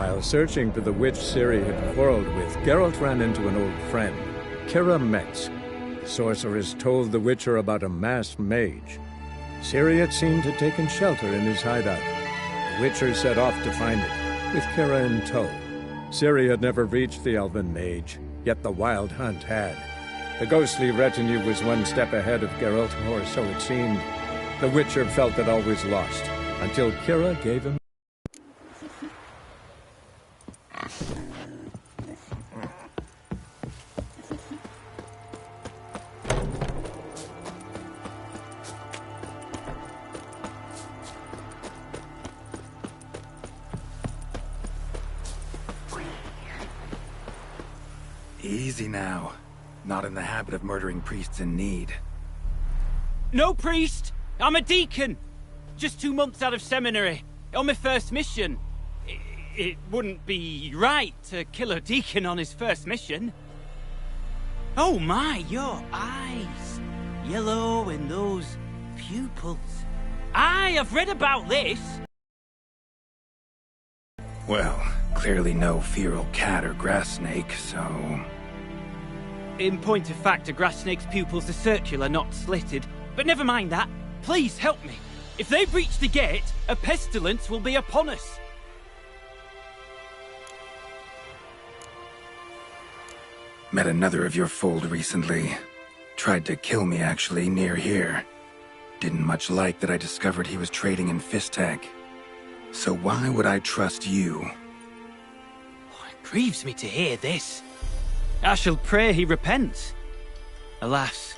While searching for the witch Ciri had quarreled with, Geralt ran into an old friend, Kira Metz. The sorceress told the Witcher about a masked mage. Ciri had seemed to have taken shelter in his hideout. The Witcher set off to find it, with Kira in tow. Ciri had never reached the elven mage, yet the Wildhunt had. The ghostly retinue was one step ahead of Geralt, or so it seemed. The Witcher felt that all was lost, until Kira gave him... Easy now. Not in the habit of murdering priests in need. No priest! I'm a deacon! Just 2 months out of seminary, on my first mission. It wouldn't be right to kill a deacon on his first mission. Oh my, your eyes! Yellow and those pupils. I've read about this! Well, clearly no feral cat or grass snake, so... In point of fact, a grass snake's pupils are circular, not slitted. But never mind that. Please help me. If they breach the gate, a pestilence will be upon us. Met another of your fold recently. Tried to kill me, actually, near here. Didn't much like that I discovered he was trading in Fisstech. So why would I trust you? Oh, it grieves me to hear this. I shall pray he repents. Alas,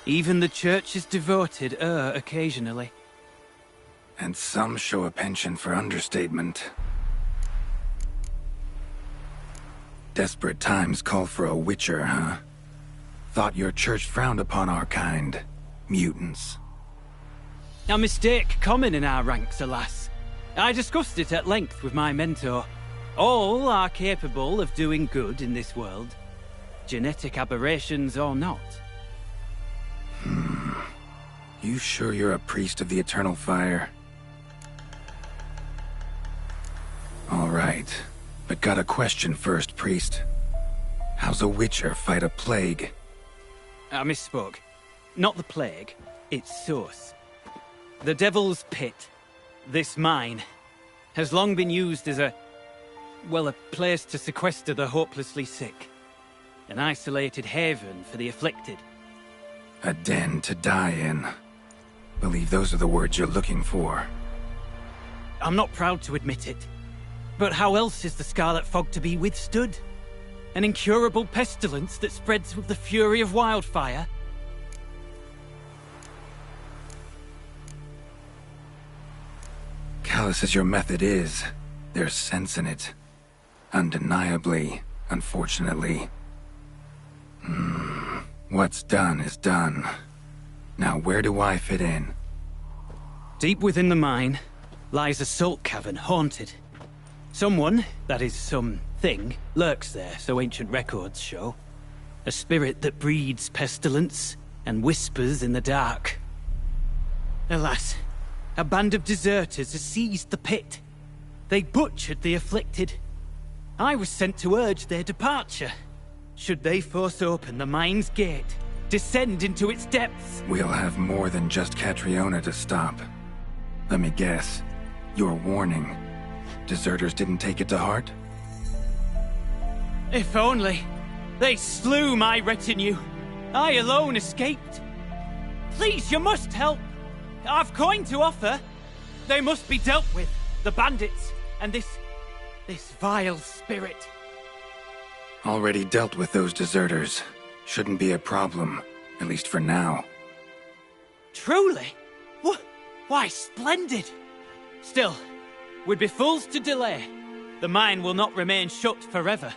even the Church's devoted err occasionally. And some show a penchant for understatement. Desperate times call for a witcher, huh? Thought your church frowned upon our kind. Mutants. A mistake common in our ranks, alas. I discussed it at length with my mentor. All are capable of doing good in this world. Genetic aberrations or not. You sure you're a priest of the Eternal Fire? All right, but got a question first, priest. How's a witcher fight a plague? I misspoke. Not the plague, its source. The Devil's Pit, this mine, has long been used as a place to sequester the hopelessly sick. An isolated haven for the afflicted. A den to die in. Believe those are the words you're looking for. I'm not proud to admit it. But how else is the Scarlet Fog to be withstood? An incurable pestilence that spreads with the fury of wildfire? Callous as your method is, there's sense in it. Undeniably, unfortunately. What's done is done. Now where do I fit in? Deep within the mine lies a salt cavern haunted. Someone, that is something, lurks there, so ancient records show. A spirit that breeds pestilence and whispers in the dark. Alas, a band of deserters has seized the pit. They butchered the afflicted. I was sent to urge their departure. Should they force open the mine's gate, descend into its depths... We'll have more than just Catriona to stop. Let me guess. Your warning. Deserters didn't take it to heart? If only. They slew my retinue. I alone escaped. Please, you must help. I've coin to offer. They must be dealt with. The bandits. And this vile spirit. Already dealt with those deserters. Shouldn't be a problem. At least for now. Truly? Why, splendid. Still, we'd be fools to delay. The mine will not remain shut forever.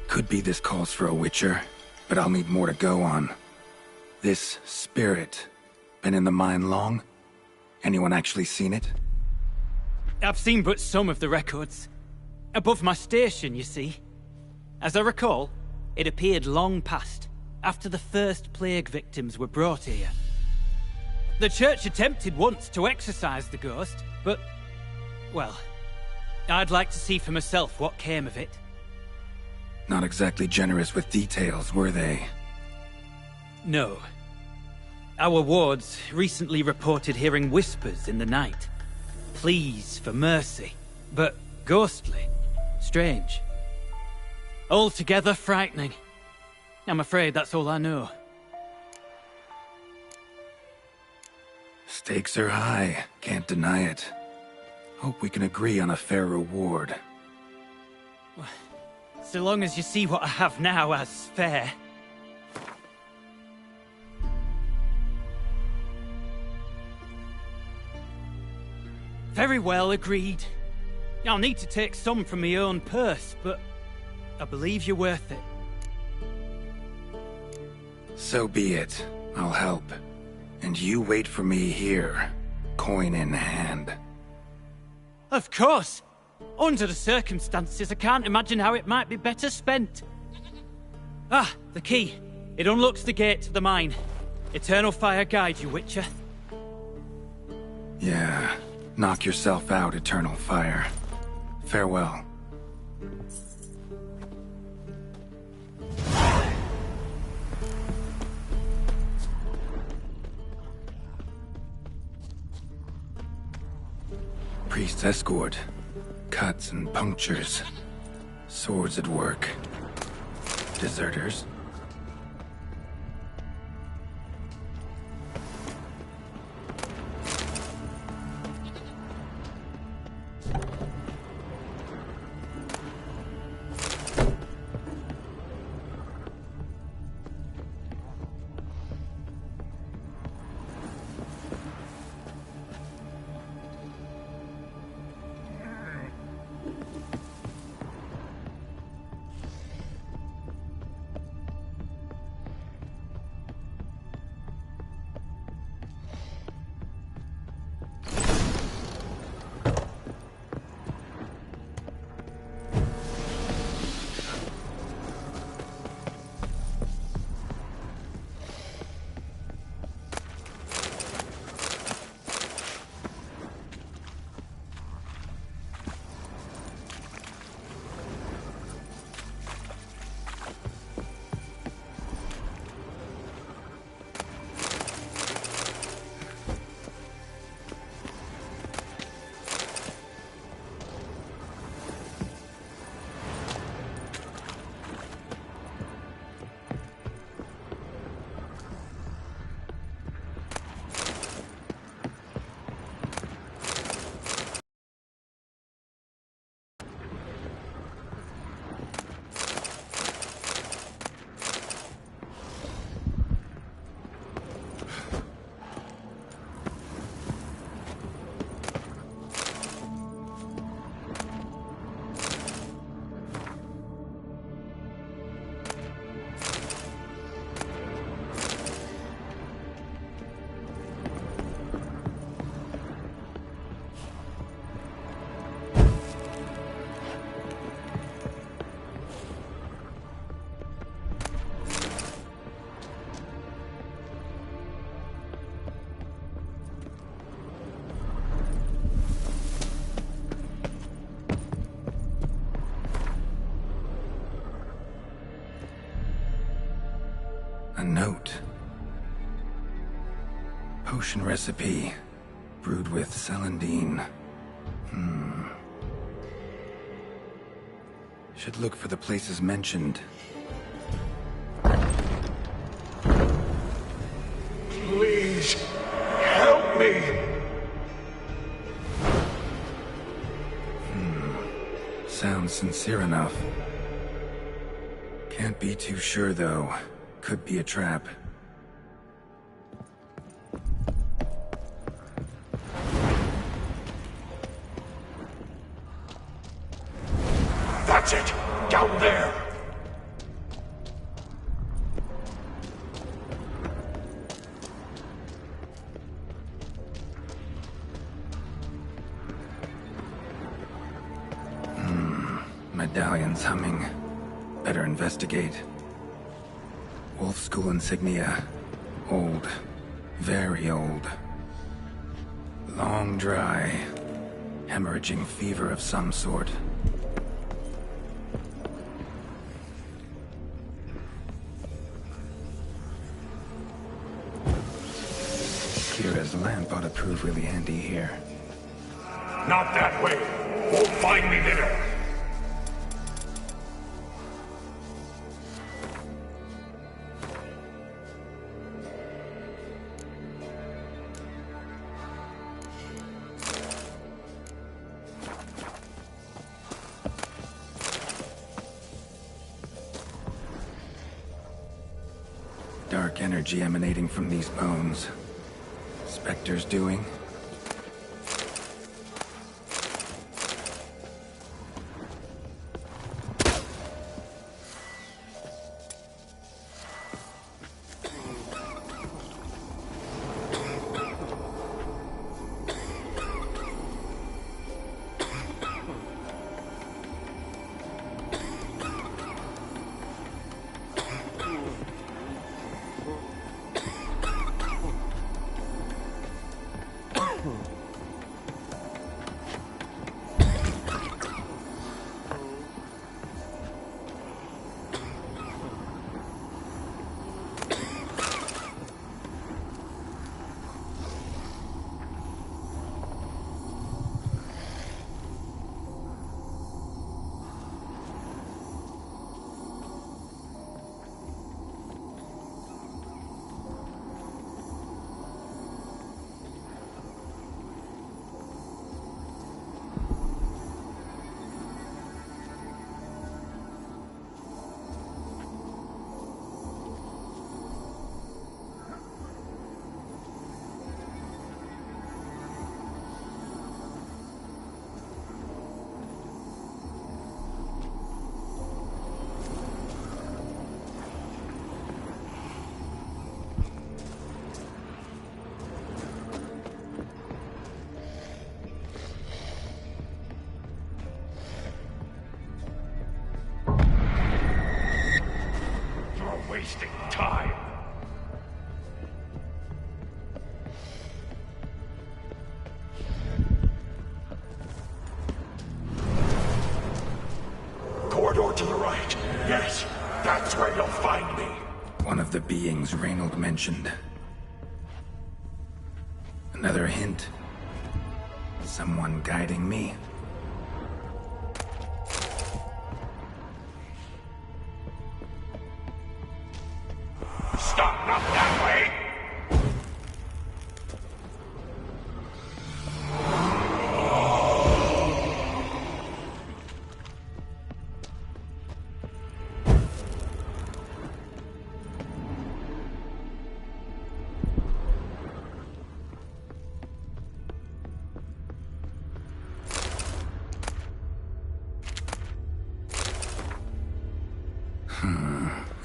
Could be this calls for a witcher, but I'll need more to go on. This spirit, been in the mine long? Anyone actually seen it? I've seen but some of the records. Above my station, you see. As I recall, it appeared long past, after the first plague victims were brought here. The church attempted once to exorcise the ghost, but... well, I'd like to see for myself what came of it. Not exactly generous with details, were they? No. Our wards recently reported hearing whispers in the night. Pleas for mercy, but ghostly. Strange. Altogether frightening. I'm afraid that's all I know. Stakes are high, can't deny it. Hope we can agree on a fair reward. So long as you see what I have now as fair. Very well, agreed. I'll need to take some from my own purse, but I believe you're worth it. So be it. I'll help. And you wait for me here, coin in hand. Of course! Under the circumstances, I can't imagine how it might be better spent. Ah, the key. It unlocks the gate to the mine. Eternal fire guide you, Witcher. Yeah. Knock yourself out, Eternal Fire. Farewell. Priest's escort. Cuts and punctures. Swords at work. Deserters. A note. Potion recipe. Brewed with celandine. Should look for the places mentioned. Please, help me! Sounds sincere enough. Can't be too sure, though. Could be a trap. That's it! Down there! Medallion's humming. Better investigate. Wolf School insignia. Old. Very old. Long dry. Hemorrhaging fever of some sort. Kira's lamp ought to prove really handy here. Not that way. Won't find me there. Dark energy emanating from these bones. Spectre's doing? Wasting time. Corridor to the right. Yes, that's where you'll find me. One of the beings Reynold mentioned. Another hint. Someone guiding me. Stop, not that way!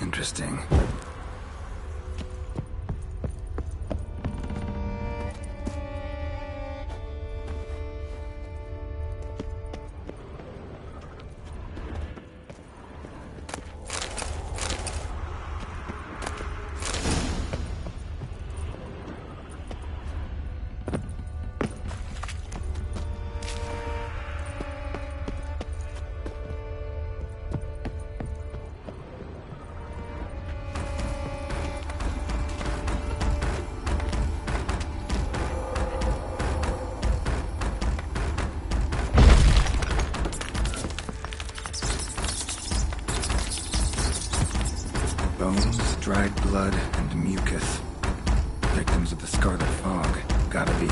Interesting. Bones, dried blood, and mucus. Victims of the Scarlet Fog. Gotta be.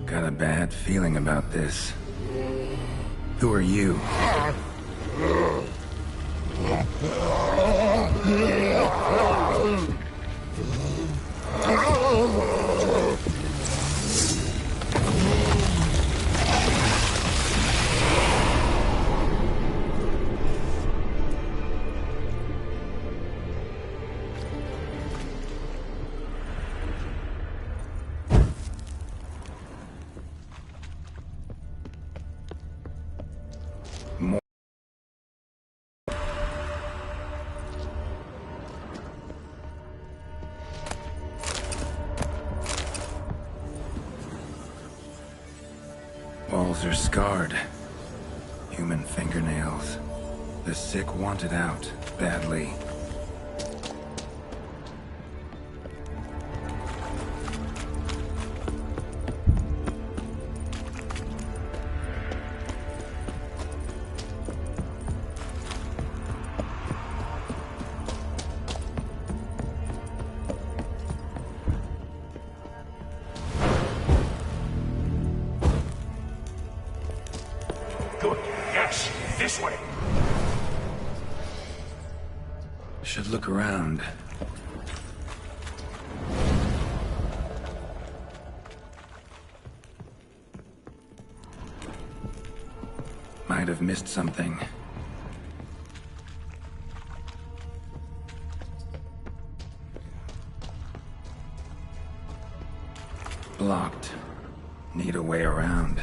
Got a bad feeling about this. Who are you? nails are scarred. Human fingernails. The sick want it out, badly. Good. Yes, this way. Should look around. Might have missed something. Blocked. Need a way around.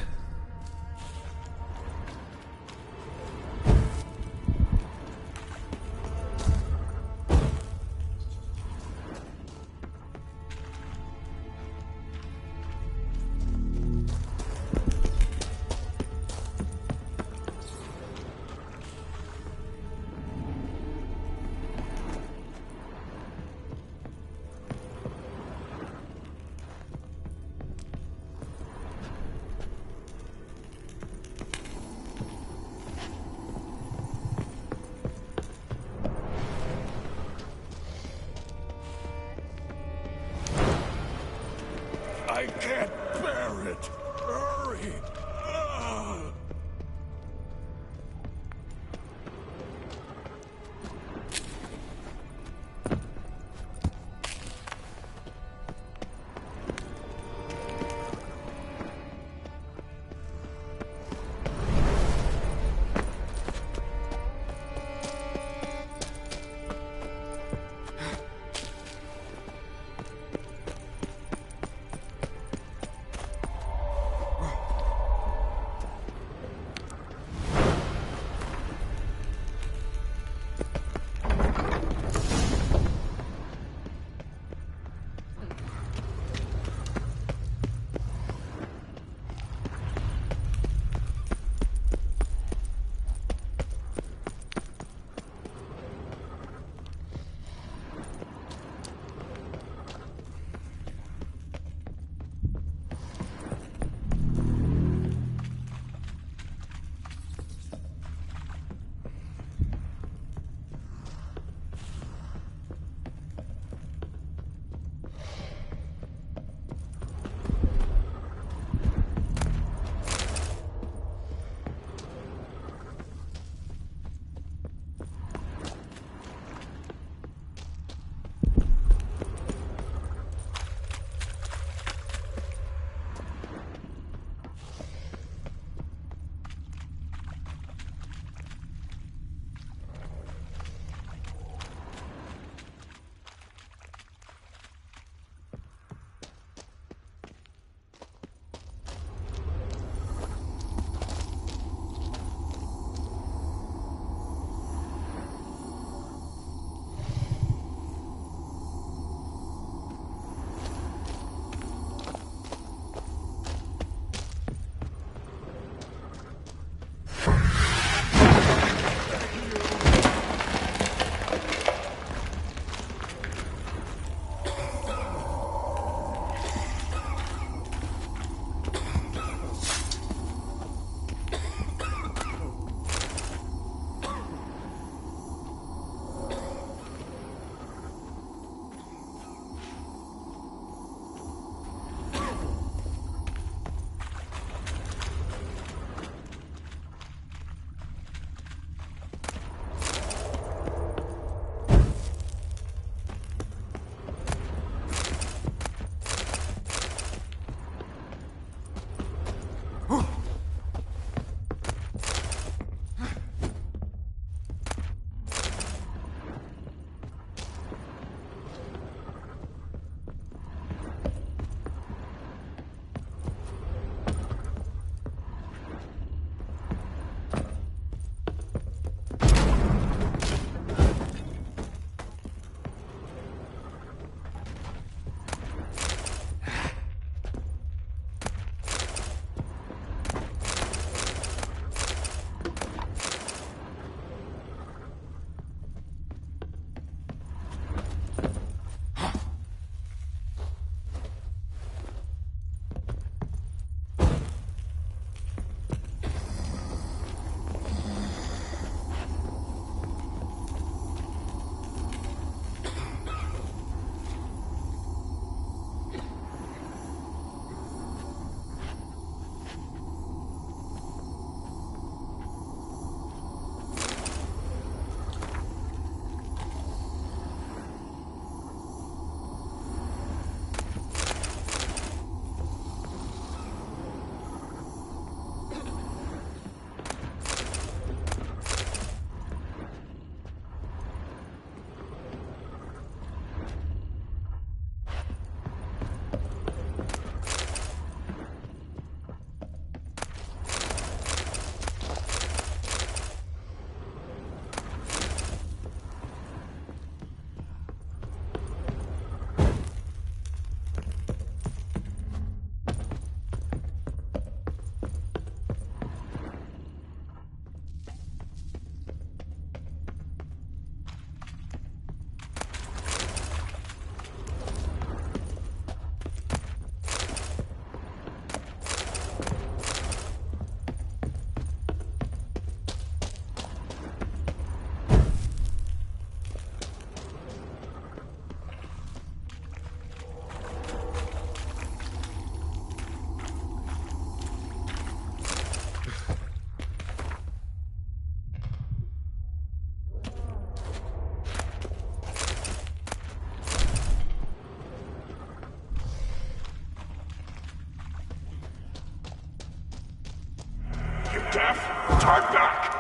Turn back!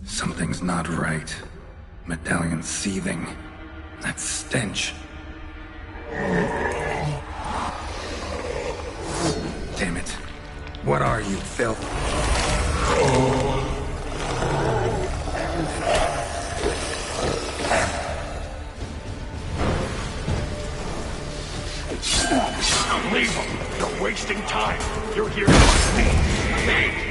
Something's not right. Medallion seething. That stench. Damn it. What are you, filth? Leave him! You're wasting time! You're here to fight me! Me!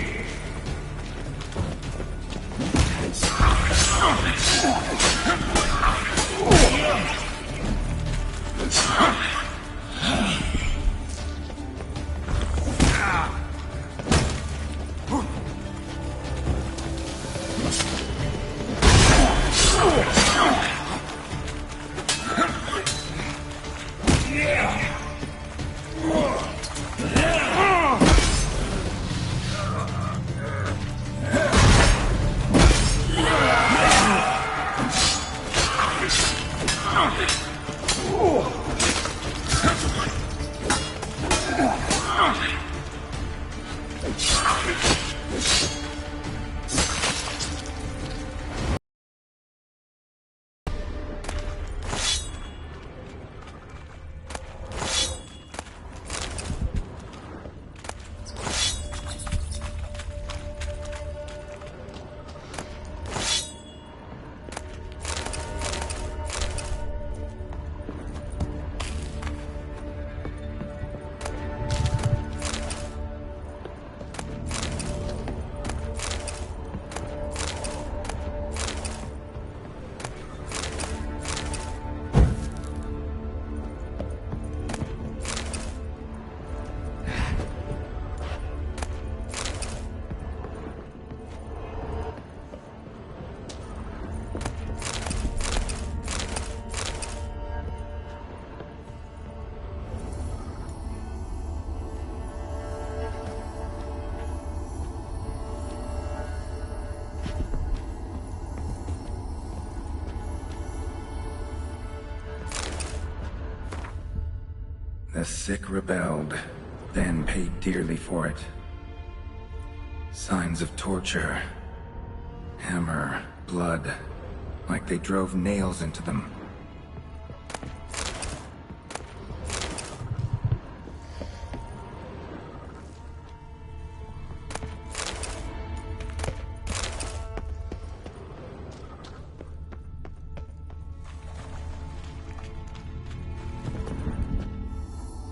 The sick rebelled, then paid dearly for it. Signs of torture. Hammer, blood, like they drove nails into them.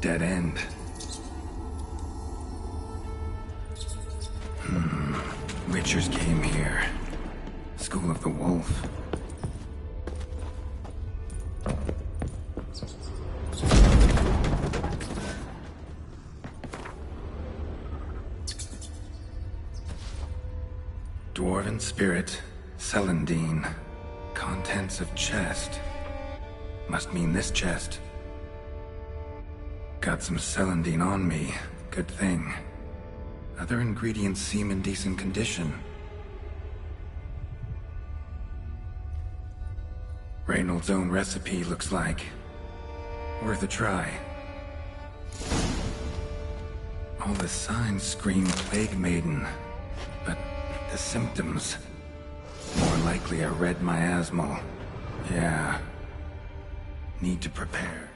Dead end. Witchers came here. School of the Wolf. Dwarven spirit, Celandine. Contents of chest. Must mean this chest. Got some Celandine on me. Good thing. Other ingredients seem in decent condition. Reynolds' own recipe looks like. Worth a try. All the signs scream Plague Maiden, but the symptoms... more likely a red miasmal. Yeah. Need to prepare.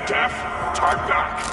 Deaf? Turn back!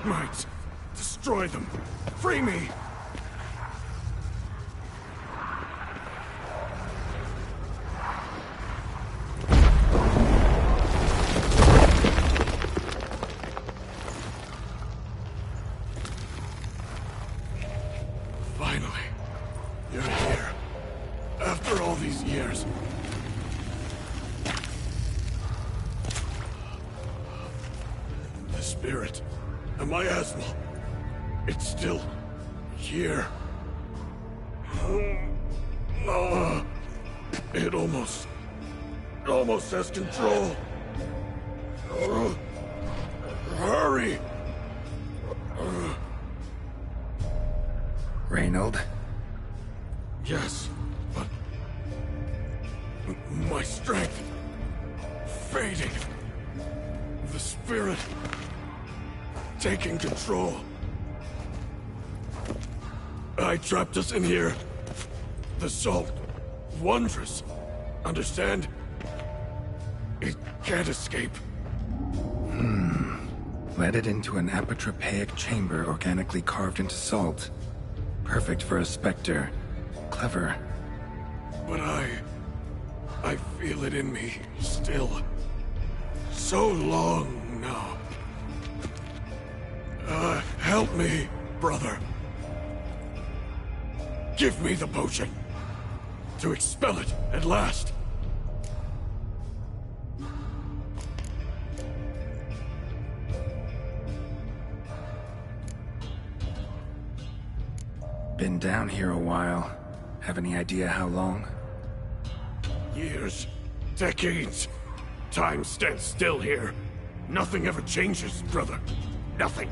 mites. Destroy them. Free me! Finally, you're here. After all these years. The spirit, a miasmal, it's still here. It almost has control. Hurry! Reynold? Yes, but my strength fading. The spirit taking control. I trapped us in here. The salt, wondrous. Understand? It can't escape. Led it into an apotropaic chamber organically carved into salt. Perfect for a specter. Clever. But I feel it in me still. So long now. Help me, brother. Give me the potion. To expel it at last. Been down here a while. Have any idea how long? Years. Decades. Time stands still here. Nothing ever changes, brother. Nothing.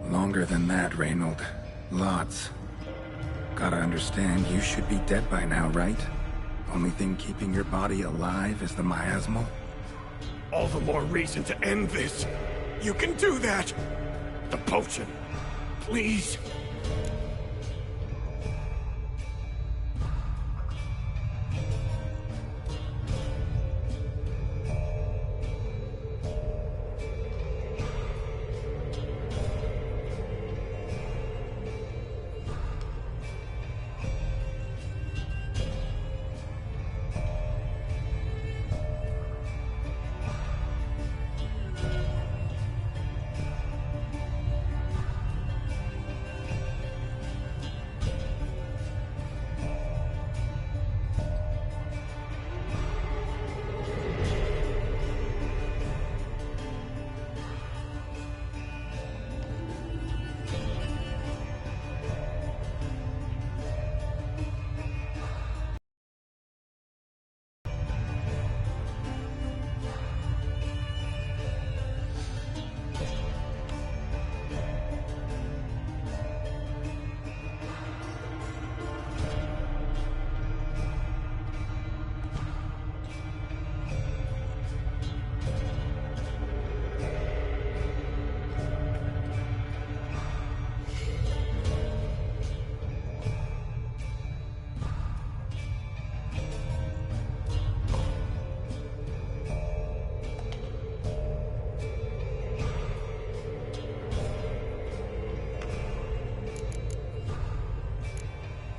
Longer than that, Reynold. Lots. Gotta understand, you should be dead by now, right? Only thing keeping your body alive is the miasmal? All the more reason to end this. You can do that! The potion. Please.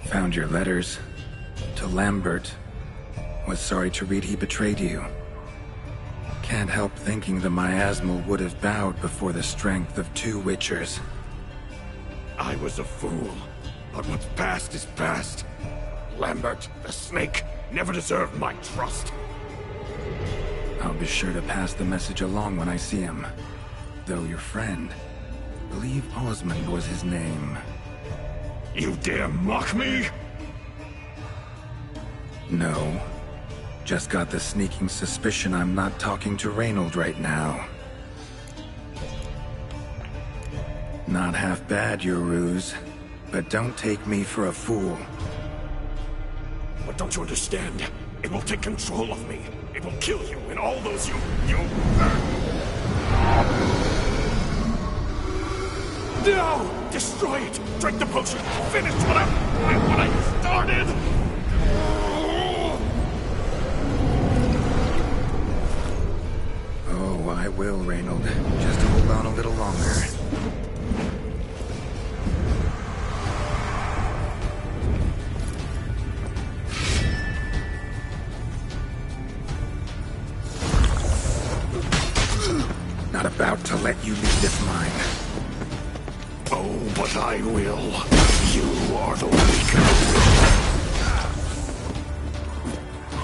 Found your letters. To Lambert. Was sorry to read he betrayed you. Can't help thinking the miasmal would have bowed before the strength of two Witchers. I was a fool. But what's past is past. Lambert, the snake, never deserved my trust. I'll be sure to pass the message along when I see him. Though your friend, believe Osmond was his name. You dare mock me? No. Just got the sneaking suspicion I'm not talking to Reynold right now. Not half bad, your ruse. But don't take me for a fool. But don't you understand? It will take control of me. It will kill you and all those you... No! Destroy it! Drink the potion! Finish what I started! Oh, I will, Reynold. Just hold on a little longer. But I will. You are the weaker witcher.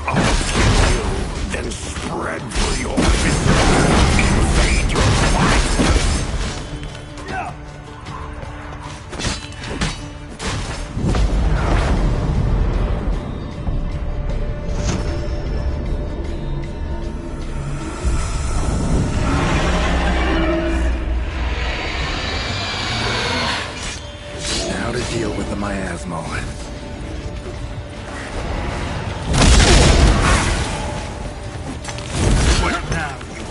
I'll kill you, then spread through your viscera, invade your mind. Now to deal with the miasmal. What now, you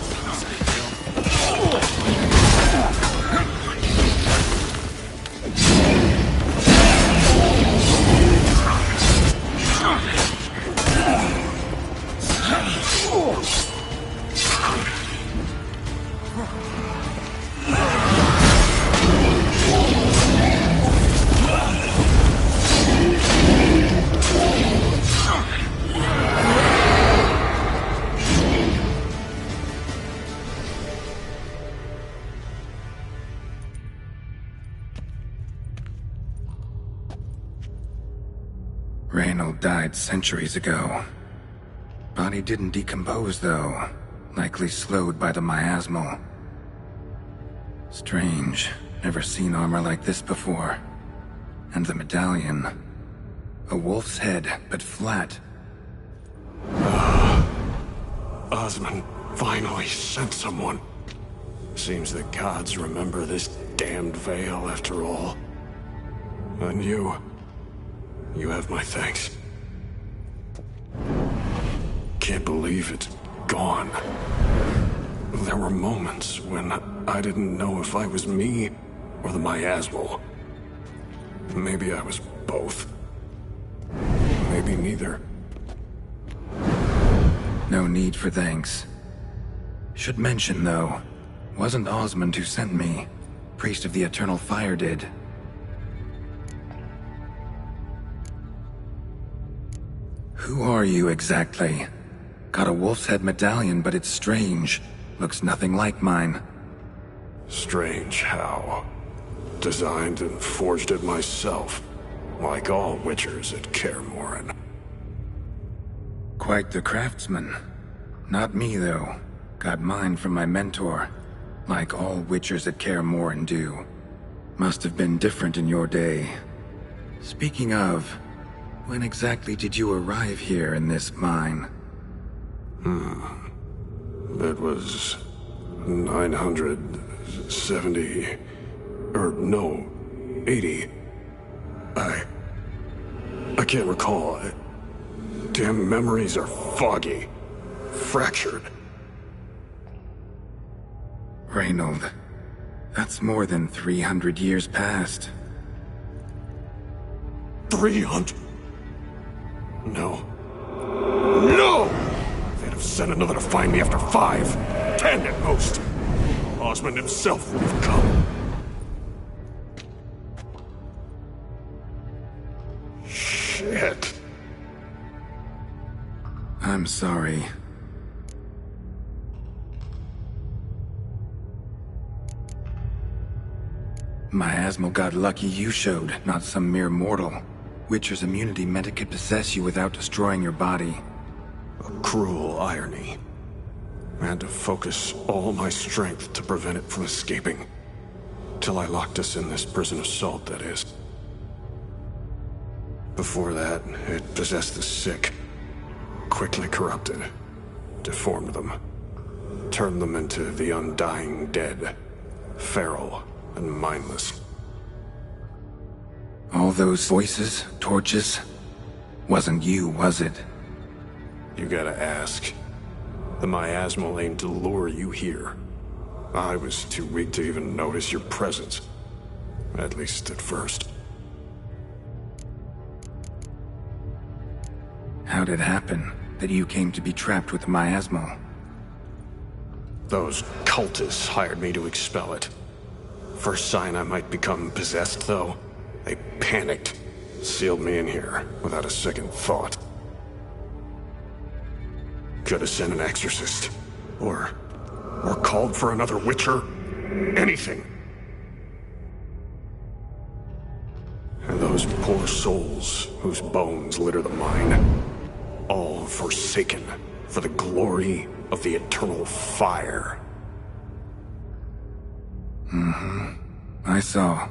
Reynold died centuries ago. Body didn't decompose, though. Likely slowed by the miasmal. Strange. Never seen armor like this before. And the medallion. A wolf's head, but flat. Osmond finally sent someone. Seems the gods remember this damned veil after all. And you have my thanks. Can't believe it's gone. There were moments when I didn't know if I was me or the miasmal. Maybe I was both. Maybe neither. No need for thanks. Should mention, though, wasn't Osmond who sent me. Priest of the Eternal Fire did. Who are you exactly? Got a wolf's head medallion, but it's strange. Looks nothing like mine. Strange how. Designed and forged it myself, like all witchers at Kaer Morhen. Quite the craftsman. Not me, though. Got mine from my mentor, like all witchers at Kaer Morhen do. Must have been different in your day. Speaking of, when exactly did you arrive here in this mine? It was 970... or no, 80. I can't recall. Damn memories are foggy. Fractured. Reynold, that's more than 300 years past. 300? No. No! They'd have sent another to find me after 5, 10 at most. Osmond himself would have come. Shit. I'm sorry. Miasmal got lucky you showed, not some mere mortal. Witcher's immunity meant it could possess you without destroying your body. A cruel irony. I had to focus all my strength to prevent it from escaping. Till I locked us in this prison of salt, that is. Before that, it possessed the sick. Quickly corrupted. Deformed them. Turned them into the undying dead. Feral and mindless. All those voices, torches, wasn't you, was it? You gotta ask. The miasmal aimed to lure you here. I was too weak to even notice your presence. At least at first. How'd it happen that you came to be trapped with the miasmal? Those cultists hired me to expel it. First sign I might become possessed, though, they panicked. Sealed me in here without a second thought. Could have sent an exorcist. Or called for another witcher. Anything. those poor souls whose bones litter the mine. All forsaken for the glory of the eternal fire. I saw.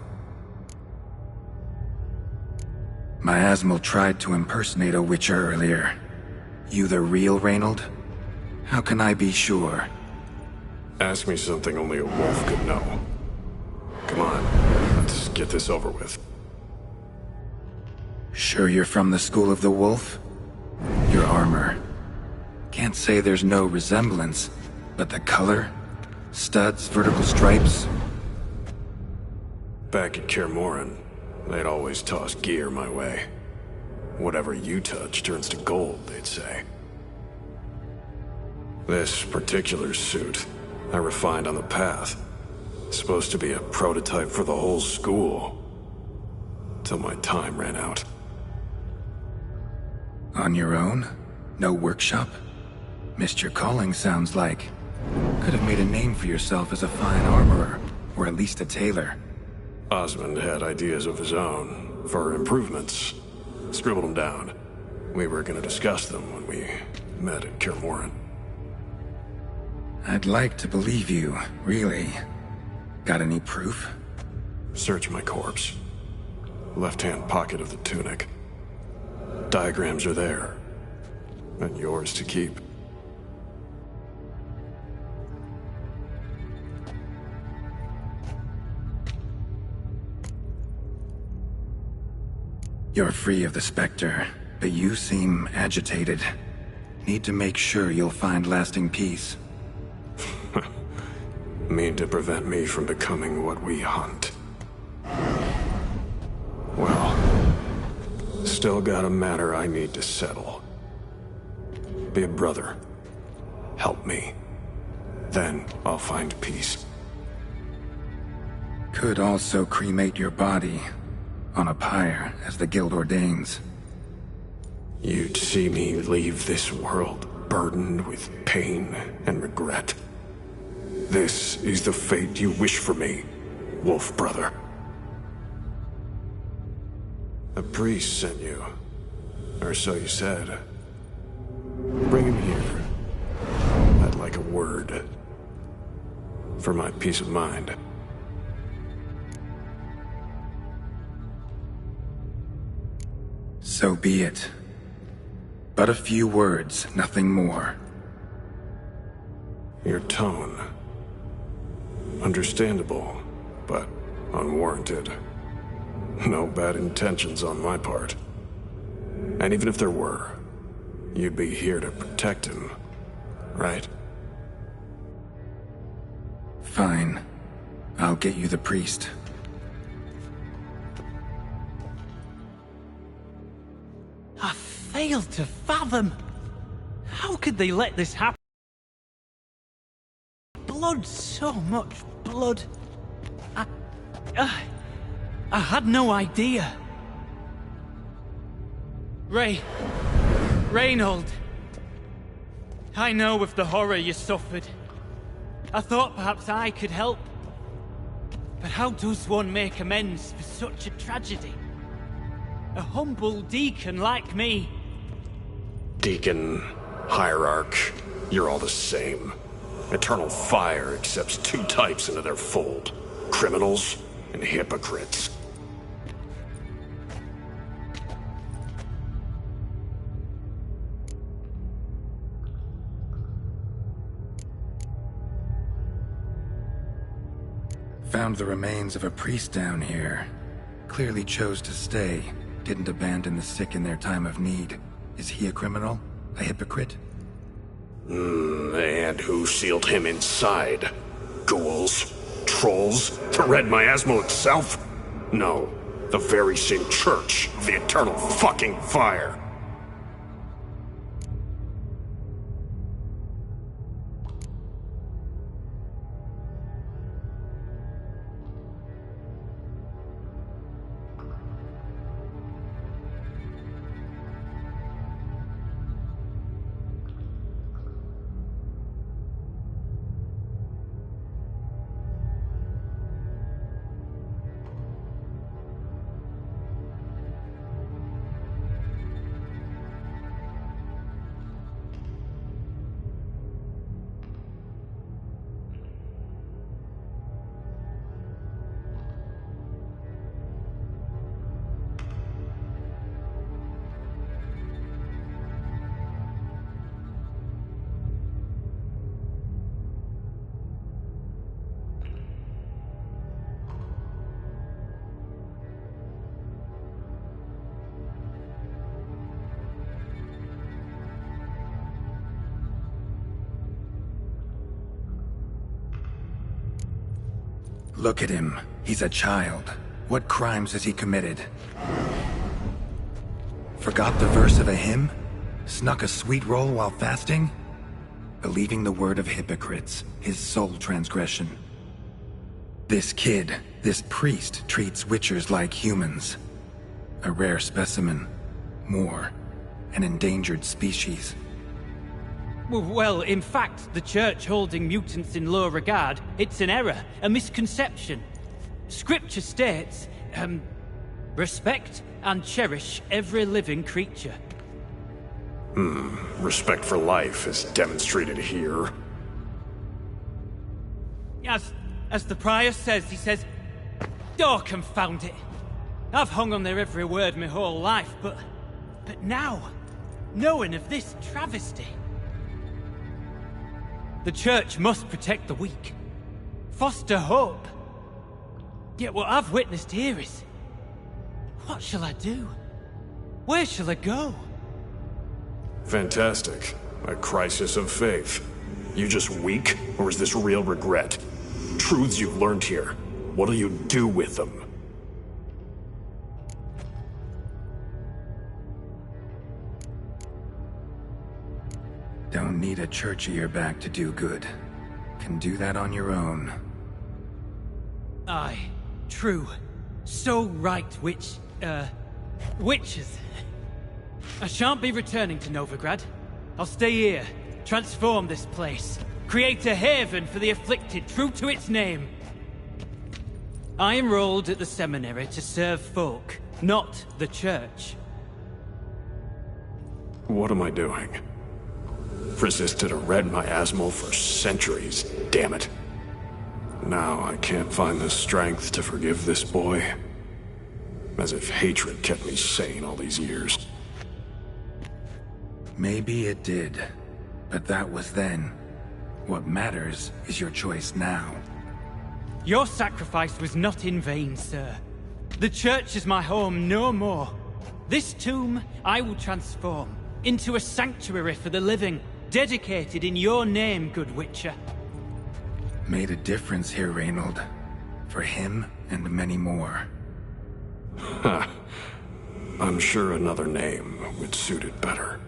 Miasmal tried to impersonate a witcher earlier. You the real Reynold? How can I be sure? Ask me something only a wolf could know. Come on, let's get this over with. Sure you're from the School of the Wolf? Your armor. Can't say there's no resemblance, but the color? Studs, vertical stripes? Back at Kaer they'd always toss gear my way. Whatever you touch turns to gold, they'd say. This particular suit, I refined on the path. Supposed to be a prototype for the whole school. Till my time ran out. On your own? No workshop? Missed your calling, sounds like. Could have made a name for yourself as a fine armorer, or at least a tailor. Osmond had ideas of his own, for improvements. Scribbled them down. We were gonna discuss them when we met at Kaer. I'd like to believe you, really. Got any proof? Search my corpse. Left-hand pocket of the tunic. Diagrams are there. And yours to keep. You're free of the Spectre, but you seem agitated. Need to make sure you'll find lasting peace. Mean to prevent me from becoming what we hunt. Well, still got a matter I need to settle. Be a brother. Help me. Then I'll find peace. Could also cremate your body on a pyre, as the guild ordains. You'd see me leave this world burdened with pain and regret. This is the fate you wish for me, Wolf Brother. A priest sent you, or so you said. Bring him here. I'd like a word. For my peace of mind. So be it. But a few words, nothing more. Your tone. Understandable, but unwarranted. No bad intentions on my part. And even if there were, you'd be here to protect him, right? Fine. I'll get you the priest. I fail to fathom. How could they let this happen? Blood, so much blood. I had no idea. Reynold. I know of the horror you suffered. I thought perhaps I could help. But how does one make amends for such a tragedy? A humble deacon like me. Deacon, hierarch, you're all the same. Eternal Fire accepts two types into their fold. Criminals and hypocrites. Found the remains of a priest down here. Clearly chose to stay. Didn't abandon the sick in their time of need. Is he a criminal? A hypocrite? And who sealed him inside? Ghouls? Trolls? The Red Miasmal itself? No, the very same church of the Eternal fucking Fire. Look at him. He's a child. What crimes has he committed? Forgot the verse of a hymn? Snuck a sweet roll while fasting? Believing the word of hypocrites, his sole transgression. This kid, this priest, treats witchers like humans. A rare specimen. More. An endangered species. Well, in fact, the Church holding mutants in low regard, it's an error, a misconception. Scripture states, respect and cherish every living creature. Respect for life is demonstrated here. As the prior says, he says, oh, confound it. I've hung on their every word my whole life, but now, knowing of this travesty, the Church must protect the weak, foster hope. Yet what I've witnessed here is, what shall I do? Where shall I go? Fantastic. A crisis of faith. You just weak, or is this real regret? Truths you've learned here. What'll you do with them? Don't need a church at your back to do good. Can do that on your own. Aye, true. So right, witches. I shan't be returning to Novigrad. I'll stay here, transform this place, create a haven for the afflicted, true to its name. I enrolled at the seminary to serve folk, not the Church. What am I doing? Resisted a red miasmal for centuries, damn it. Now I can't find the strength to forgive this boy. As if hatred kept me sane all these years. Maybe it did, but that was then. What matters is your choice now. Your sacrifice was not in vain, sir. The Church is my home no more. This tomb I will transform into a sanctuary for the living, dedicated in your name, good Witcher. Made a difference here, Reynold. For him and many more. Ha. I'm sure another name would suit it better.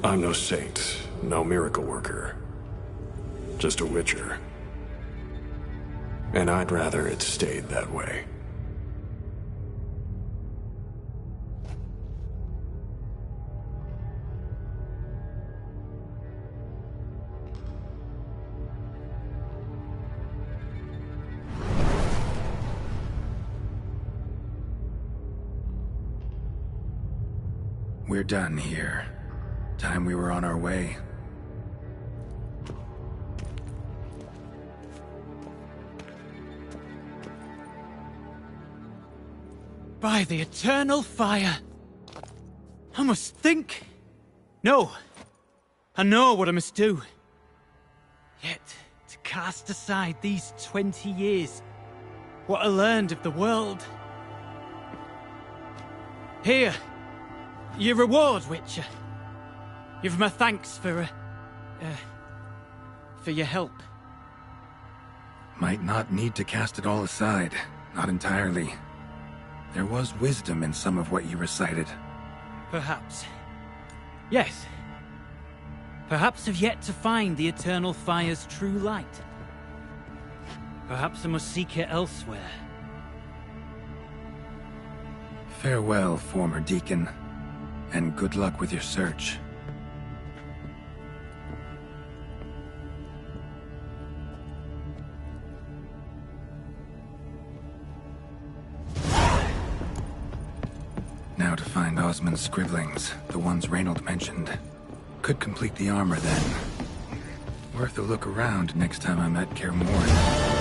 I'm no saint, no miracle worker. Just a Witcher. And I'd rather it stayed that way. We're done here. Time we were on our way. By the eternal fire. I must think. No. I know what I must do. Yet, to cast aside these 20 years, what I learned of the world. Here. Your reward, Witcher. You've my thanks for your help. Might not need to cast it all aside. Not entirely. There was wisdom in some of what you recited. Perhaps. Yes. Perhaps I've yet to find the eternal fire's true light. Perhaps I must seek it elsewhere. Farewell, former deacon. And good luck with your search. Now to find Osmond's scribblings, the ones Reynold mentioned. Could complete the armor then. Worth a look around next time I'm at Kaer Morhen.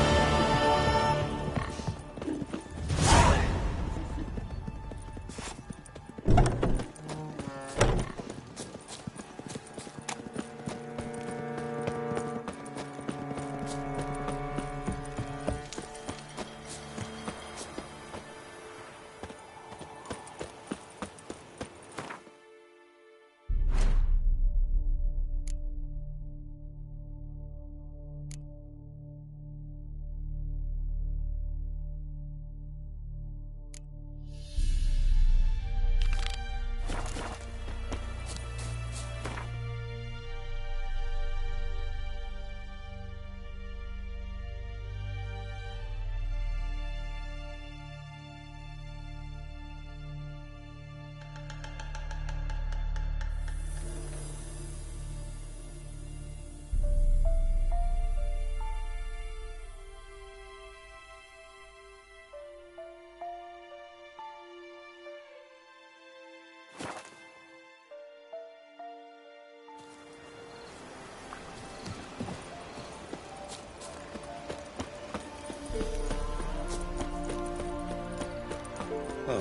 If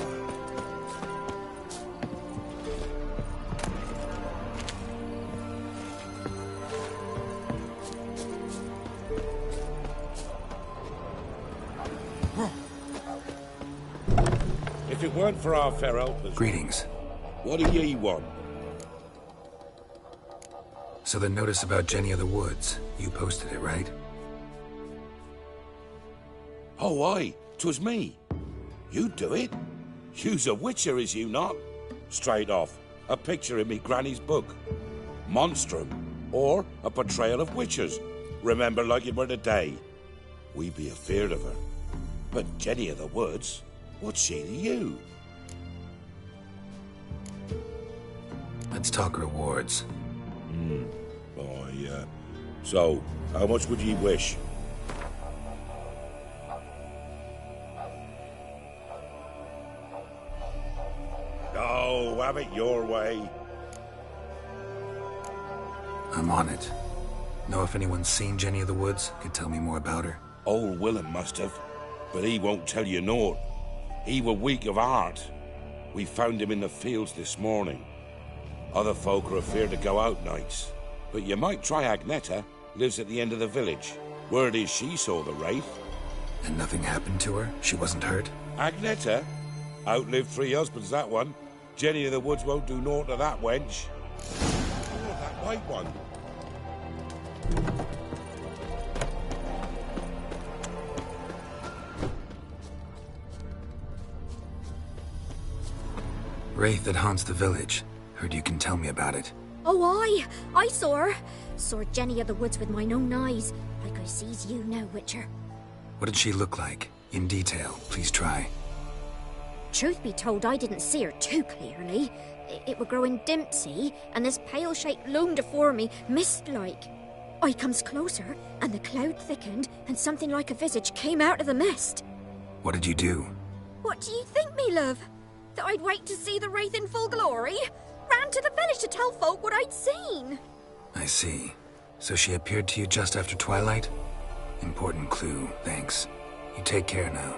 it weren't for our fair helpers... Greetings. What do ye want? So the notice about Jenny of the Woods, you posted it, right? Oh, aye. 'Twas me. You do it? You's a witcher, is you not? Straight off. A picture in me granny's book. Monstrum. Or a portrayal of witchers. Remember like it were today. We be afeard of her. But Jenny of the Woods, what's she to you? Let's talk rewards. Oh, yeah. So, how much would ye wish? Oh, have it your way. I'm on it. Know if anyone's seen Jenny of the Woods? Could tell me more about her? Old Willem must have, but he won't tell you naught. He were weak of heart. We found him in the fields this morning. Other folk are afeard to go out nights. But you might try Agneta, lives at the end of the village. Word is she saw the wraith. And nothing happened to her? She wasn't hurt? Agneta? Outlived 3 husbands, that one. Jenny of the Woods won't do naught to that wench. Oh, that white one. Wraith that haunts the village. Heard you can tell me about it. Oh, I saw her. Saw Jenny of the Woods with mine own eyes, like I sees you now, Witcher. What did she look like? In detail, please try. Truth be told, I didn't see her too clearly. It were growing dim, see, and this pale shape loomed afore me, mist-like. I comes closer, and the cloud thickened, and something like a visage came out of the mist. What did you do? What do you think, me love? That I'd wait to see the wraith in full glory? Ran to the village to tell folk what I'd seen. I see. So she appeared to you just after twilight? Important clue, thanks. You take care now.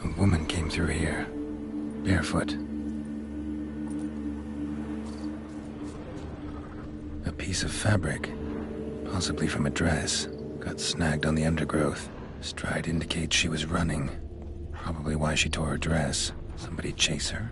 A woman came through here, barefoot. A piece of fabric, possibly from a dress, got snagged on the undergrowth. Stride indicates she was running. Probably why she tore her dress. Somebody chase her?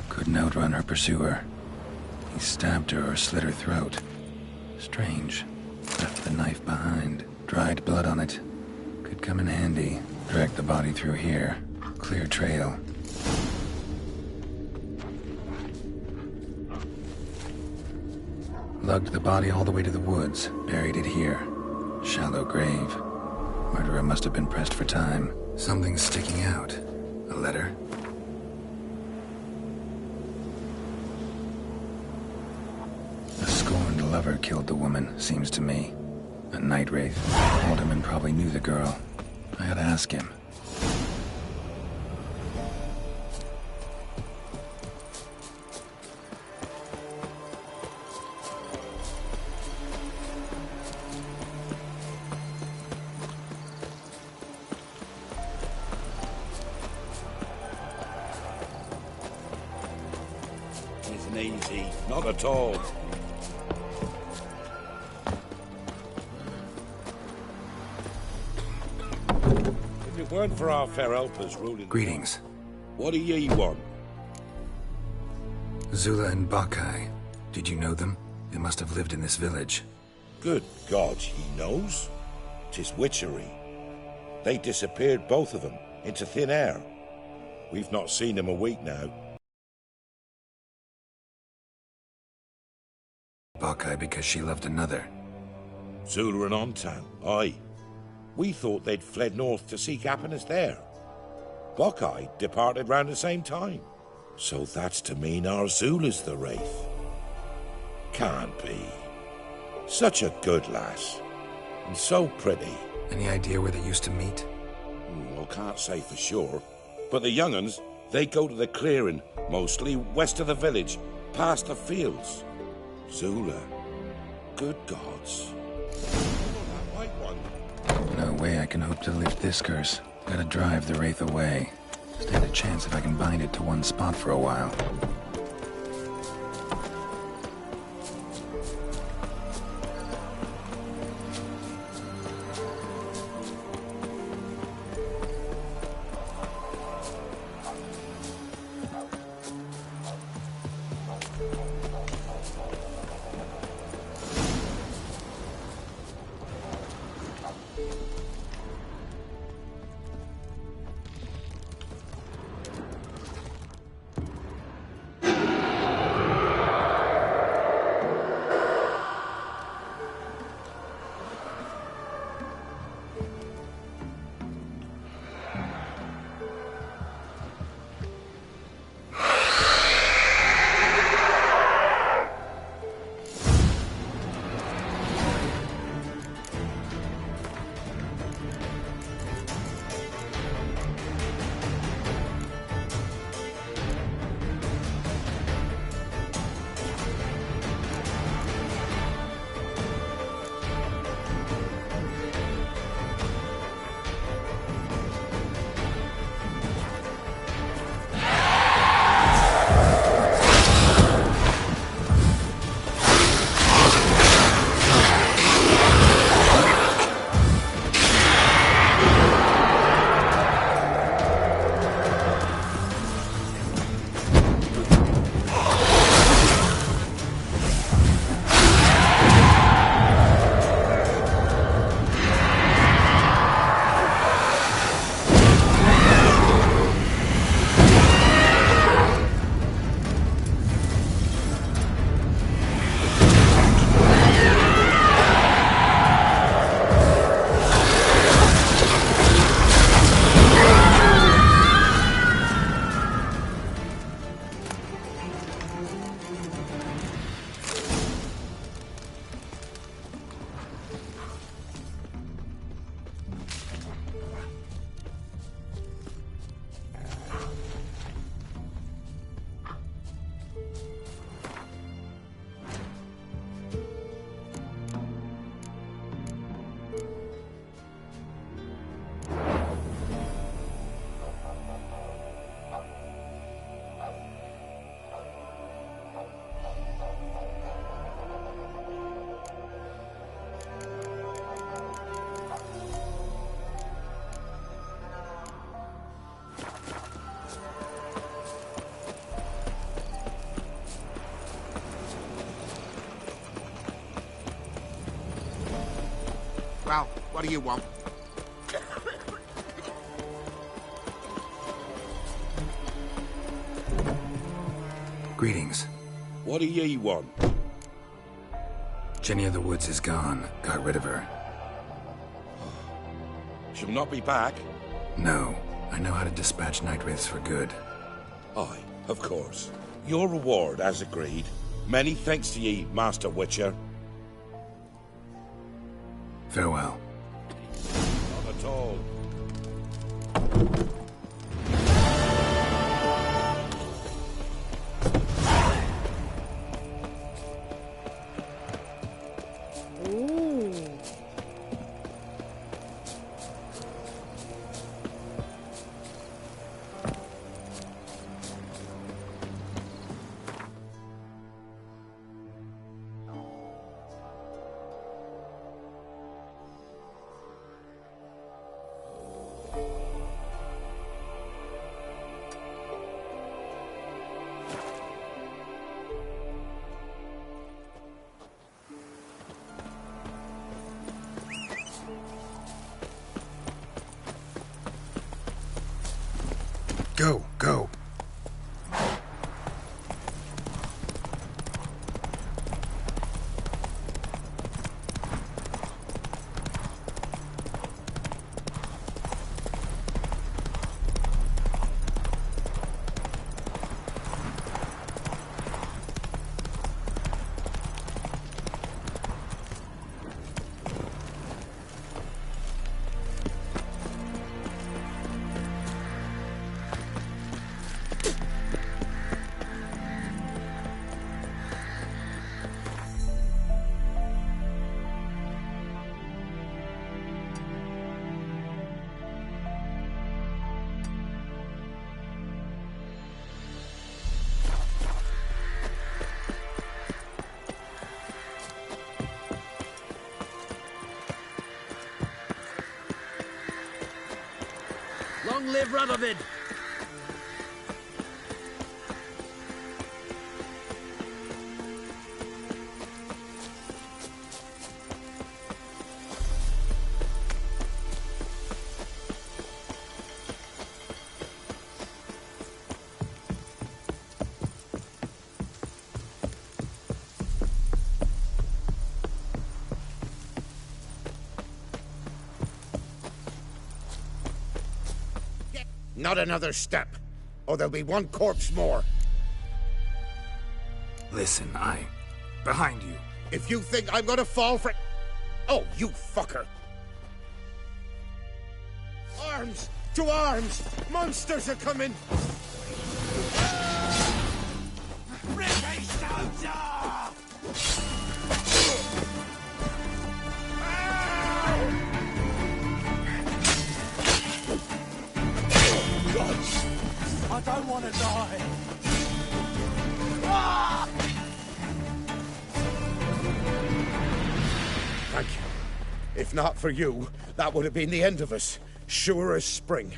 Couldn't outrun her pursuer. He stabbed her or slit her throat. Strange. Left the knife behind. Dried blood on it. Could come in handy. Direct the body through here. Clear trail. Lugged the body all the way to the woods. Buried it here. Shallow grave. Murderer must have been pressed for time. Something's sticking out. A letter? A scorned lover killed the woman, seems to me. A night wraith. Alderman probably knew the girl. I ought to ask him. Isn't easy. Not at all. If it weren't for our fair helpers ruling... Greetings. What do ye want? Zula and Bakai. Did you know them? They must have lived in this village. Good God, he knows? 'Tis witchery. They disappeared, both of them, into thin air. We've not seen them a week now. Bakai because she loved another. Zula and Ontan, aye. We thought they'd fled north to seek happiness there. Buckeye departed round the same time. So that's to mean our Zula's the wraith. Can't be. Such a good lass. And so pretty. Any idea where they used to meet? Well, can't say for sure. But the young'uns, they go to the clearing, mostly west of the village, past the fields. Zula. Good gods. That white one. No way I can hope to lift this curse. Gotta drive the wraith away. Stand a chance if I can bind it to one spot for a while. Well, what do you want? Greetings. What do ye want? Jenny of the Woods is gone. Got rid of her. She'll not be back. No. I know how to dispatch night wraiths for good. Aye, of course. Your reward, as agreed. Many thanks to ye, Master Witcher. Farewell. Not at all. Go, go. Long live Radovid! Not another step, or there'll be one corpse more. Listen, behind you. If you think I'm gonna fall for... Oh, you fucker! Arms! To arms! Monsters are coming! I don't want to die. Thank you. If not for you, that would have been the end of us. Sure as spring.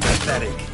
Pathetic.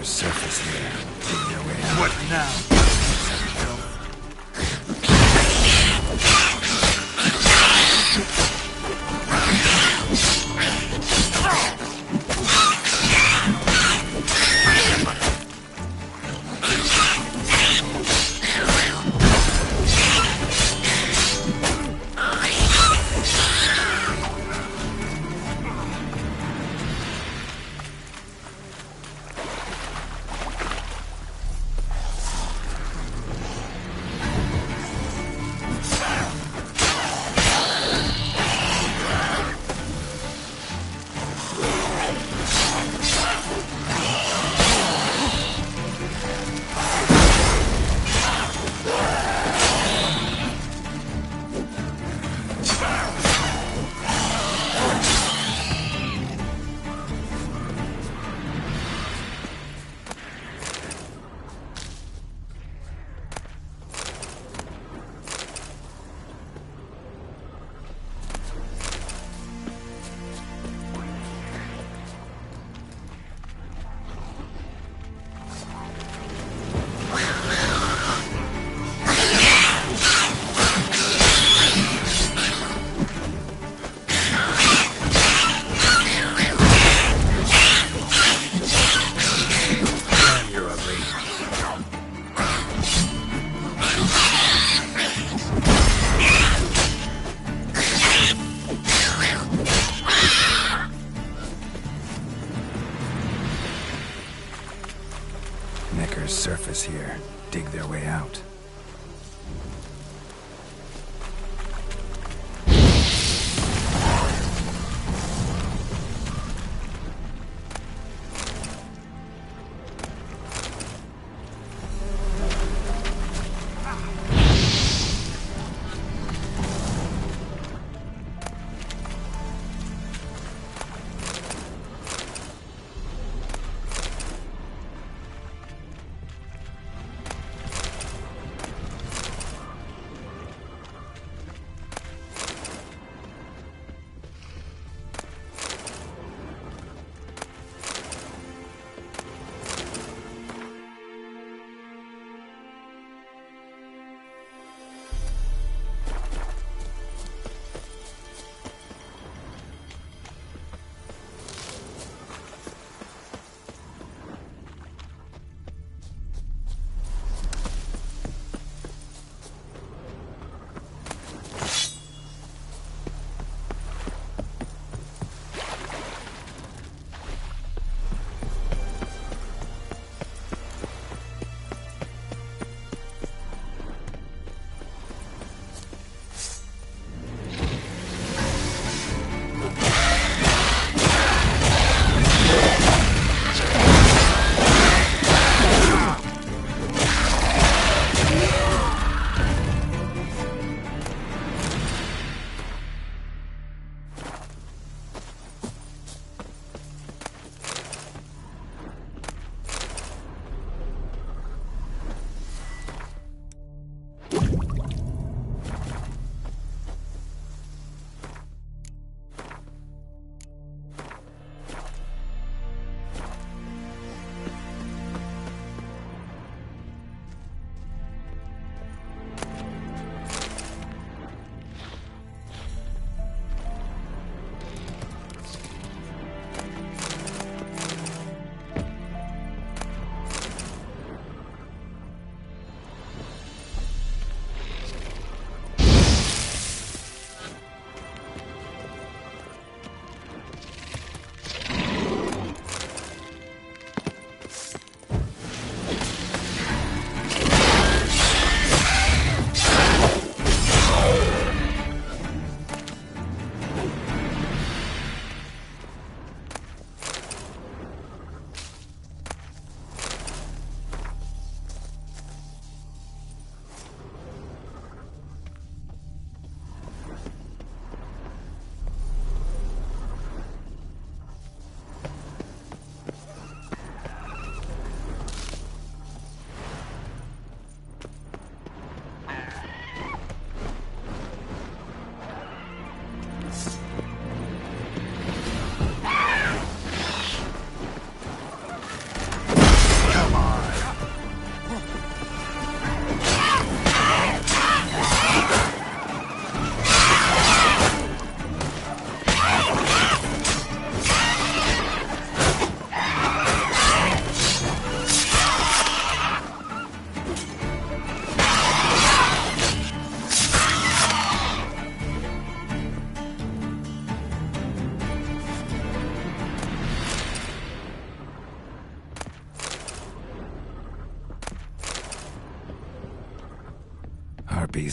near surface here. Dig your way out. What now?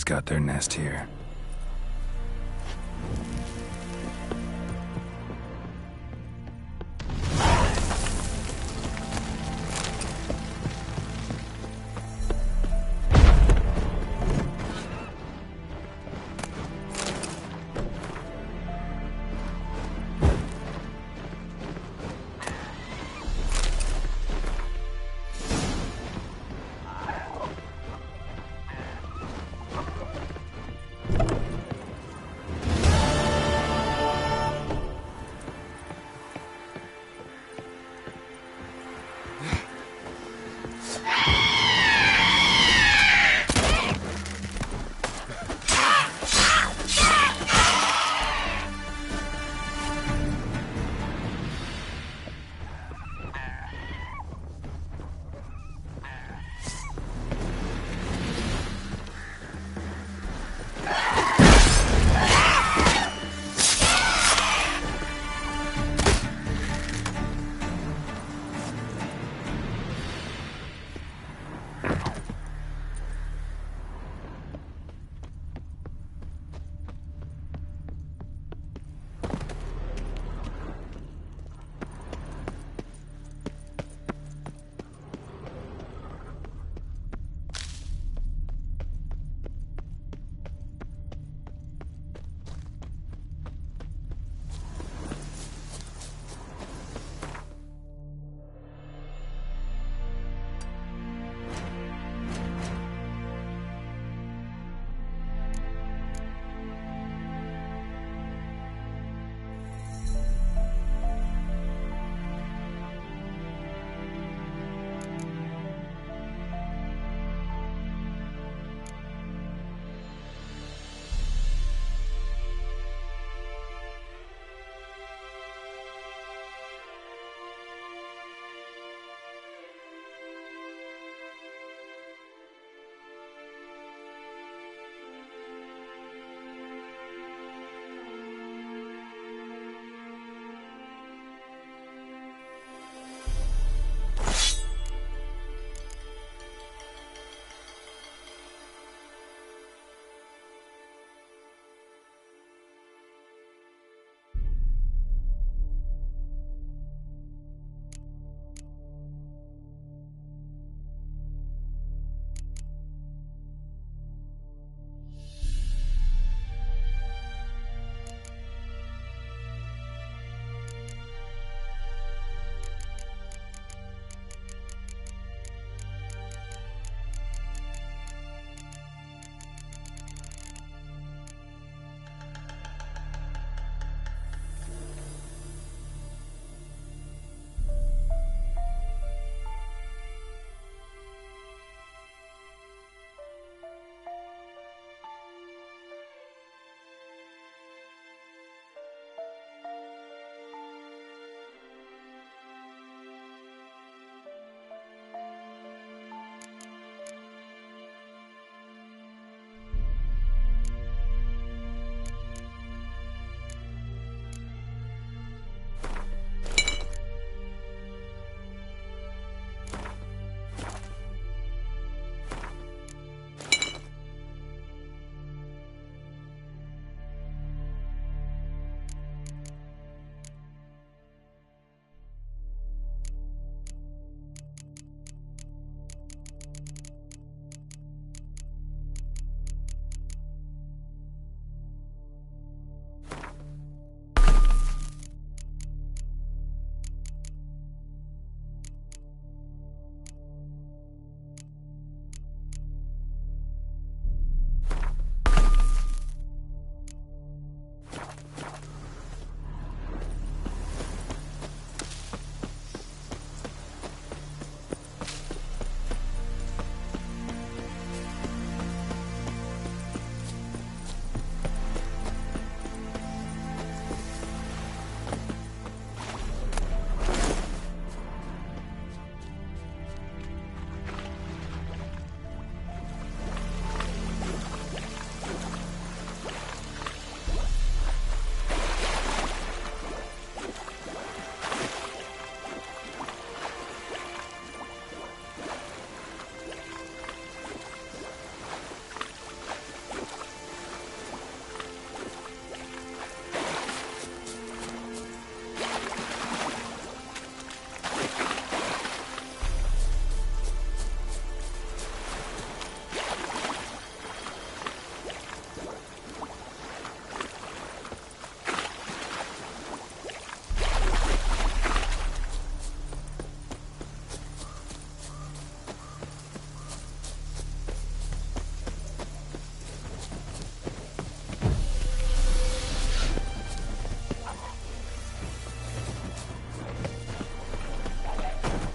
Somebody's got their nest here.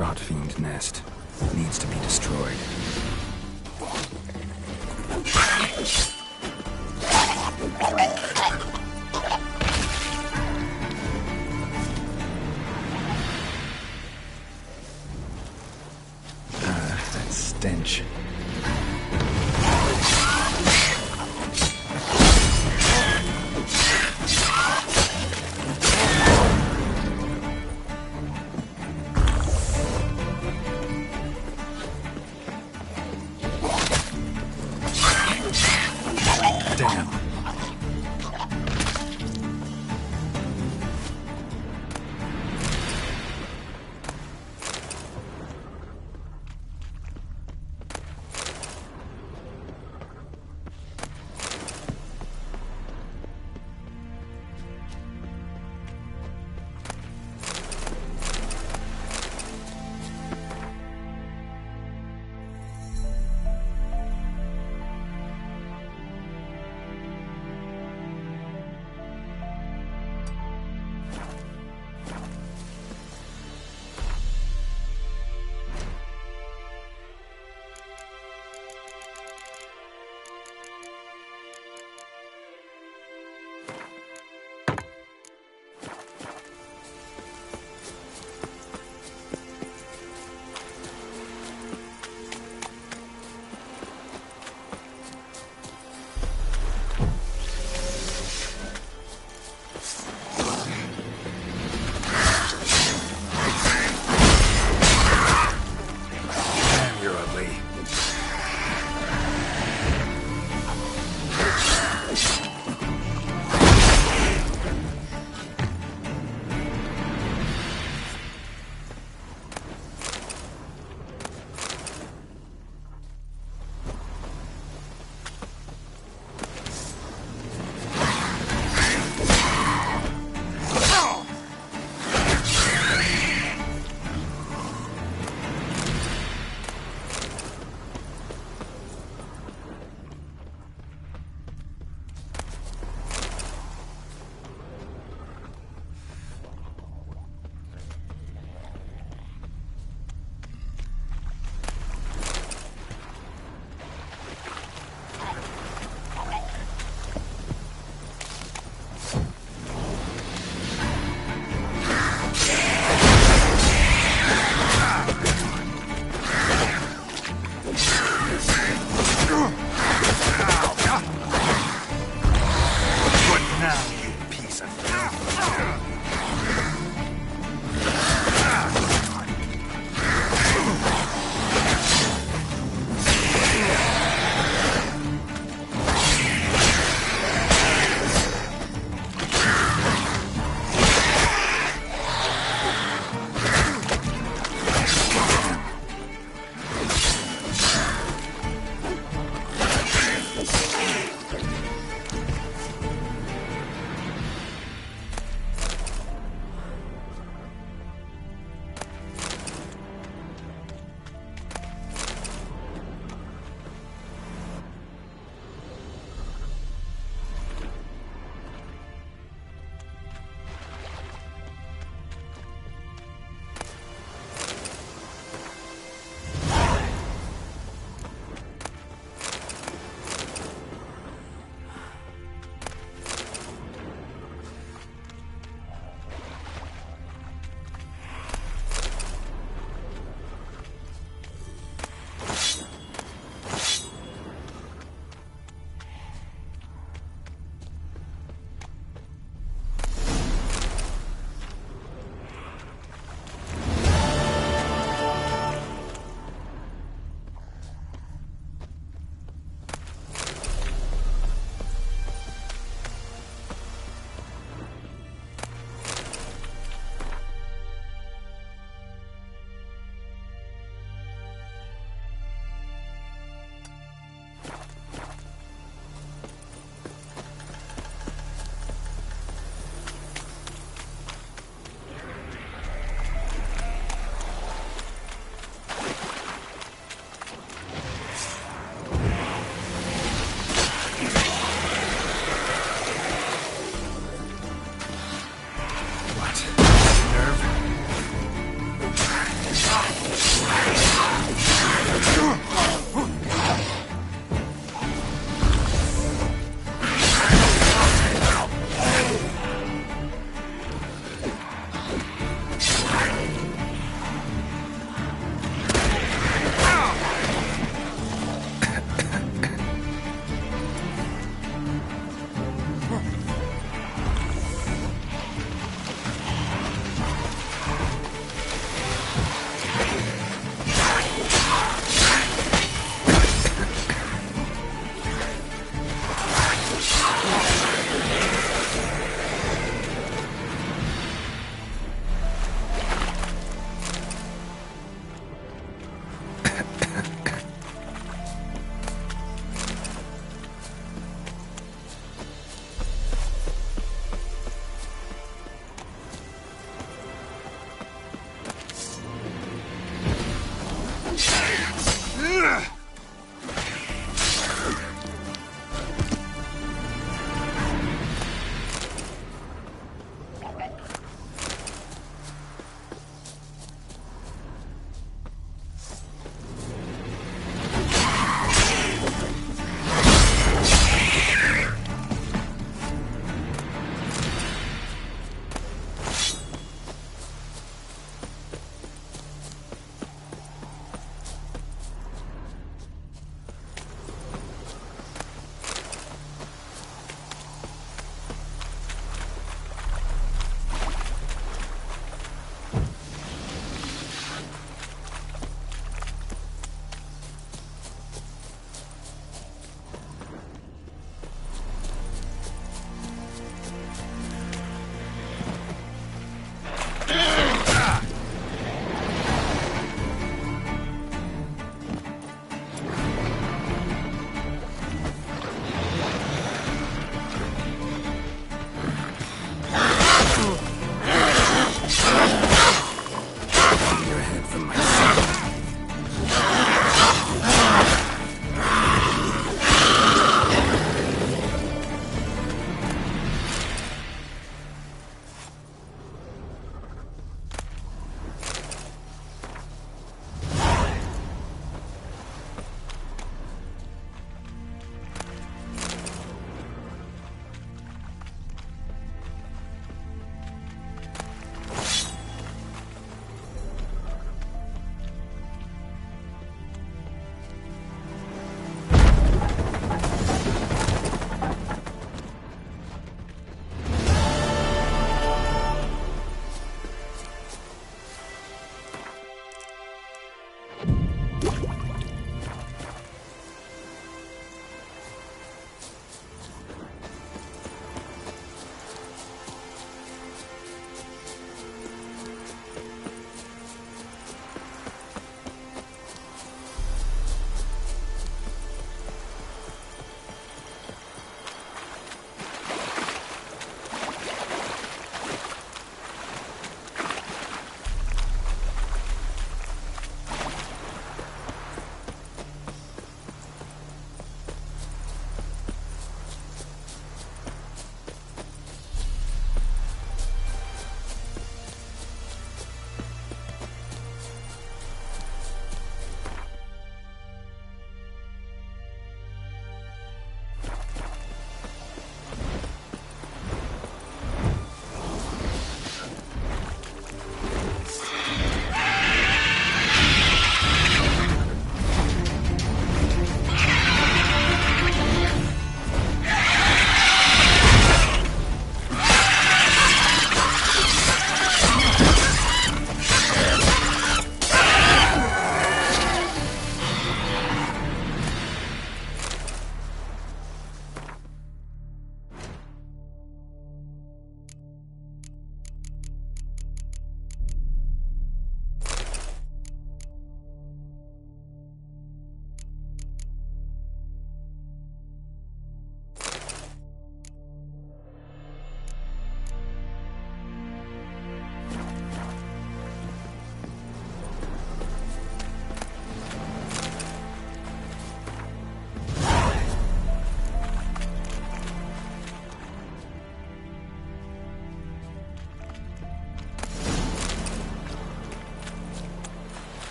Rotfiend nest. Needs to be destroyed. That stench. Damn.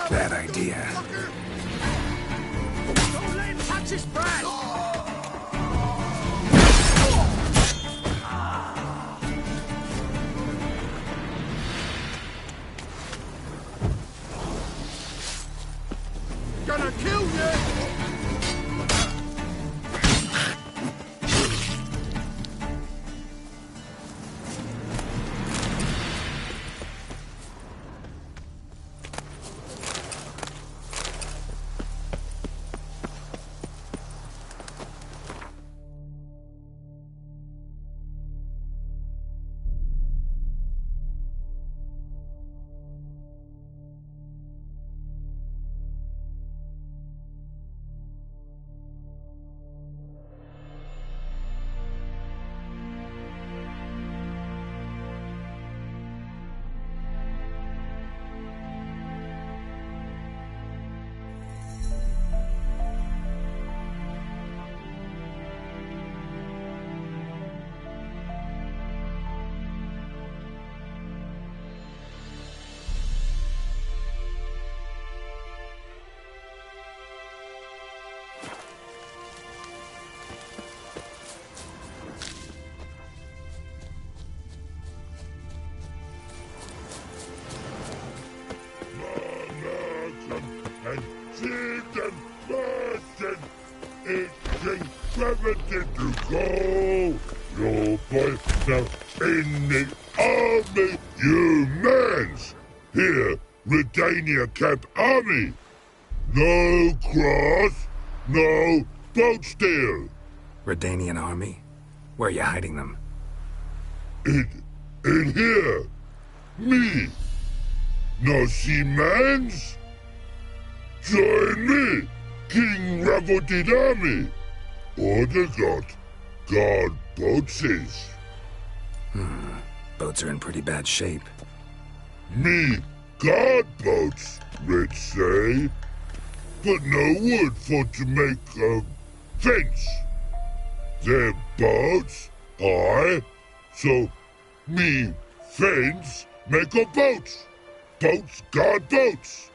Bad idea. Don't let him touch his brat! Gonna kill you! To go, your boy now in the army, you mans. Here, Redania Camp Army. No cross, no boat steal. Redanian army? Where are you hiding them? In here. Me. No see mans? Join me, King Ravodid Army. Order God boats is. Boats are in pretty bad shape. Me guard boats, let's say. But no wood for to make a fence. They're boats, aye. So me fence make a boats. Boats guard boats.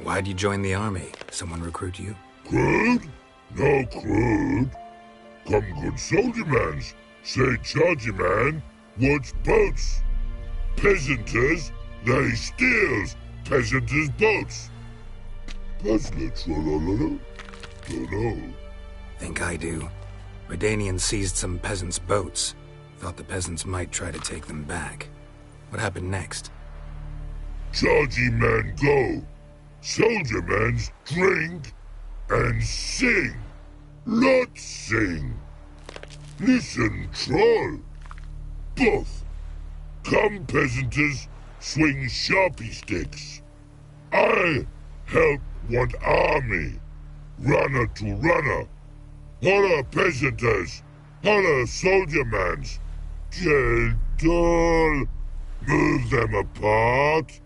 Why'd you join the army? Someone recruit you? Crude? No crude. Come good soldier mans. Say chargy man, what's boats? Peasanters, they steals peasanters' boats. Puzzler trollololo? Dunno. Think I do. Redanians seized some peasants' boats. Thought the peasants might try to take them back. What happened next? Chargy man go. Soldier mans drink and sing. Lot sing. Listen, troll. Both. Come, peasanters, swing sharpie sticks. I help one army. Runner to runner. Holla, peasanters. Holla, soldier mans. Gentle. Move them apart.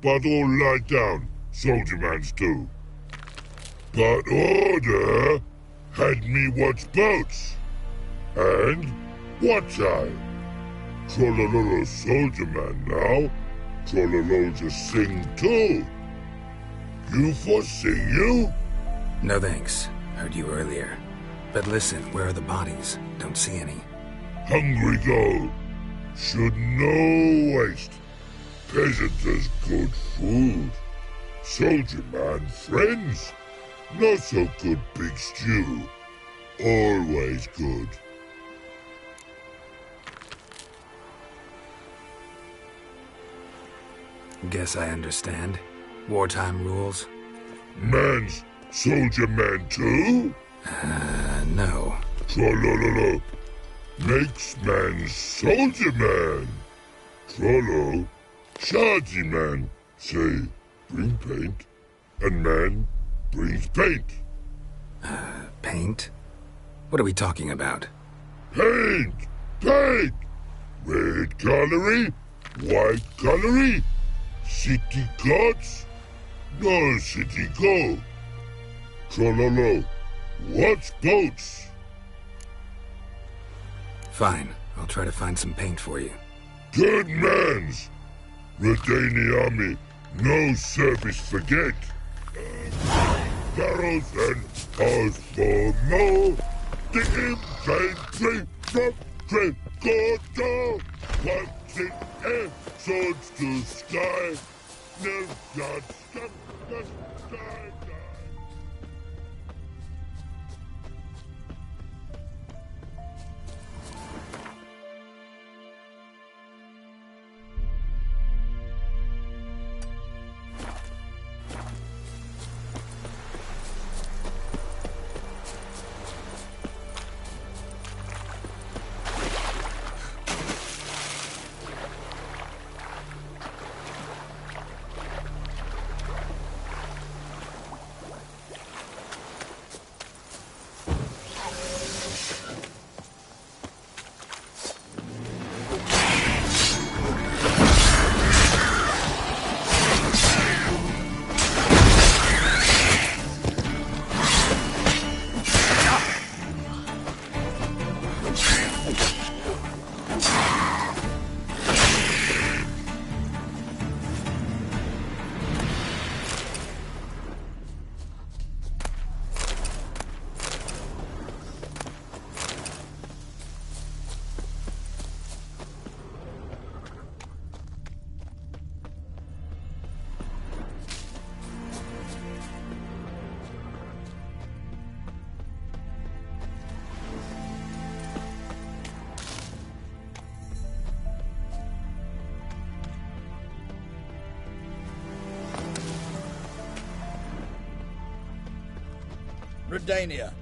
But all lie down, soldier mans do. But order had me watch boats. And watch I. Trollololo soldier man now. Trollolo just sing too. You for sing you? No thanks. Heard you earlier. But listen, where are the bodies? Don't see any. Hungry go. Should no waste. Peasanters good food. Soldier man friends. Not so good big stew. Always good. Guess I understand. Wartime rules? Man's soldier man too? No. Trollololo. Makes man soldier man. Trollo. Chargy man. Say, bring paint. And man brings paint. Paint? What are we talking about? Paint! Paint! Red colory, white colory, city gods, no city go. Trollolo, what's boats? Fine. I'll try to find some paint for you. Good mans! Redani army No service forget. Barrels and cars for more. The infantry from Trecordo. Once in air, swords to sky. No God stop the sky. Redania.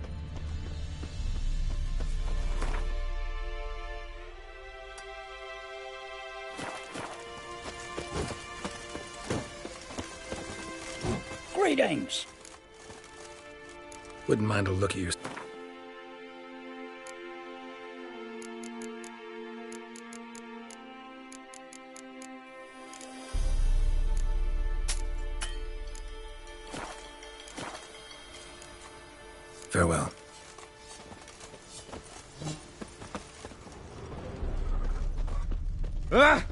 Greetings. Wouldn't mind a look at your... Farewell. Ah!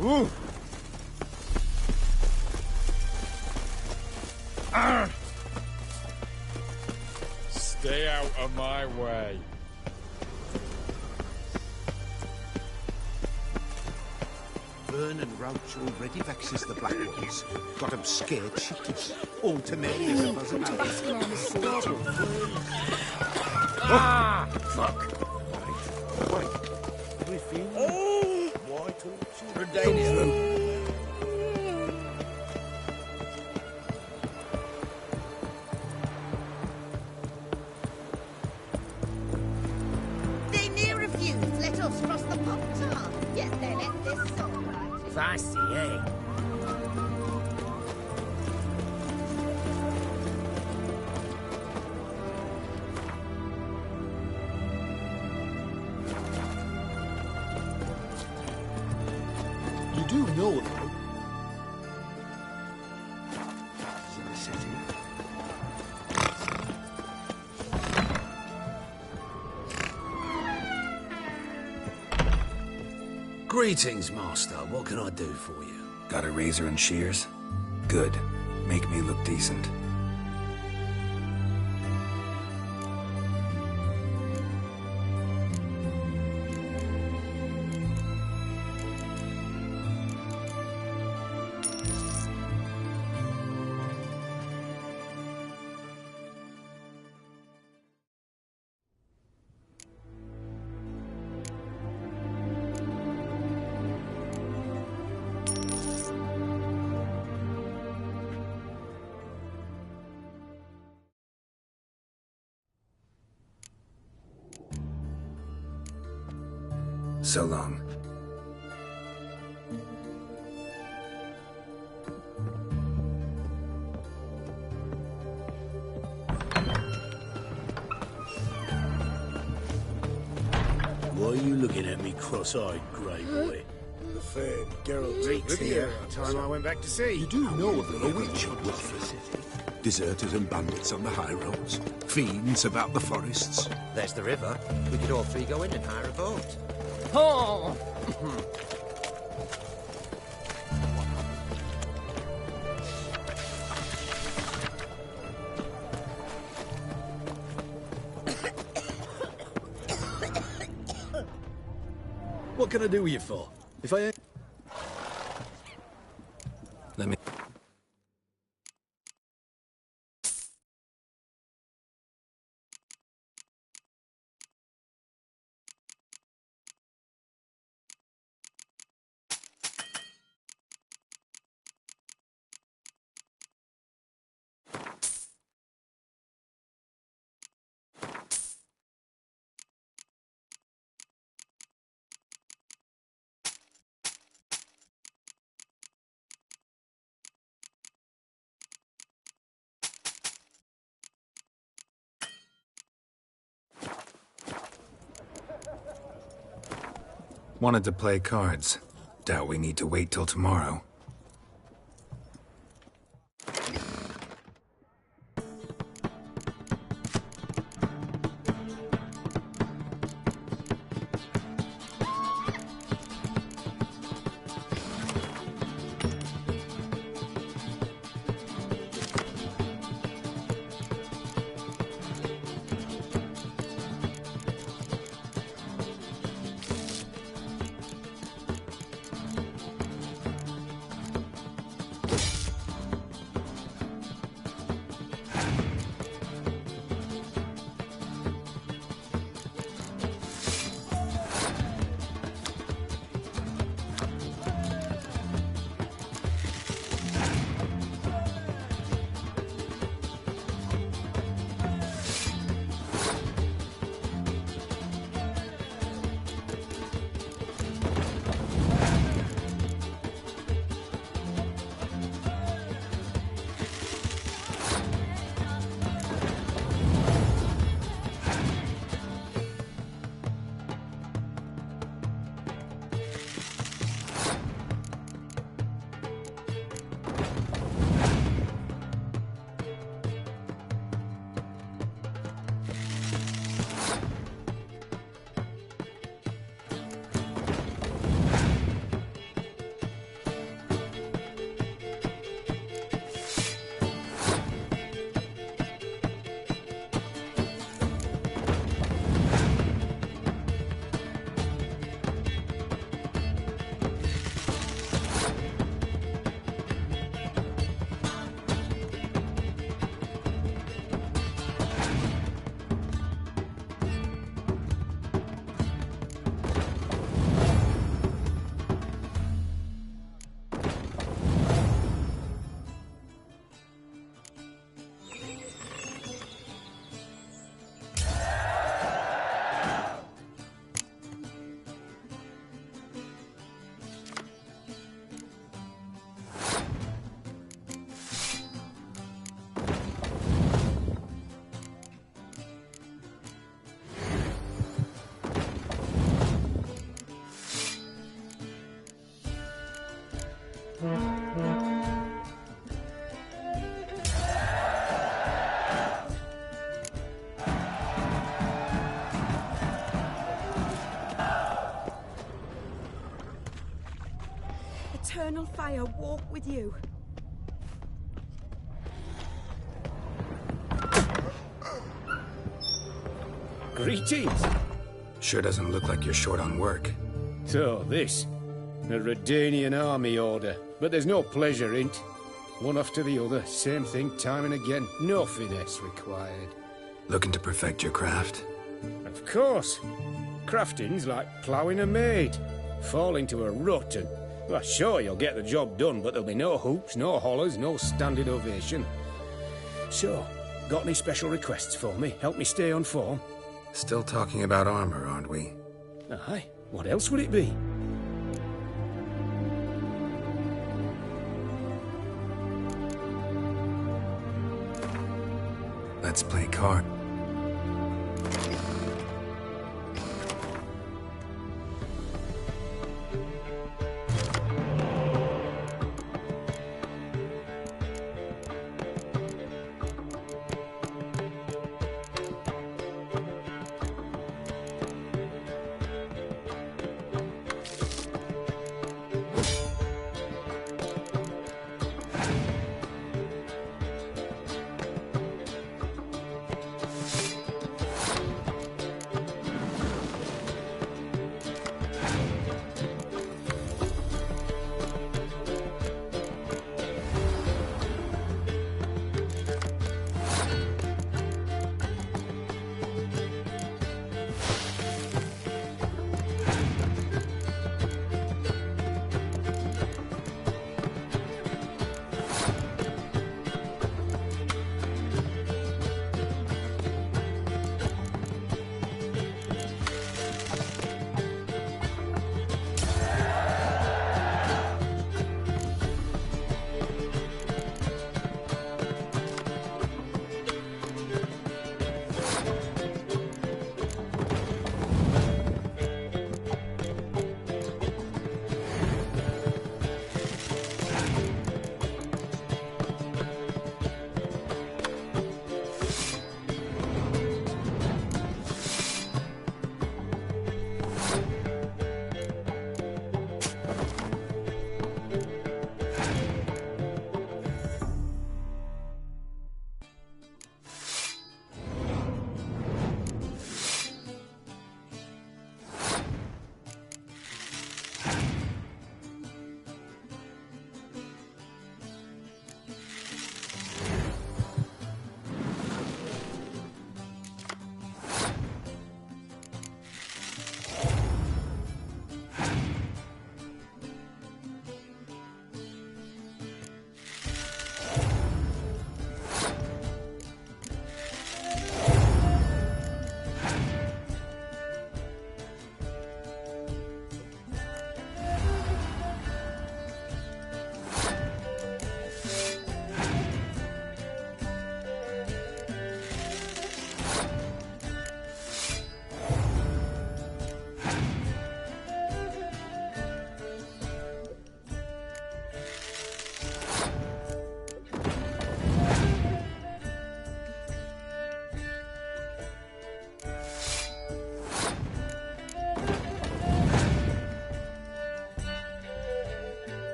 Ooh! Ah! Stay out of my way. Vern and Roach already vexes the Black Ones. Got 'em scared shitless. All to make a buzz about it. Ah! Fuck! Wait. Refuse? Why torture? Redania. They may refuse. Let us cross the pop-tar. Yet they let this song right. Fancy, eh? You do know, though. Is in the city. Greetings, Master. What can I do for you? Got a razor and shears? Good. Make me look decent. So long. Why are you looking at me cross-eyed, grey boy? The fair Geralt Rivia. Time I went back to sea. You do know of a witch in the city. Deserters and bandits on the high roads. Fiends about the forests. There's the river. We could all three go in and hire a boat. Oh! What can I do with you for? If I ain't... Let me... Wanted to play cards. Doubt we need to wait till tomorrow. Eternal fire walk with you. Greetings. Sure doesn't look like you're short on work. So, this. A Redanian army order. But there's no pleasure in't. One after the other, same thing time and again. No finesse required. Looking to perfect your craft? Of course. Crafting's like ploughing a maid. Fall into a rut and... Well, sure, you'll get the job done, but there'll be no hoops, no hollers, no standing ovation. So, got any special requests for me? Help me stay on form? Still talking about armor, aren't we? Aye. What else would it be? Let's play card.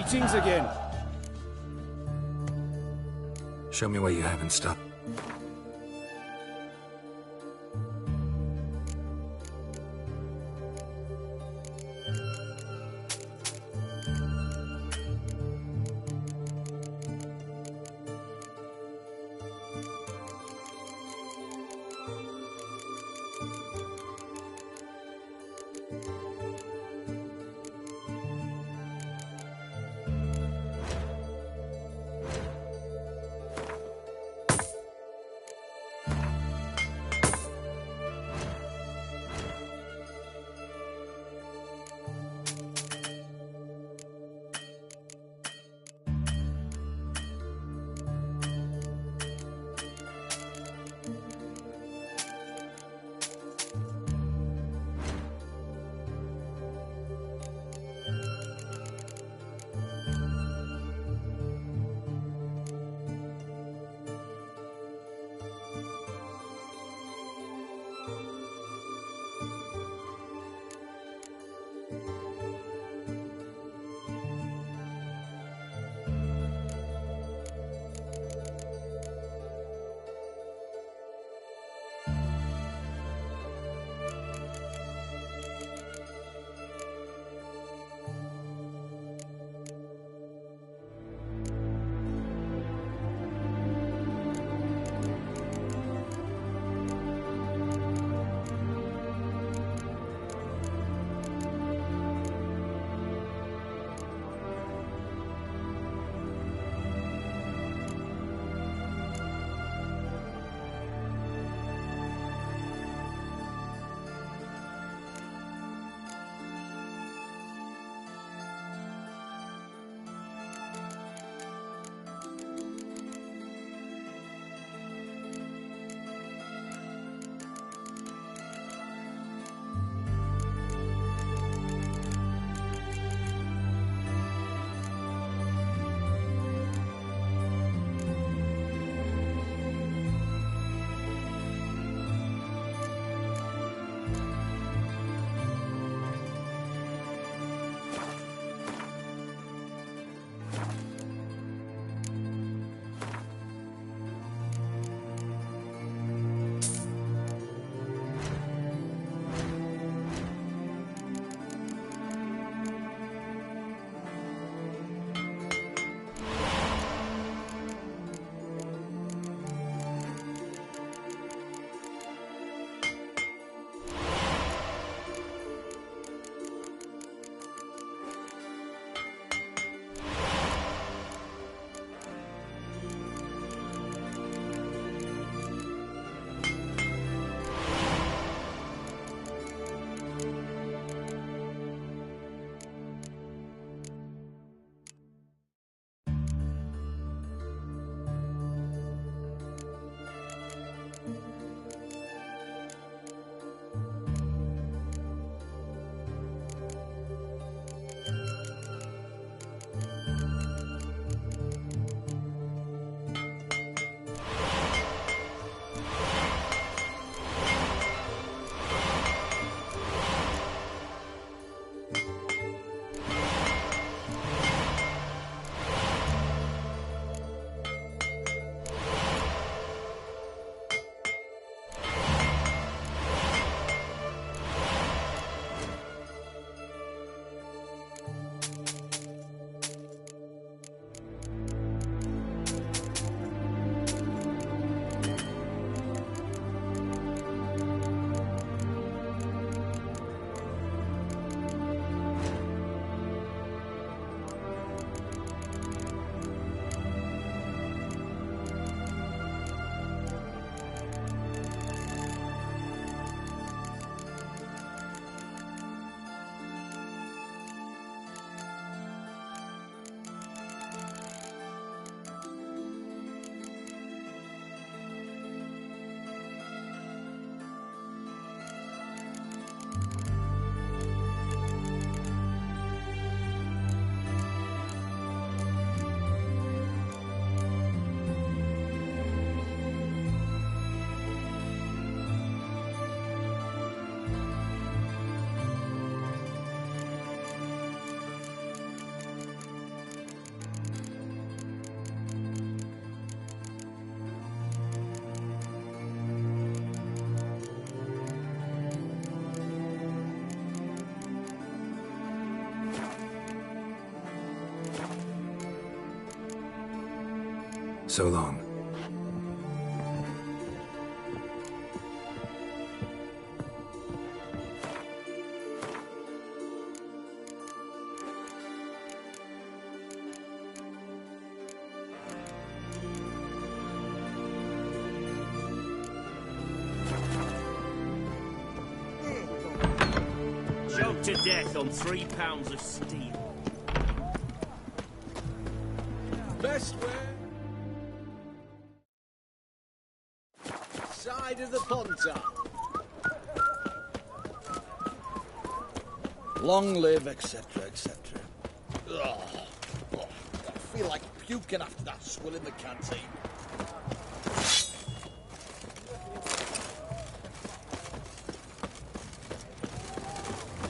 meetings again. Show me what you have in stock. So long. Choked to death on 3 pounds of steel. Best way. Side of the ponton. Long live, etc., etc. I feel like puking after that swill in the canteen.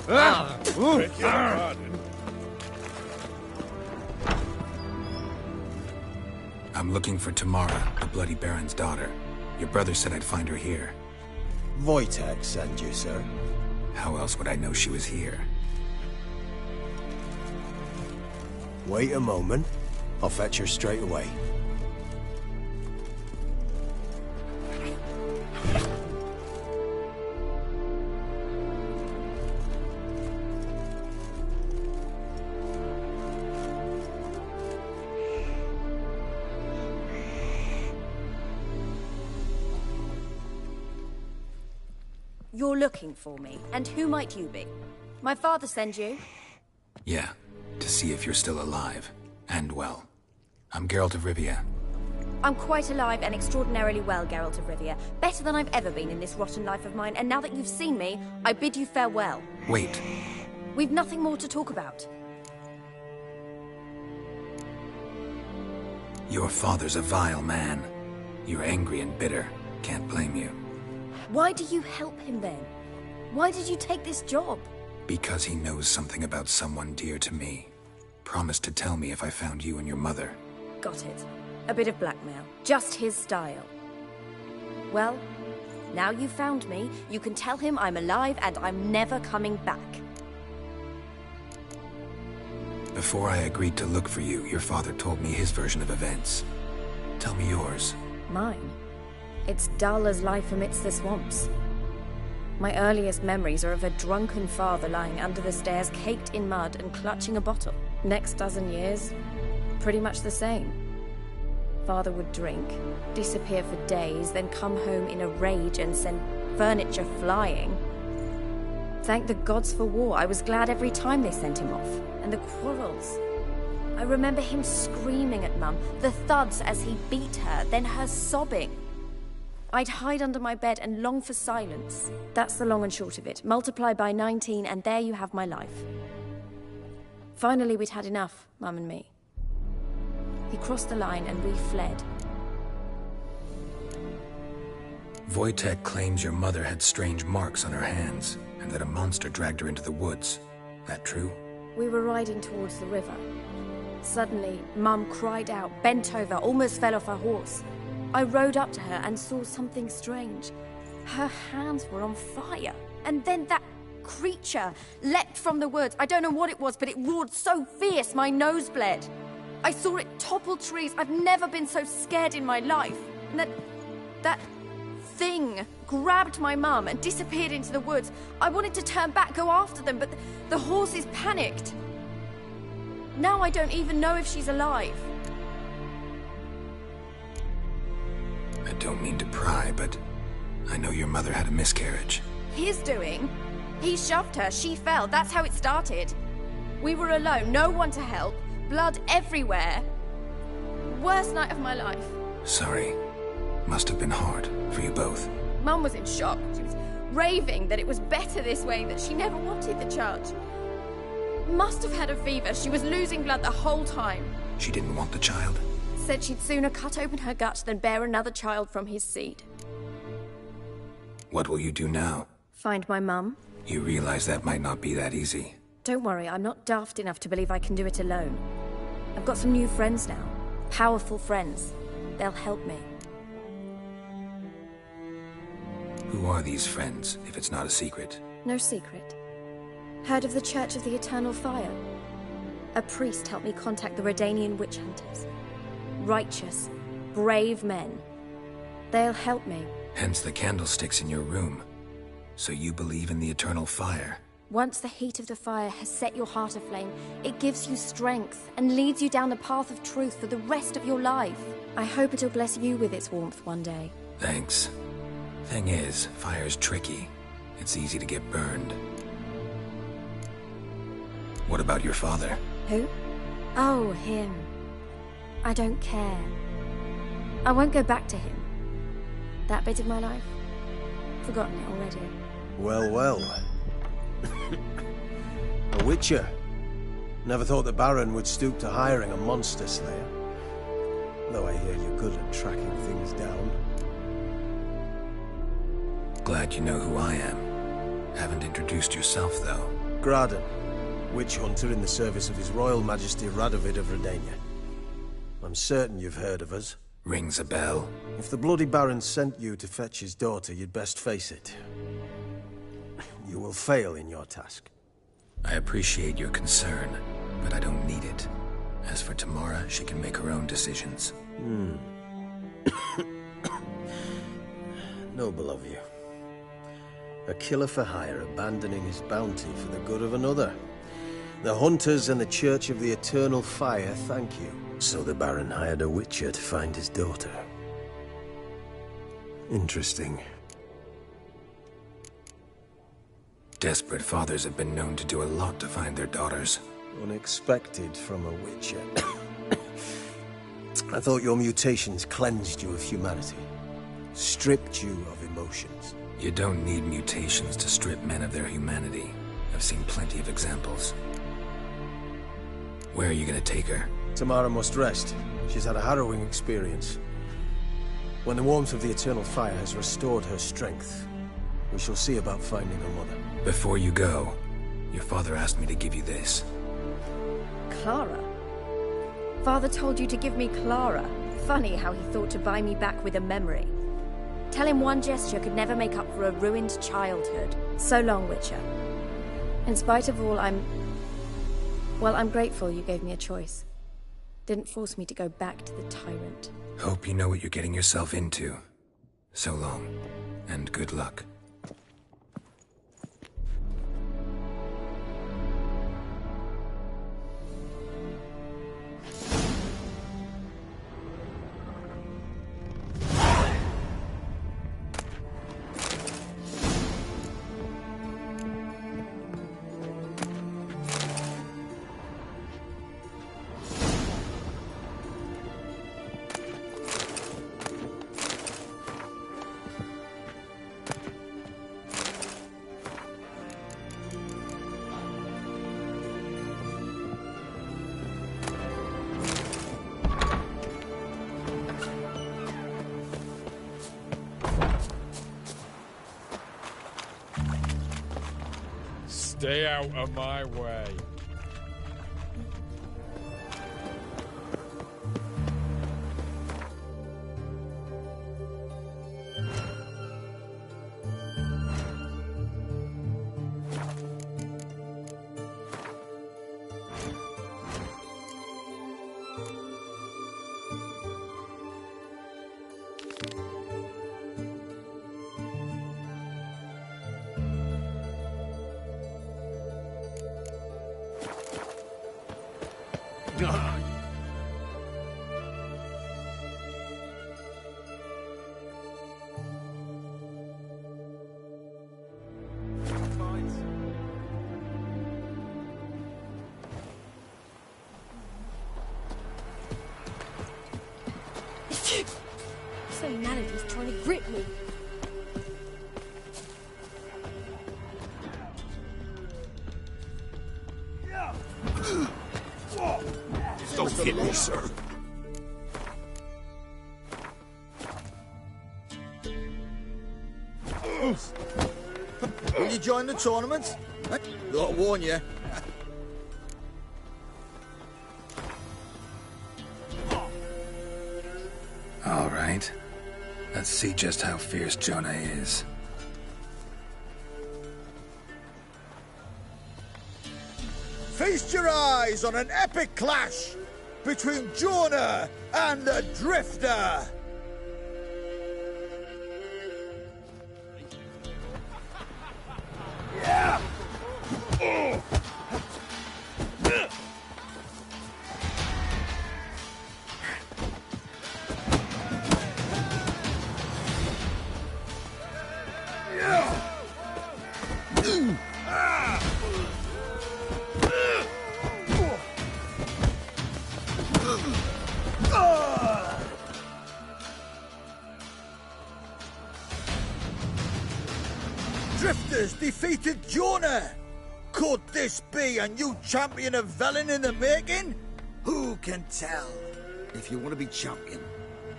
Beg your pardon. I'm looking for Tamara, the Bloody Baron's daughter. Your brother said I'd find her here. Wojtek sent you, sir. How else would I know she was here? Wait a moment. I'll fetch her straight away. You're looking for me, and who might you be? My father send you? Yeah, to see if you're still alive. And well. I'm Geralt of Rivia. I'm quite alive and extraordinarily well, Geralt of Rivia. Better than I've ever been in this rotten life of mine, and now that you've seen me, I bid you farewell. Wait. We've nothing more to talk about. Your father's a vile man. You're angry and bitter. Can't blame you. Why do you help him then? Why did you take this job? Because he knows something about someone dear to me. Promised to tell me if I found you and your mother. Got it. A bit of blackmail. Just his style. Well, now you've found me, you can tell him I'm alive and I'm never coming back. Before I agreed to look for you, your father told me his version of events. Tell me yours. Mine? It's dull as life amidst the swamps. My earliest memories are of a drunken father lying under the stairs, caked in mud and clutching a bottle. Next dozen years, pretty much the same. Father would drink, disappear for days, then come home in a rage and send furniture flying. Thank the gods for war. I was glad every time they sent him off. And the quarrels. I remember him screaming at Mum, the thuds as he beat her, then her sobbing. I'd hide under my bed and long for silence. That's the long and short of it. Multiply by 19 and there you have my life. Finally, we'd had enough, Mum and me. He crossed the line and we fled. Wojtek claims your mother had strange marks on her hands, and that a monster dragged her into the woods. That true? We were riding towards the river. Suddenly, Mum cried out, bent over, almost fell off her horse. I rode up to her and saw something strange. Her hands were on fire. And then that creature leapt from the woods. I don't know what it was, but it roared so fierce my nose bled. I saw it topple trees. I've never been so scared in my life. And that thing grabbed my mum and disappeared into the woods. I wanted to turn back, go after them, but the horses panicked. Now I don't even know if she's alive. I don't mean to pry, but I know your mother had a miscarriage. His doing? He shoved her, she fell, that's how it started. We were alone, no one to help, blood everywhere. Worst night of my life. Sorry. Must have been hard for you both. Mum was in shock. She was raving that it was better this way, that she never wanted the charge. Must have had a fever. She was losing blood the whole time. She didn't want the child? Said she'd sooner cut open her gut than bear another child from his seed. What will you do now? Find my mum. You realize that might not be that easy. Don't worry, I'm not daft enough to believe I can do it alone. I've got some new friends now. Powerful friends. They'll help me. Who are these friends, if it's not a secret? No secret. Heard of the Church of the Eternal Fire? A priest helped me contact the Redanian witch hunters. Righteous, brave men. They'll help me. Hence the candlesticks in your room. So you believe in the eternal fire? Once the heat of the fire has set your heart aflame, it gives you strength and leads you down the path of truth for the rest of your life. I hope it'll bless you with its warmth one day. Thanks. Thing is, fire's tricky. It's easy to get burned. What about your father? Who? Oh, him. I don't care. I won't go back to him. That bit of my life? Forgotten it already. Well, well. A witcher. Never thought the Baron would stoop to hiring a monster slayer. Though I hear you're good at tracking things down. Glad you know who I am. Haven't introduced yourself, though. Graden, witch hunter in the service of His Royal Majesty Radovid of Redania. I'm certain you've heard of us. Rings a bell. If the Bloody Baron sent you to fetch his daughter, you'd best face it. You will fail in your task. I appreciate your concern, but I don't need it. As for Tamara, she can make her own decisions. Noble of you. A killer for hire abandoning his bounty for the good of another. The hunters and the Church of the Eternal Fire thank you. So the Baron hired a witcher to find his daughter. Interesting. Desperate fathers have been known to do a lot to find their daughters. Unexpected from a witcher. I thought your mutations cleansed you of humanity. Stripped you of emotions. You don't need mutations to strip men of their humanity. I've seen plenty of examples. Where are you gonna take her? Tamara must rest. She's had a harrowing experience. When the warmth of the Eternal Fire has restored her strength, we shall see about finding her mother. Before you go, your father asked me to give you this. Clara? Father told you to give me Clara. Funny how he thought to buy me back with a memory. Tell him one gesture could never make up for a ruined childhood. So long, Witcher. In spite of all, I'm grateful you gave me a choice. Didn't force me to go back to the tyrant. Hope you know what you're getting yourself into. So long, and good luck. Stay out of my way. Some manager's trying to grip me. Don't hit me, sir. Will you join the tournament? Gotta warn you. All right. Let's see just how fierce Jonah is. Feast your eyes on an epic clash! between Jonah and the Drifter. Yeah! Oh! Drifters defeated Jonah! Could this be a new champion of Velen in the making? Who can tell? If you want to be champion,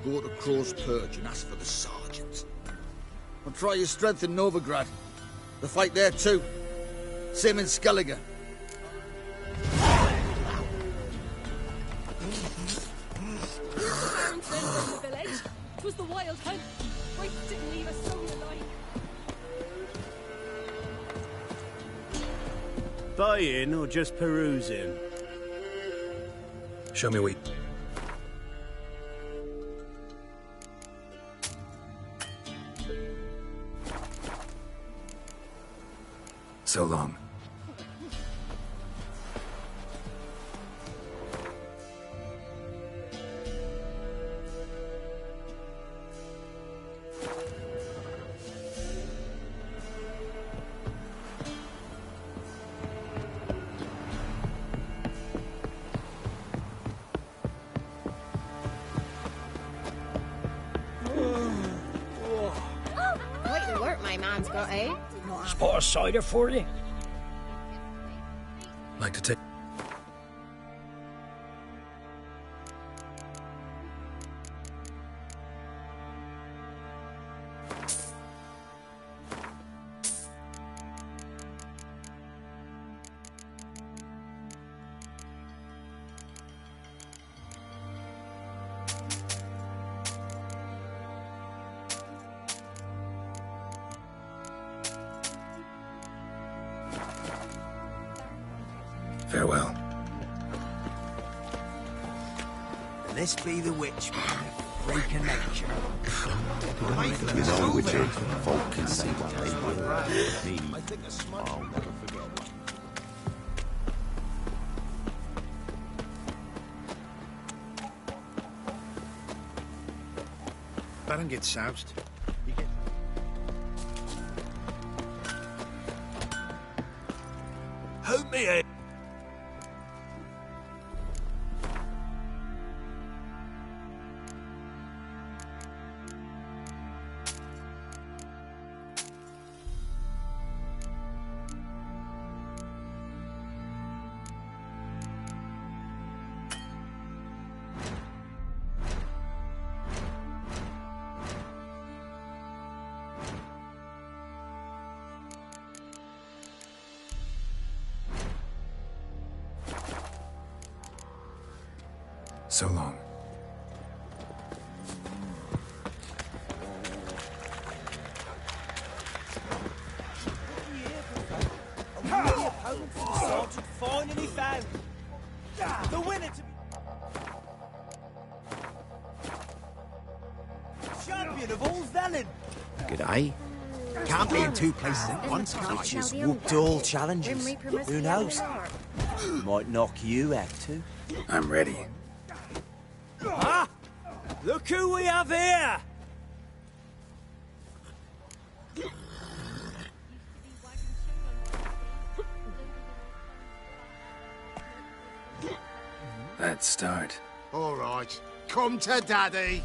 go to Crow's Purge and ask for the sergeant. Or try your strength in Novigrad. The fight there too. Same in Skellige. Found them from the village. 'Twas the Wildhunt. Wait, didn't leave us so alive. Buying or just perusing? Show me what... So long. Quite the work my man's got, eh? Spot a cider for you? Like to take... Farewell. This be the witch, man. Freak of nature. You know, Witcher, folk can see what they will. Me, I'll never forget it. Baron gets soused. Help me, eh? So long. Sergeant finally found the winner to be champion of all Velen. G'day. Can't be in two places at once, can I? Just whooped all challenges. Who knows? Might knock you out too. I'm ready. Ah! Look who we have here! Let's start. All right. Come to Daddy.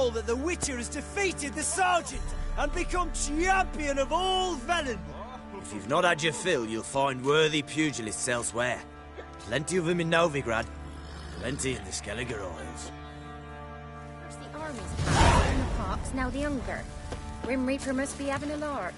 told that the Witcher has defeated the Sergeant and become champion of all Velen. If you've not had your fill, you'll find worthy pugilists elsewhere. Plenty of them in Novigrad, plenty in the Skelliger Isles. First the armies passed, then the fox, now the Unger. Grim Reaper must be having a lark.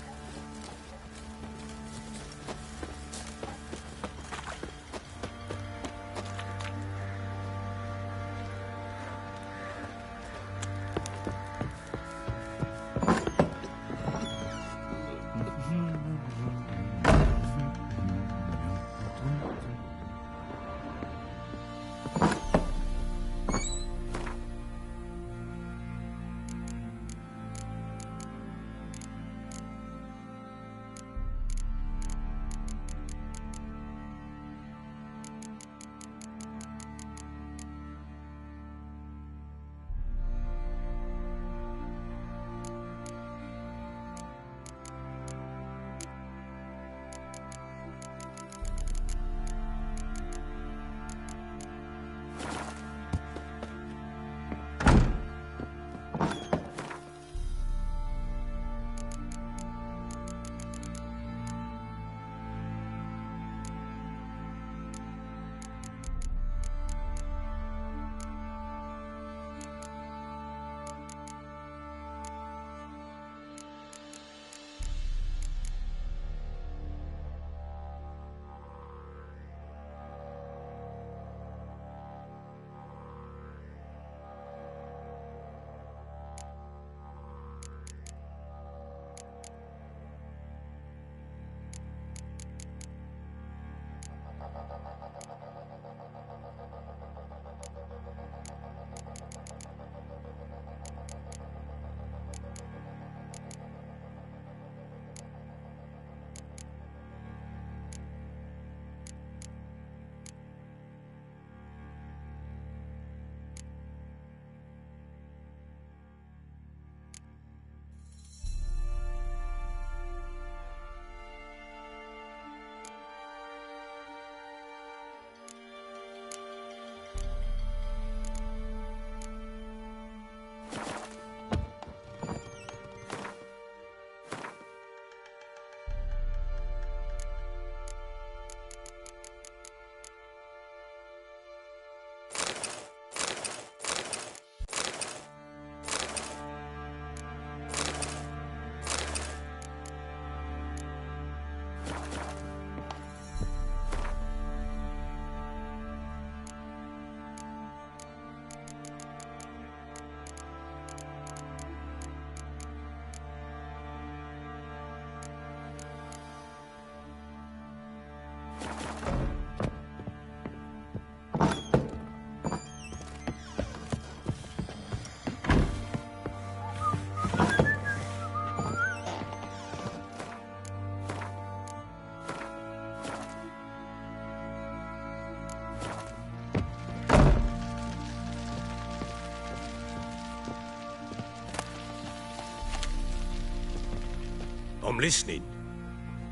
I'm listening.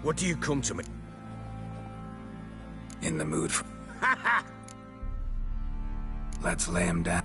What do you come to me? In the mood for... Let's lay him down.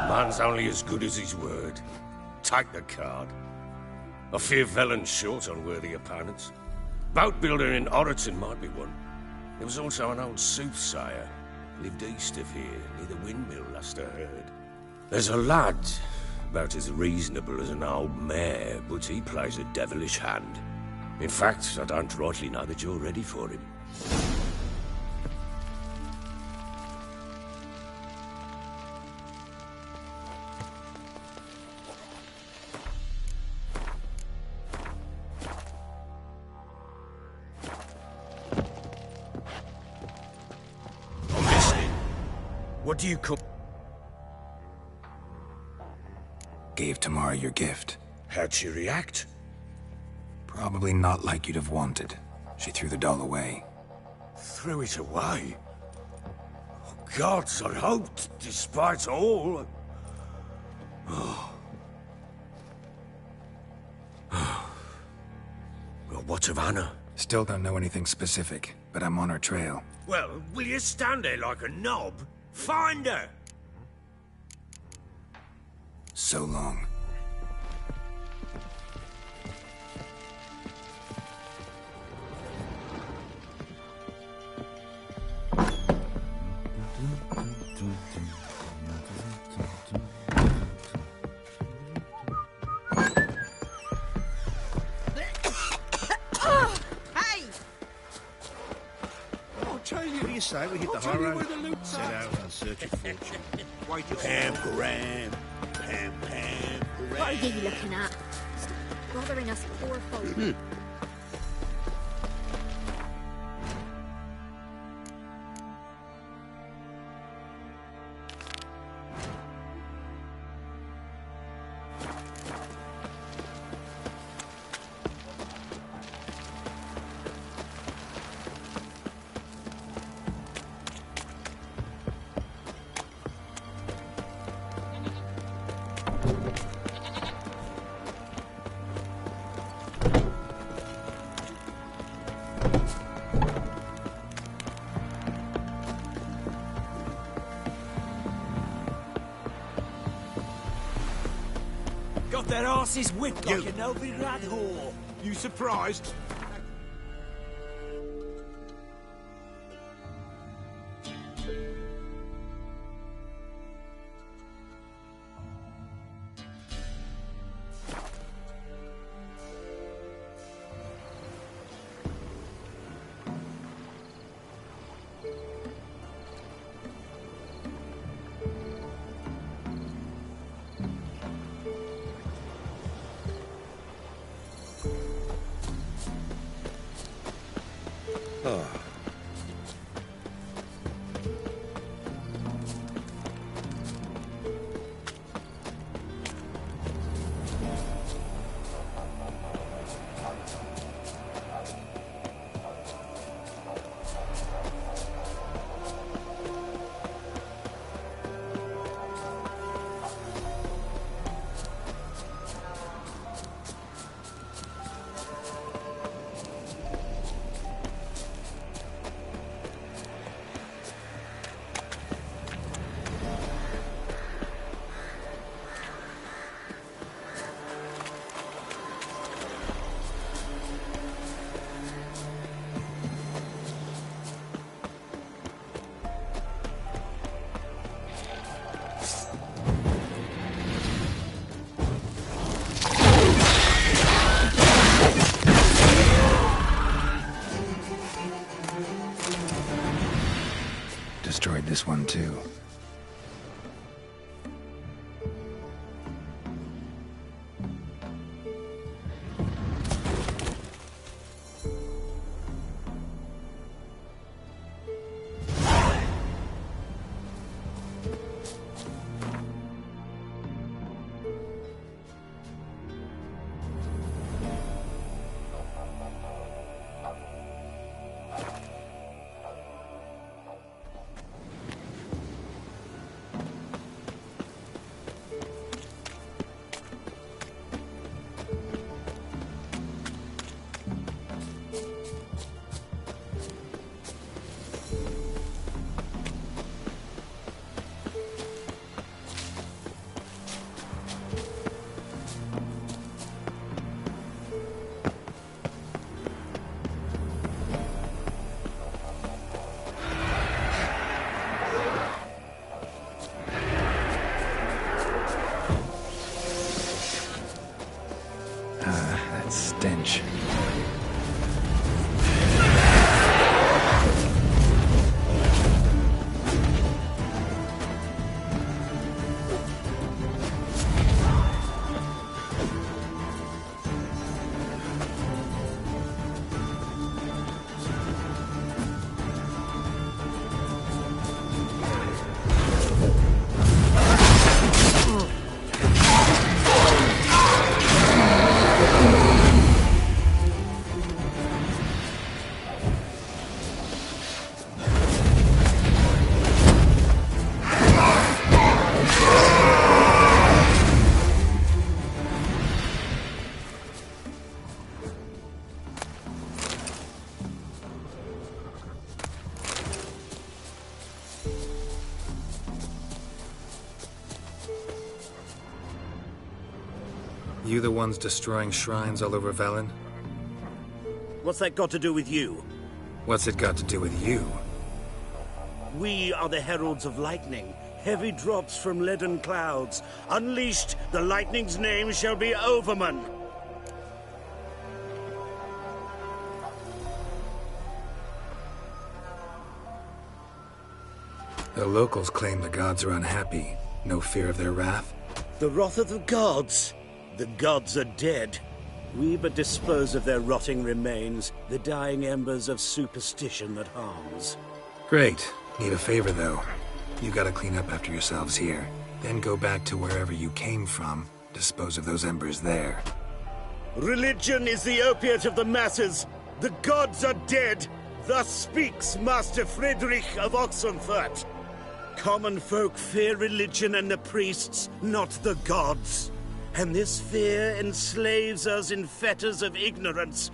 Man's only as good as his word. Take the card. I fear Velen's short on worthy opponents. Boat builder in Oroton might be one. There was also an old soothsayer. Lived east of here, near the windmill, last I heard. There's a lad, about as reasonable as an old mare, but he plays a devilish hand. In fact, I don't rightly know that you're ready for him. What do you call... Gave Tamara your gift. How'd she react? Probably not like you'd have wanted. She threw the doll away. Threw it away? Oh, gods, I hoped, despite all... Oh. Well, what of Anna? Still don't know anything specific, but I'm on her trail. Well, will you stand there like a knob? Find her! So long. Say we hit the high road, set out in search of fortune. Pam-param, pam-pam-param. What are you looking at? Stop bothering us poor folk. Got their asses whipped like a Novigrad whore. You surprised? Destroyed this one too. That stench. You the ones destroying shrines all over Velen? What's that got to do with you? What's it got to do with you? We are the heralds of lightning. Heavy drops from leaden clouds. Unleashed, the lightning's name shall be Overman. The locals claim the gods are unhappy. No fear of their wrath? The wrath of the gods? The gods are dead. We but dispose of their rotting remains, the dying embers of superstition that harms. Great. Need a favor, though. You gotta clean up after yourselves here. Then go back to wherever you came from. Dispose of those embers there. Religion is the opiate of the masses. The gods are dead. Thus speaks Master Friedrich of Oxenfurt. Common folk fear religion and the priests, not the gods. And this fear enslaves us in fetters of ignorance.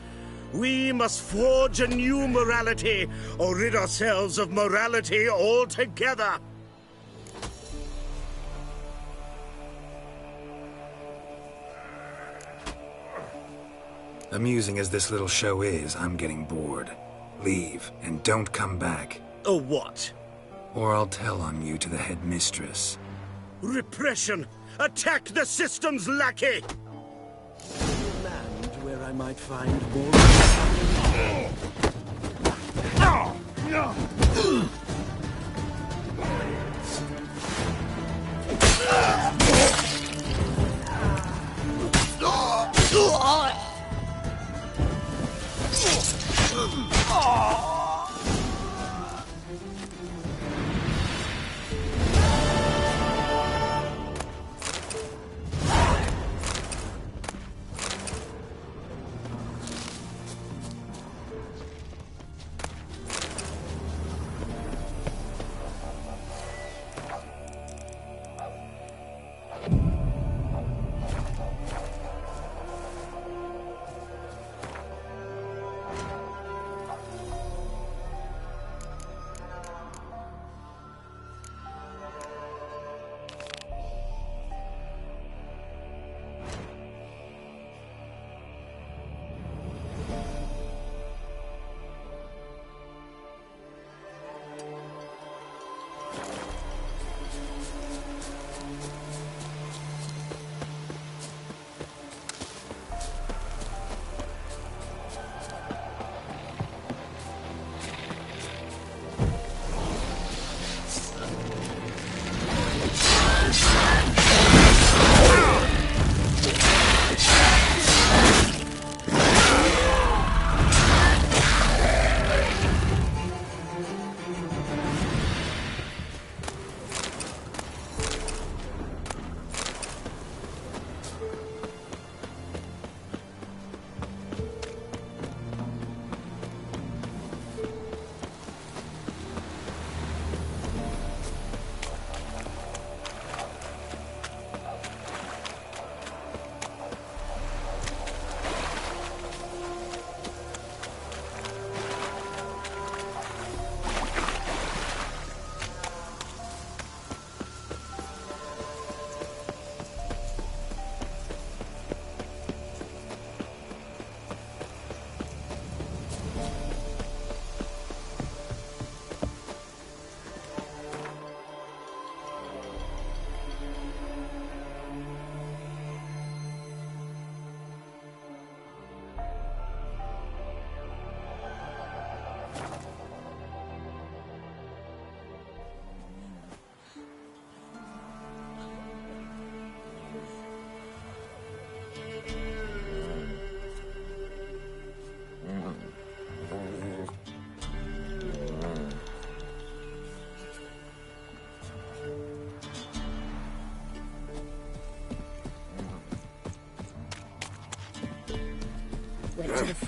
We must forge a new morality, or rid ourselves of morality altogether. Amusing as this little show is, I'm getting bored. Leave, and don't come back. Or what? Or I'll tell on you to the headmistress. Repression! Attack the system's lackey! Land where I might find more...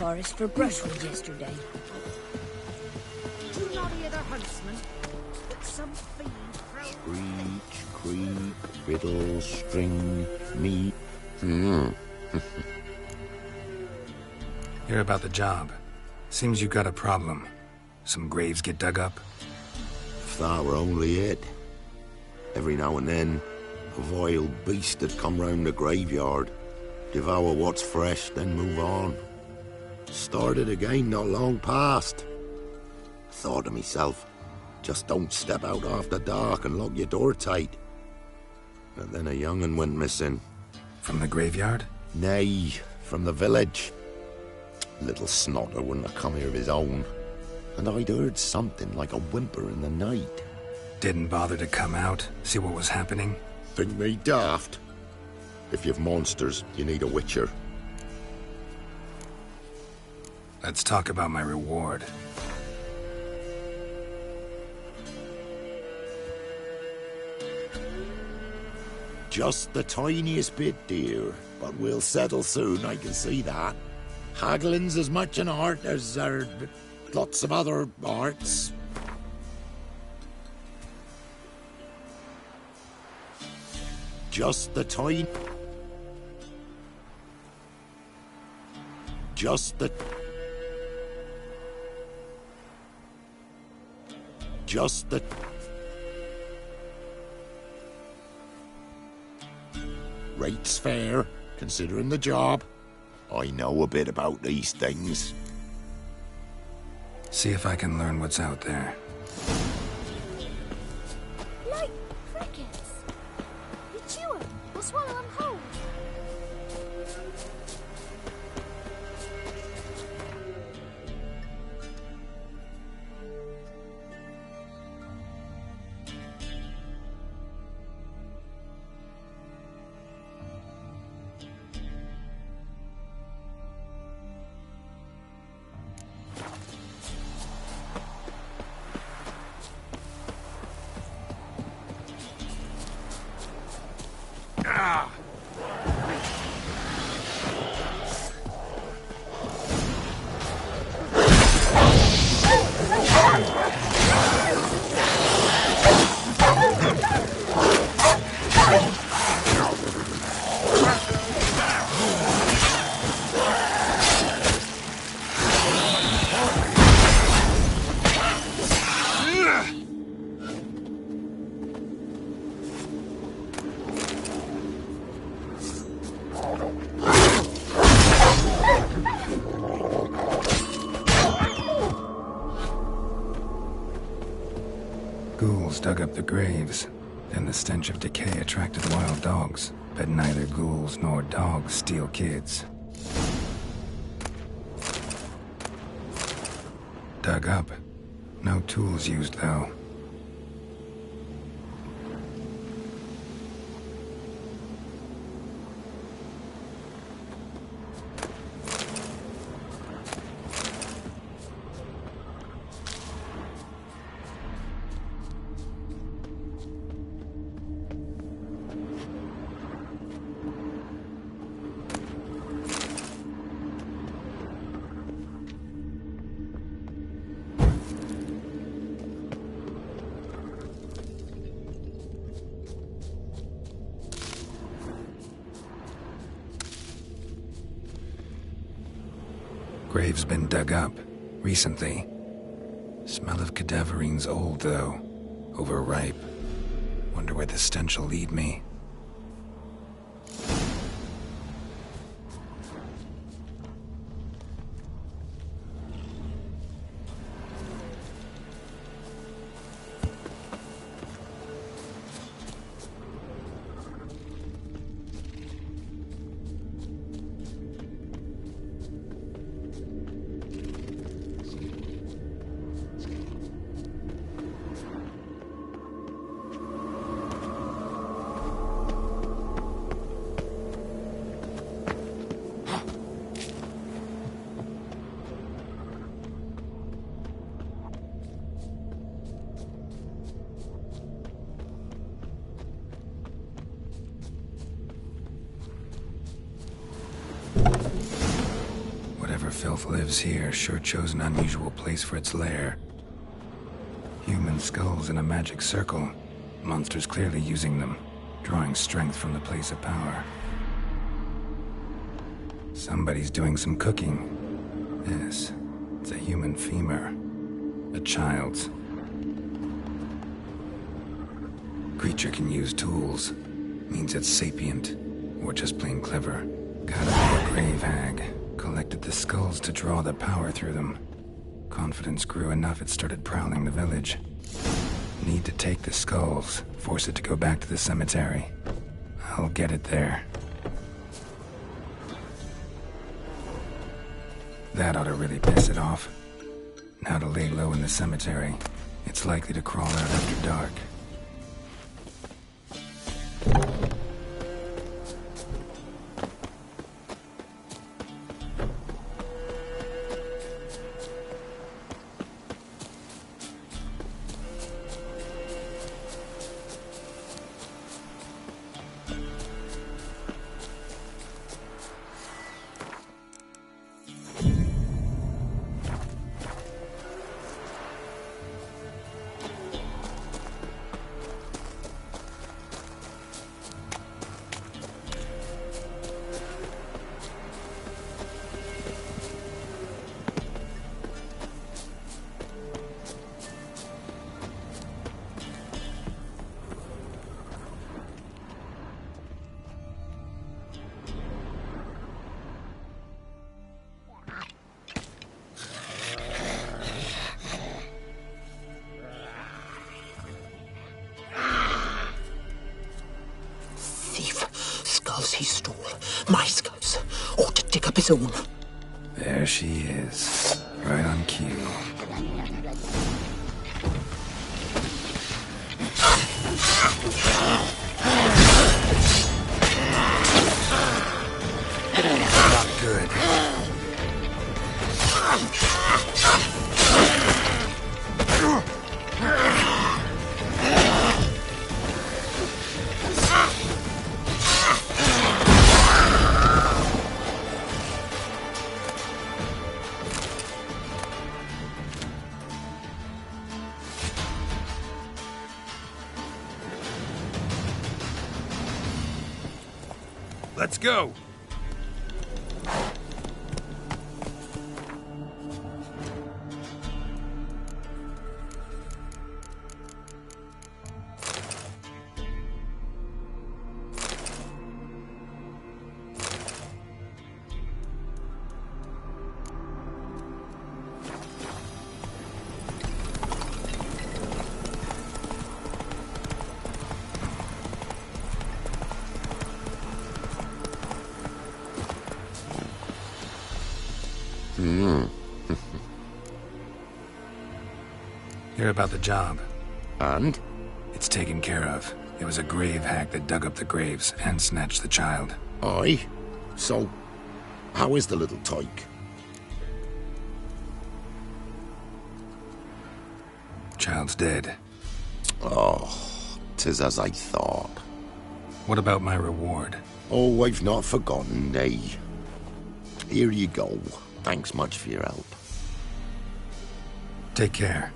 forest for brushwood yesterday. Do you not hear the huntsman? But some fiend Screech, creak, riddle, string, meat. Hear about the job. Seems you got a problem. Some graves get dug up? If that were only it. Every now and then, a vile beast would come round the graveyard, devour what's fresh, then move on. Started again not long past. Thought to myself, just don't step out after dark and lock your door tight. But then a young'un went missing. From the graveyard? Nay, from the village. Little snotter wouldn't have come here of his own. And I'd heard something like a whimper in the night. Didn't bother to come out, see what was happening? Think me daft? If you've monsters, you need a witcher. Let's talk about my reward. Just the tiniest bit, dear. But we'll settle soon, I can see that. Haggling's as much an art as there lots of other arts. Just the tiny... Just the rate's fair, considering the job. I know a bit about these things. See if I can learn what's out there. Like crickets. You chew 'em or swallow 'em whole. Ghouls dug up the graves. Then the stench of decay attracted wild dogs. But neither ghouls nor dogs steal kids. Dug up. No tools used, though. Grave's been dug up. Recently. Smell of cadaverine's old, though. Overripe. Wonder where the stench will lead me. Whatever filth lives here sure chose an unusual place for its lair. Human skulls in a magic circle. Monsters clearly using them, drawing strength from the place of power. Somebody's doing some cooking. Yes, it's a human femur. A child's. Creature can use tools. Means it's sapient, or just plain clever. Gotta be a grave hag. Collected the skulls to draw the power through them. Confidence grew enough it started prowling the village. Need to take the skulls, force it to go back to the cemetery. I'll get it there. That ought to really piss it off. Now to lay low in the cemetery. It's likely to crawl out after dark. He stole my skulls. Ought to dig up his own. There she is. Right on cue. Not good. Let's go! Hear about the job. And? It's taken care of. It was a grave hag that dug up the graves and snatched the child. Aye? So, how is the little tyke? Child's dead. Oh, 'tis as I thought. What about my reward? Oh, I've not forgotten, nay. Here you go. Thanks much for your help. Take care.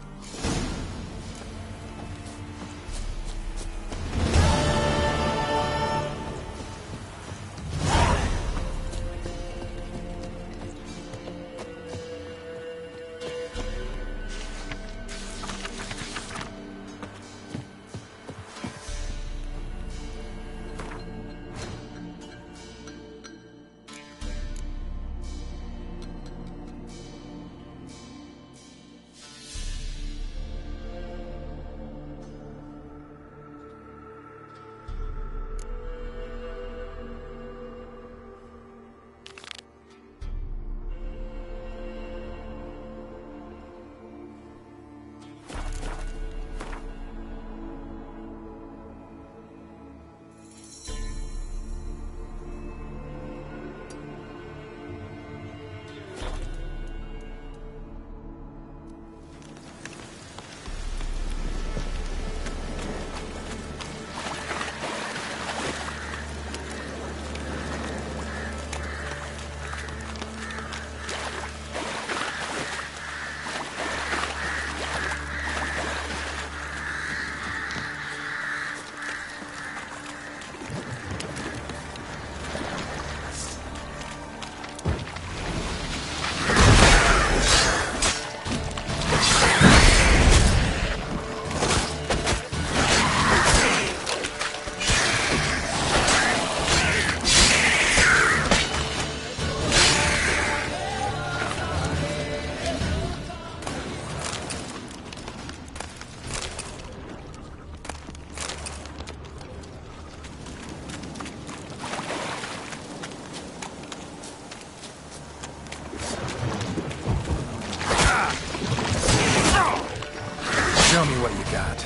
Show me what you got.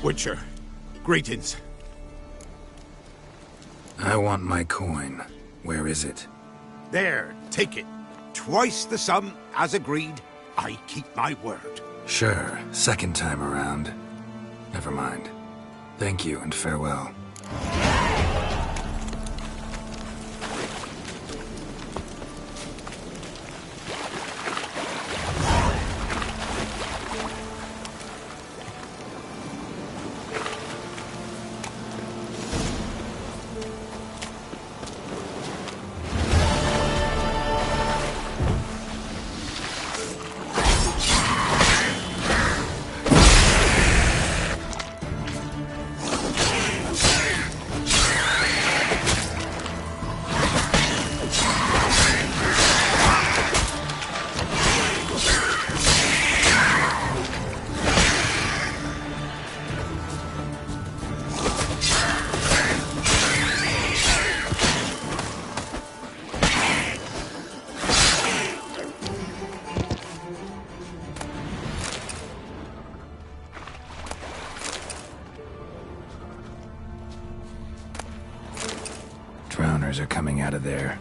Witcher, greetings. I want my coin. Where is it? There, take it. Twice the sum, as agreed. I keep my word. Sure, second time around. Never mind. Thank you and farewell. Drowners are coming out of there.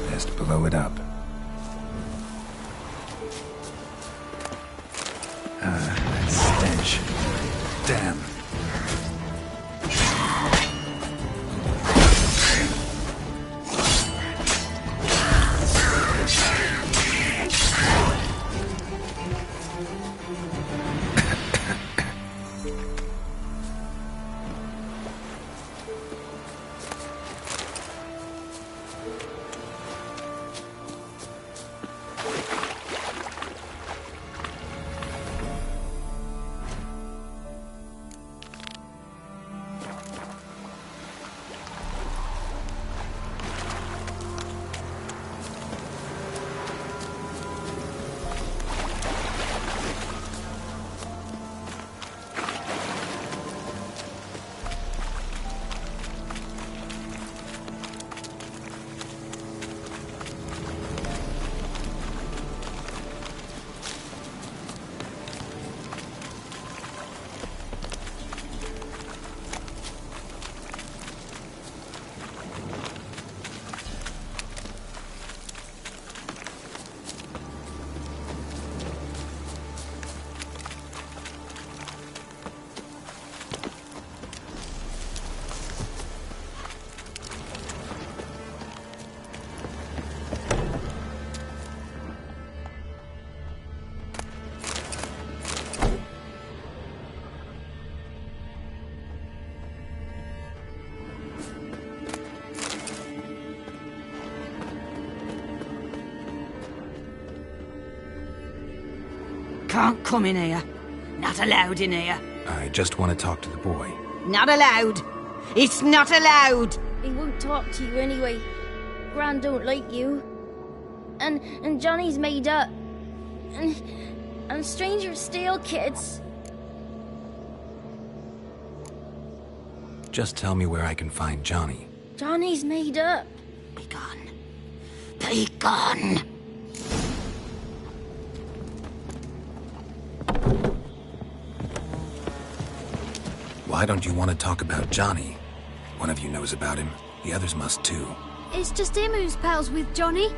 Best blow it up. That stench. Damn. Can't come in here. Not allowed in here. I just want to talk to the boy. Not allowed. It's not allowed. He won't talk to you anyway. Gran don't like you. And Johnny's made up. And strangers steal kids. Just tell me where I can find Johnny. Johnny's made up. Be gone. Be gone. Why don't you want to talk about Johnny? One of you knows about him. The others must too. It's just him who's pals with Johnny.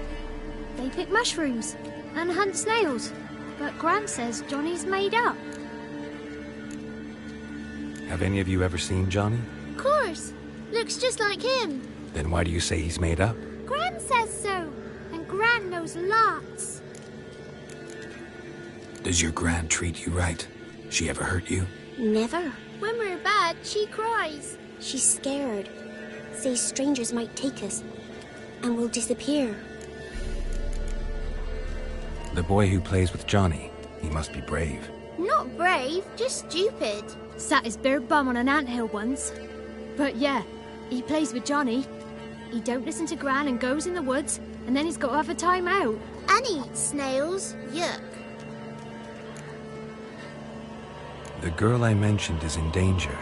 They pick mushrooms and hunt snails. But Gran says Johnny's made up. Have any of you ever seen Johnny? Of course. Looks just like him. Then why do you say he's made up? Gran says so. And Gran knows lots. Does your Gran treat you right? She ever hurt you? Never. When we're back, she cries. She's scared. Says strangers might take us, and we'll disappear. The boy who plays with Johnny, he must be brave. Not brave, just stupid. Sat his bare bum on an anthill once. But yeah, he plays with Johnny. He don't listen to Gran and goes in the woods, and then he's got to have a time out. And eats snails. Yuck. The girl I mentioned is in danger.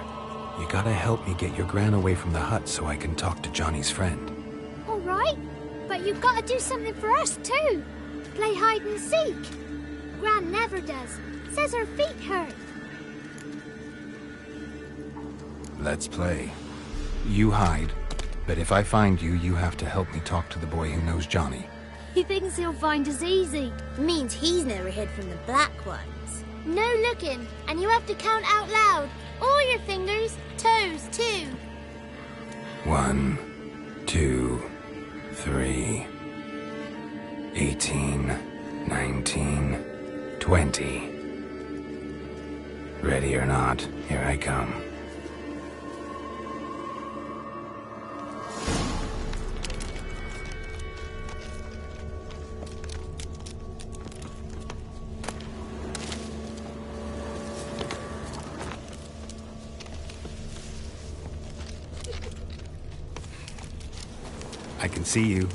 You gotta help me get your Gran away from the hut so I can talk to Johnny's friend. All right, but you've got to do something for us too. Play hide and seek. Gran never does. Says her feet hurt. Let's play. You hide, but if I find you, you have to help me talk to the boy who knows Johnny. He thinks he'll find us easy. Means he's never hid from the black ones. No looking, and you have to count out loud. All your fingers, toes too. 1, 2, 3, 18, 19, 20. Ready or not, here I come. I can see you.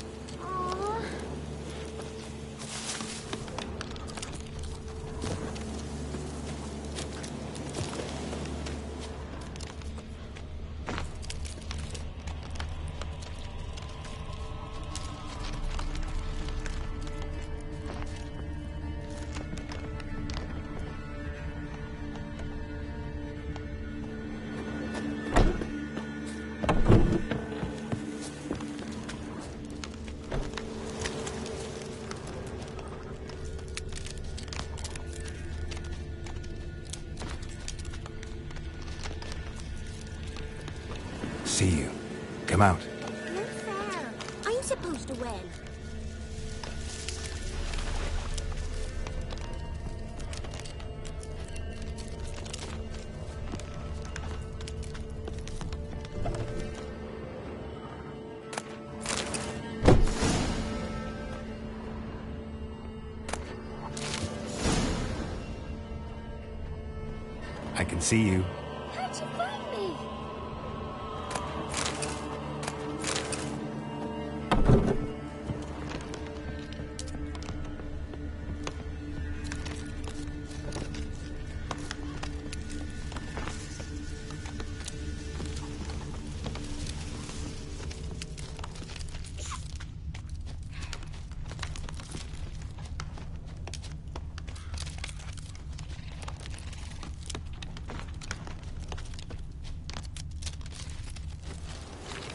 See you. Come out. No fair. I'm supposed to win. I can see you. How'd you find me?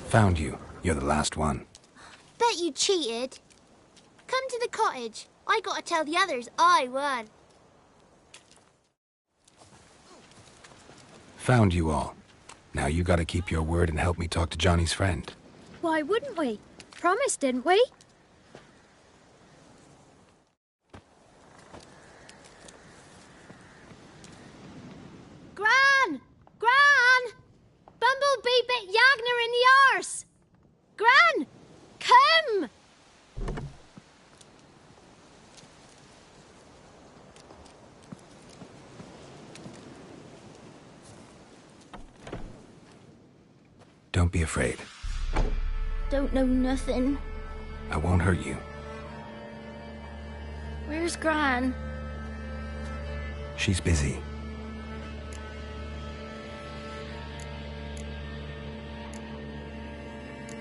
Found you. You're the last one. Bet you cheated. Come to the cottage. I gotta tell the others I won. Found you all. Now you gotta keep your word and help me talk to Johnny's friend. Why wouldn't we? Promised, didn't we? Gran! Gran! Bumblebee bit Yagner in the arse! Gran! Come! Don't be afraid. Don't know nothing. I won't hurt you. Where's Gran? She's busy.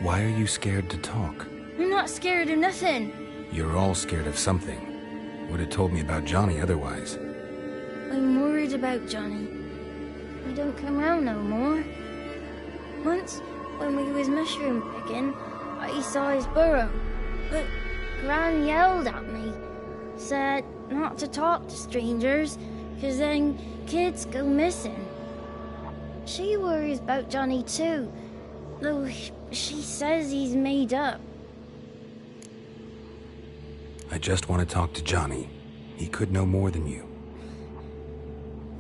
Why are you scared to talk? I'm not scared of nothing. You're all scared of something. Would have told me about Johnny otherwise. I'm worried about Johnny. He don't come round no more. Once, when we was mushroom picking, I saw his burrow. But Gran yelled at me. Said not to talk to strangers, 'cause then kids go missing. She worries about Johnny too, though she says he's made up. I just want to talk to Johnny. He could know more than you.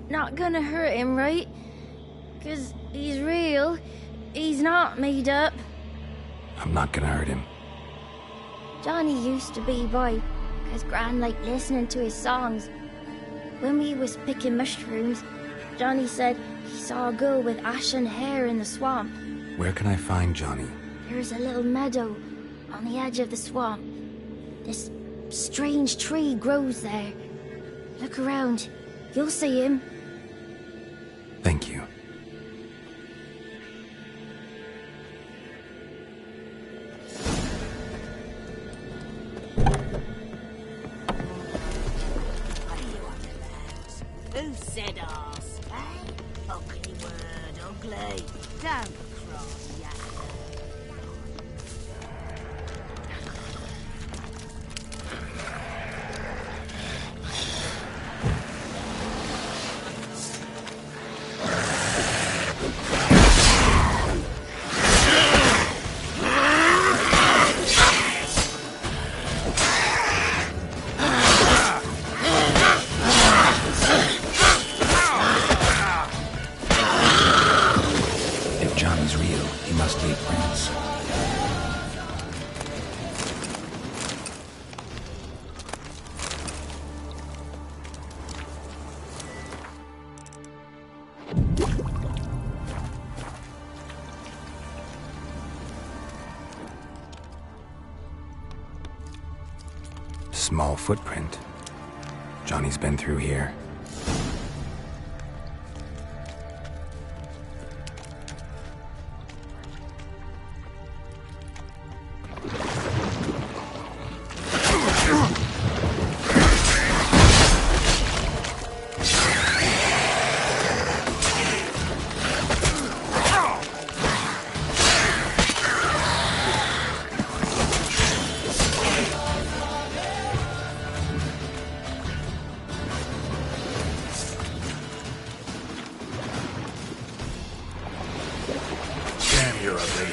Not gonna hurt him, right? 'Cause he's real. He's not made up. I'm not gonna hurt him. Johnny used to be boy, 'cause Gran liked listening to his songs. When we was picking mushrooms, Johnny said he saw a girl with ashen hair in the swamp. Where can I find Johnny? There's a little meadow on the edge of the swamp. This strange tree grows there. Look around. You'll see him. Thank you. Who said arse, eh? Ugly word, ugly. Don't cry, If Johnny's real, he must be a prince. Small footprint. Johnny's been through here. Damn, you're ugly.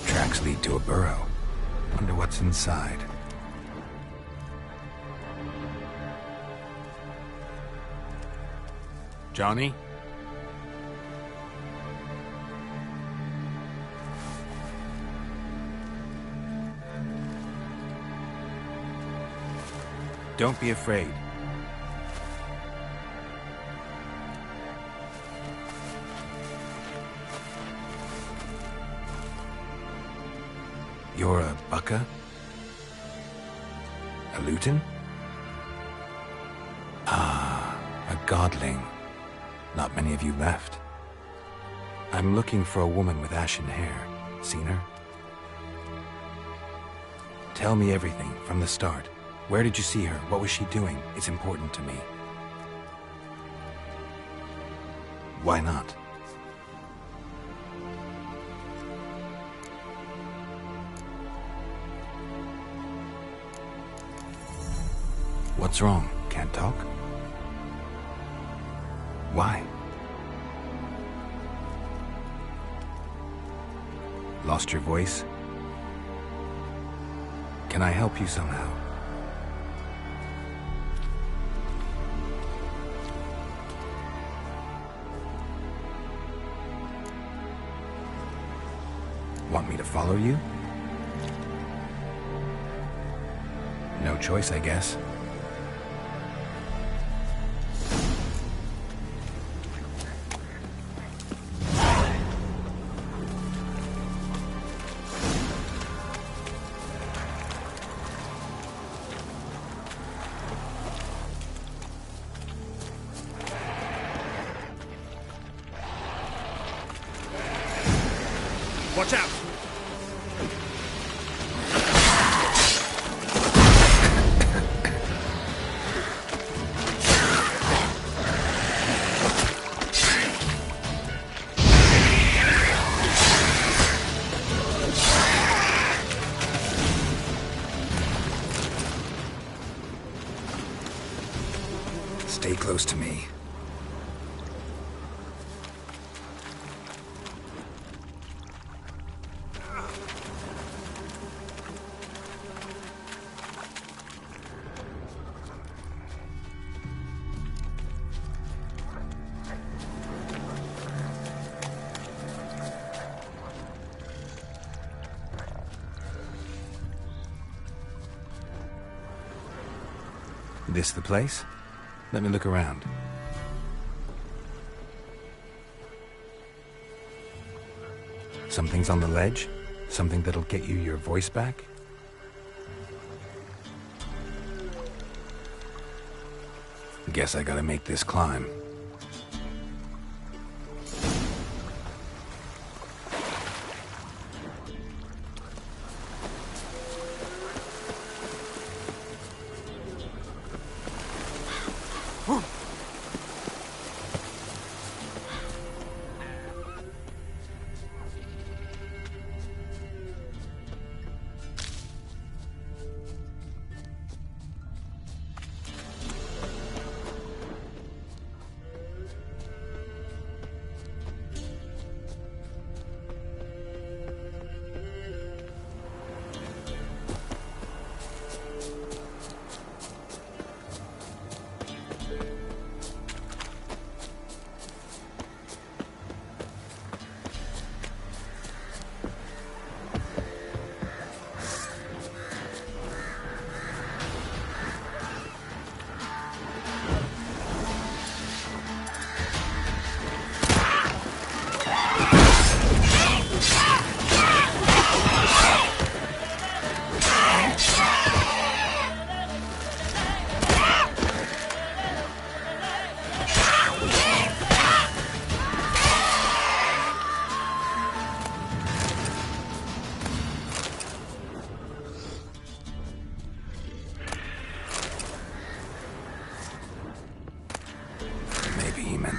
Tracks lead to a burrow. Wonder what's inside. Johnny? Don't be afraid. You're a Bucka? A Luton? Ah, a godling. Not many of you left. I'm looking for a woman with ashen hair. Seen her? Tell me everything, from the start. Where did you see her? What was she doing? It's important to me. Why not? What's wrong? Can't talk? Why? Lost your voice? Can I help you somehow? Want me to follow you? No choice, I guess. Watch out! Stay close to me. This the place? Let me look around. Something's on the ledge? Something that'll get you your voice back? Guess I gotta make this climb.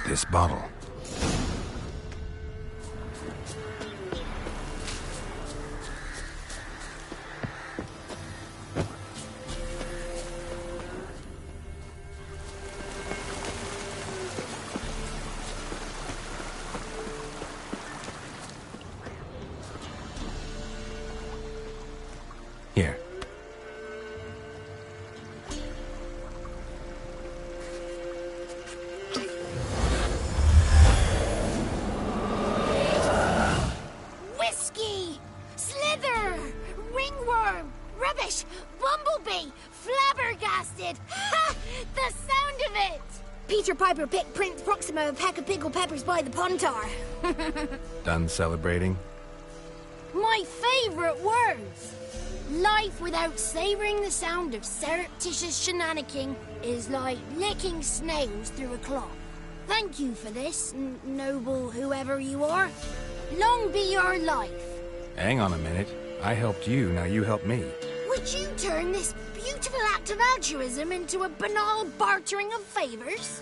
This bottle. Here. Piper picked Prince Proxima a pack of pickled peppers by the Pontar. Done celebrating? My favorite words! Life without savoring the sound of surreptitious shenanigans is like licking snails through a cloth. Thank you for this, noble whoever you are. Long be your life. Hang on a minute. I helped you, now you help me. Would you turn this beautiful act of altruism into a banal bartering of favors?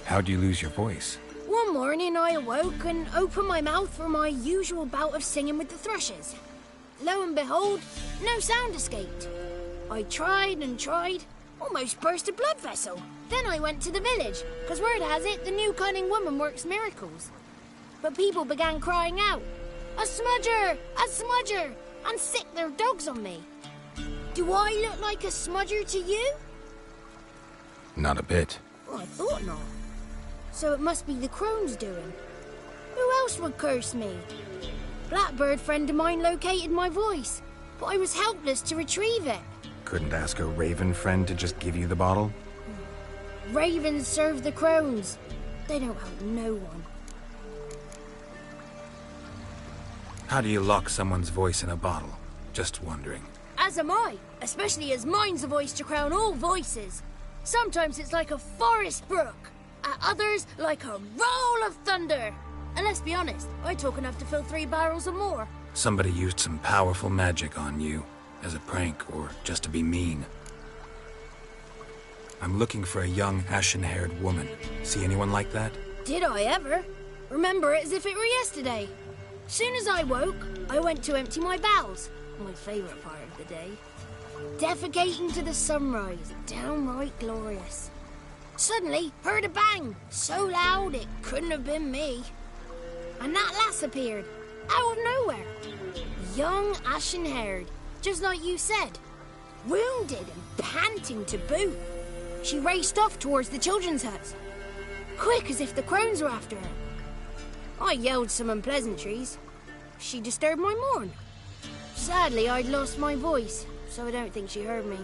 How'd you lose your voice? One morning I awoke and opened my mouth for my usual bout of singing with the thrushes. Lo and behold, no sound escaped. I tried and tried, almost burst a blood vessel. Then I went to the village, because word has it the new cunning woman works miracles. But people began crying out, "A smudger! A smudger!" and sick their dogs on me. Do I look like a smudger to you? Not a bit. Oh, I thought not. So it must be the crone's doing. Who else would curse me? Blackbird friend of mine located my voice, but I was helpless to retrieve it. Couldn't ask a raven friend to just give you the bottle? Ravens serve the crones. They don't help no one. How do you lock someone's voice in a bottle? Just wondering. As am I, especially as mine's the voice to crown all voices. Sometimes it's like a forest brook, at others like a roll of thunder. And let's be honest, I talk enough to fill 3 barrels or more. Somebody used some powerful magic on you, as a prank or just to be mean. I'm looking for a young, ashen-haired woman. See anyone like that? Did I ever? Remember it as if it were yesterday. Soon as I woke, I went to empty my bowels. My favorite part of the day. defecating to the sunrise. Downright glorious. Suddenly, heard a bang, so loud it couldn't have been me. And that lass appeared, out of nowhere. Young, ashen-haired, just like you said. Wounded and panting to boot. She raced off towards the children's huts. Quick as if the crones were after her. I yelled some unpleasantries. She disturbed my morn. Sadly, I'd lost my voice, so I don't think she heard me.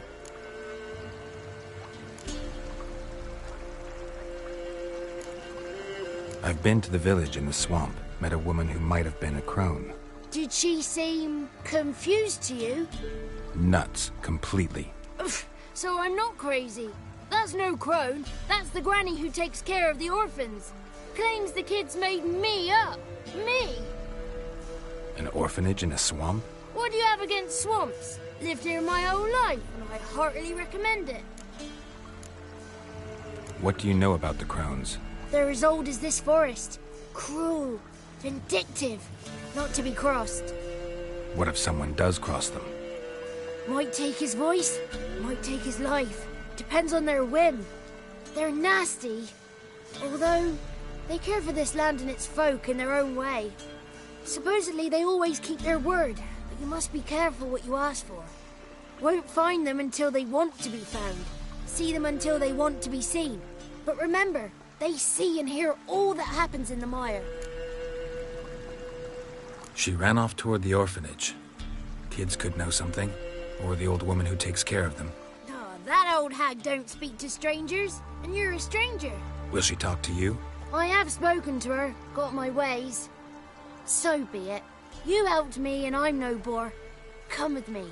I've been to the village in the swamp, met a woman who might have been a crone. Did she seem confused to you? Nuts, completely. So I'm not crazy. That's no crone. That's the granny who takes care of the orphans. Claims the kids made me up. Me! An orphanage in a swamp? What do you have against swamps? Lived here my whole life, and I heartily recommend it. What do you know about the crones? They're as old as this forest. Cruel, vindictive, not to be crossed. What if someone does cross them? Might take his voice, might take his life. Depends on their whim. They're nasty, although they care for this land and its folk in their own way. Supposedly they always keep their word, but you must be careful what you ask for. Won't find them until they want to be found. See them until they want to be seen. But remember, they see and hear all that happens in the mire. She ran off toward the orphanage. Kids could know something, or the old woman who takes care of them. Oh, that old hag don't speak to strangers, and you're a stranger. Will she talk to you? I have spoken to her, got my ways. So be it. You helped me and I'm no bore. Come with me.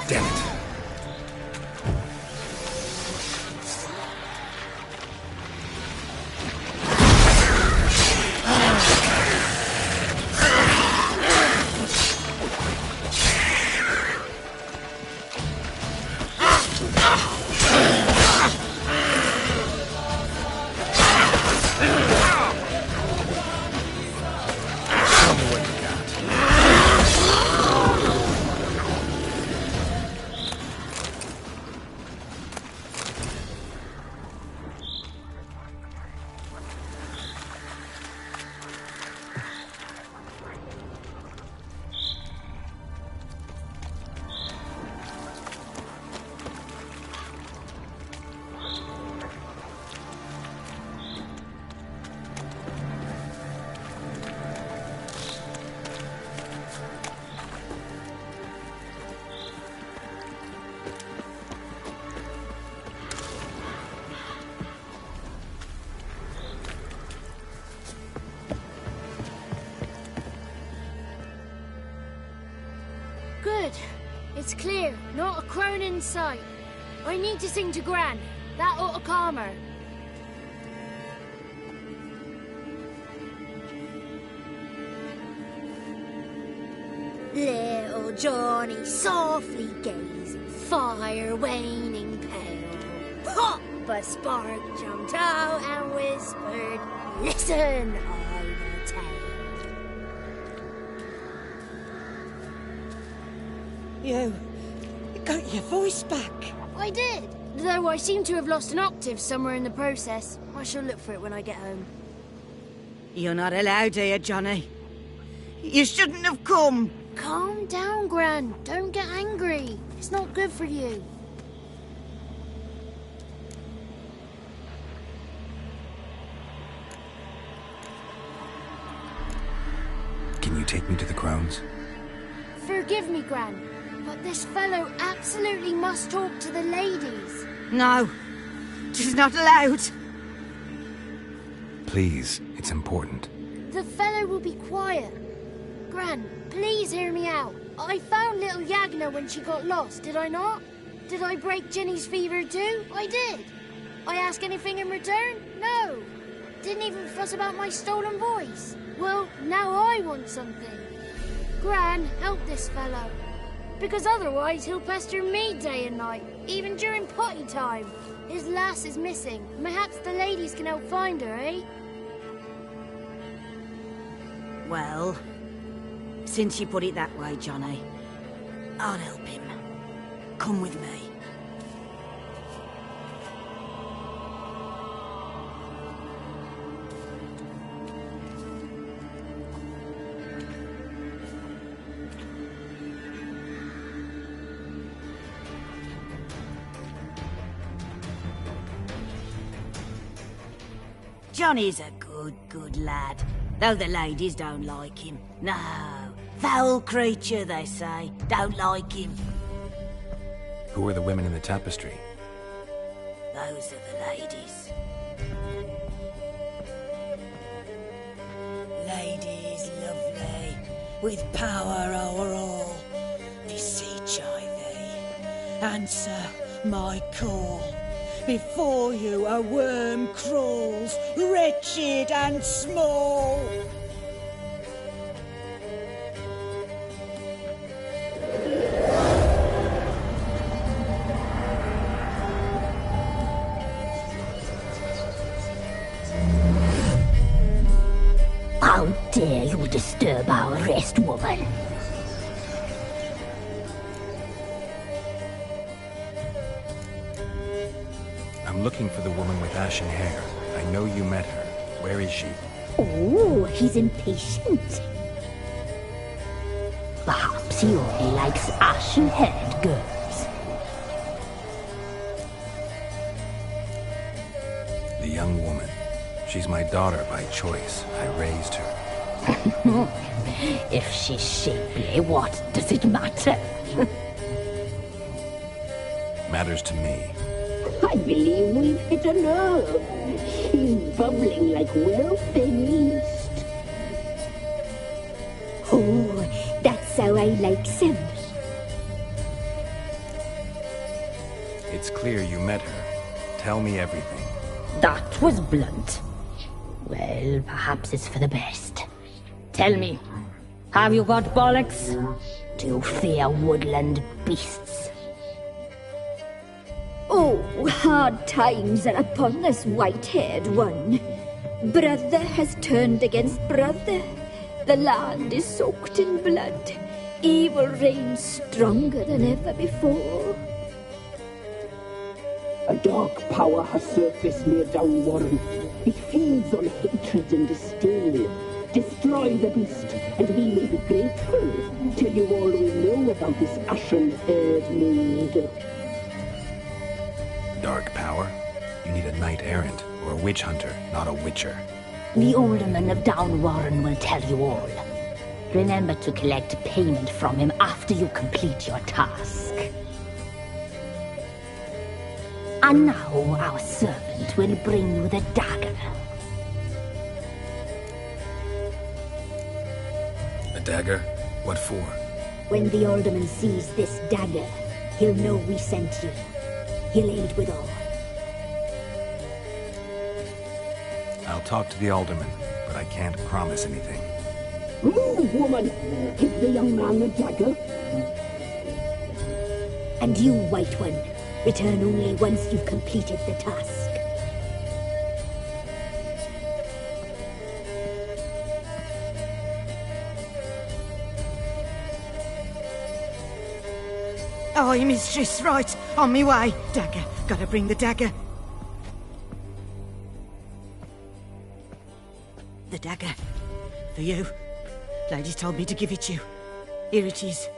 Damn it. Good. It's clear. Not a crone in sight. I need to sing to Gran. That ought to calm her. Little Johnny softly gazing, fire waning pale. Pop! A spark jumped out and whispered, "Listen, I will tell." You got your voice back. I did, though I seem to have lost an octave somewhere in the process. I shall look for it when I get home. You're not allowed here, Johnny. You shouldn't have come. Calm down, Gran. Don't get angry. It's not good for you. Can you take me to the crones? Forgive me, Gran, but this fellow absolutely must talk to the ladies. No, she's not allowed. Please, it's important. The fellow will be quiet. Gran, please hear me out. I found little Yagna when she got lost, did I not? Did I break Jenny's fever too? I did. I ask anything in return? No. Didn't even fuss about my stolen voice. Well, now I want something. Gran, help this fellow. Because otherwise he'll pester me day and night, even during potty time. His lass is missing. Perhaps the ladies can help find her, eh? Well, since you put it that way, Johnny, I'll help him. Come with me. Johnny's a good lad, though the ladies don't like him. No, foul creature, they say. Don't like him. Who are the women in the tapestry? Those are the ladies. Ladies lovely, with power over all. Beseech I thee, answer my call. Before you a worm crawls, wretched and small. How dare you disturb our rest, woman? I'm looking for the woman with ashen hair. I know you met her. Where is she? Oh, he's impatient. Perhaps he only likes ashen-haired girls. The young woman. She's my daughter by choice. I raised her. If she's shapely, what does it matter? Matters to me. I believe we've hit a nerve. He's bubbling like well-fed yeast. Oh, that's how I like him. It's clear you met her. Tell me everything. That was blunt. Well, perhaps it's for the best. Tell me, have you got bollocks? Do you fear woodland beasts? Oh, hard times are upon us, white-haired one. Brother has turned against brother. The land is soaked in blood. Evil reigns stronger than ever before. A dark power has surfaced near Downwarren. It feeds on hatred and disdain. Destroy the beast, and we may be grateful. Tell you all we know about this ashen-haired maid. Dark power? You need a knight-errant or a witch hunter, not a witcher. The alderman of Downwarren will tell you all. Remember to collect payment from him after you complete your task. And now our servant will bring you the dagger. A dagger? What for? When the alderman sees this dagger, he'll know we sent you. He'll aid with all. I'll talk to the alderman, but I can't promise anything. Move, woman! Give the young man the dagger. And you, White One, return only once you've completed the task. Aye, mistress, right. On me way. Dagger. Gotta bring the dagger. The dagger. For you. Lady told me to give it you. Here it is.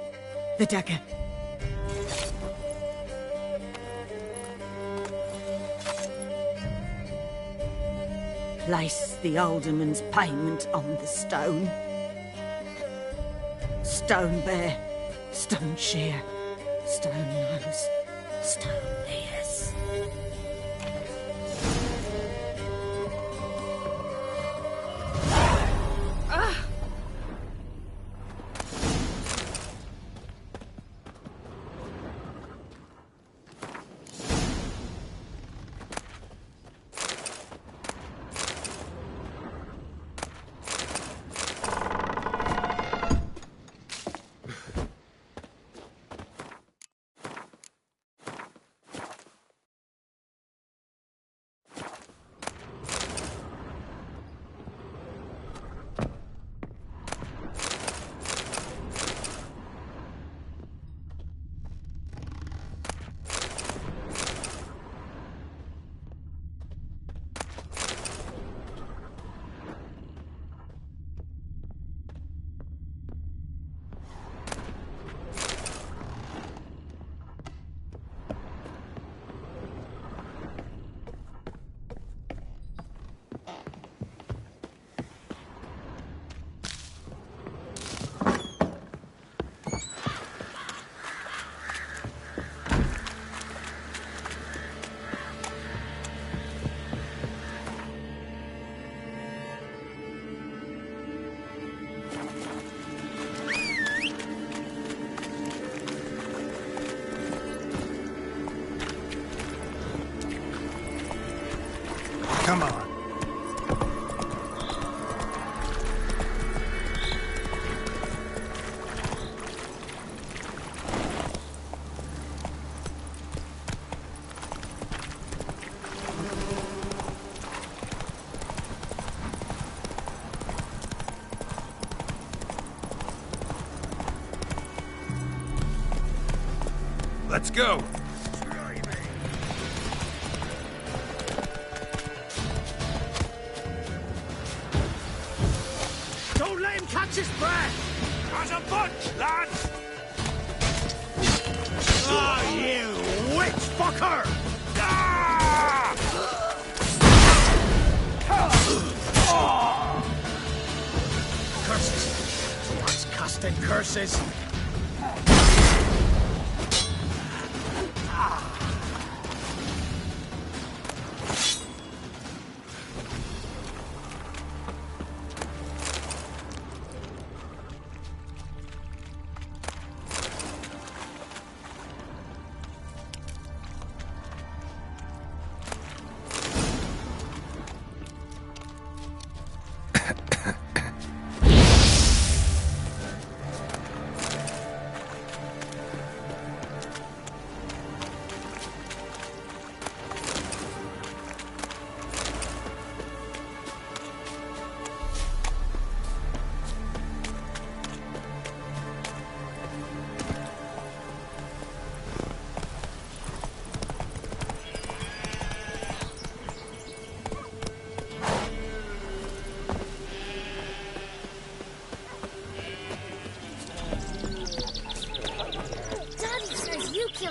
The dagger. Place the alderman's payment on the stone. Stone bear. Stone shear. Stone nose, stone ears. Come on. Let's go. Don't let him catch his breath! As a bunch, lads! Ah, you witch fucker! Ah! Curses! What's casting curses?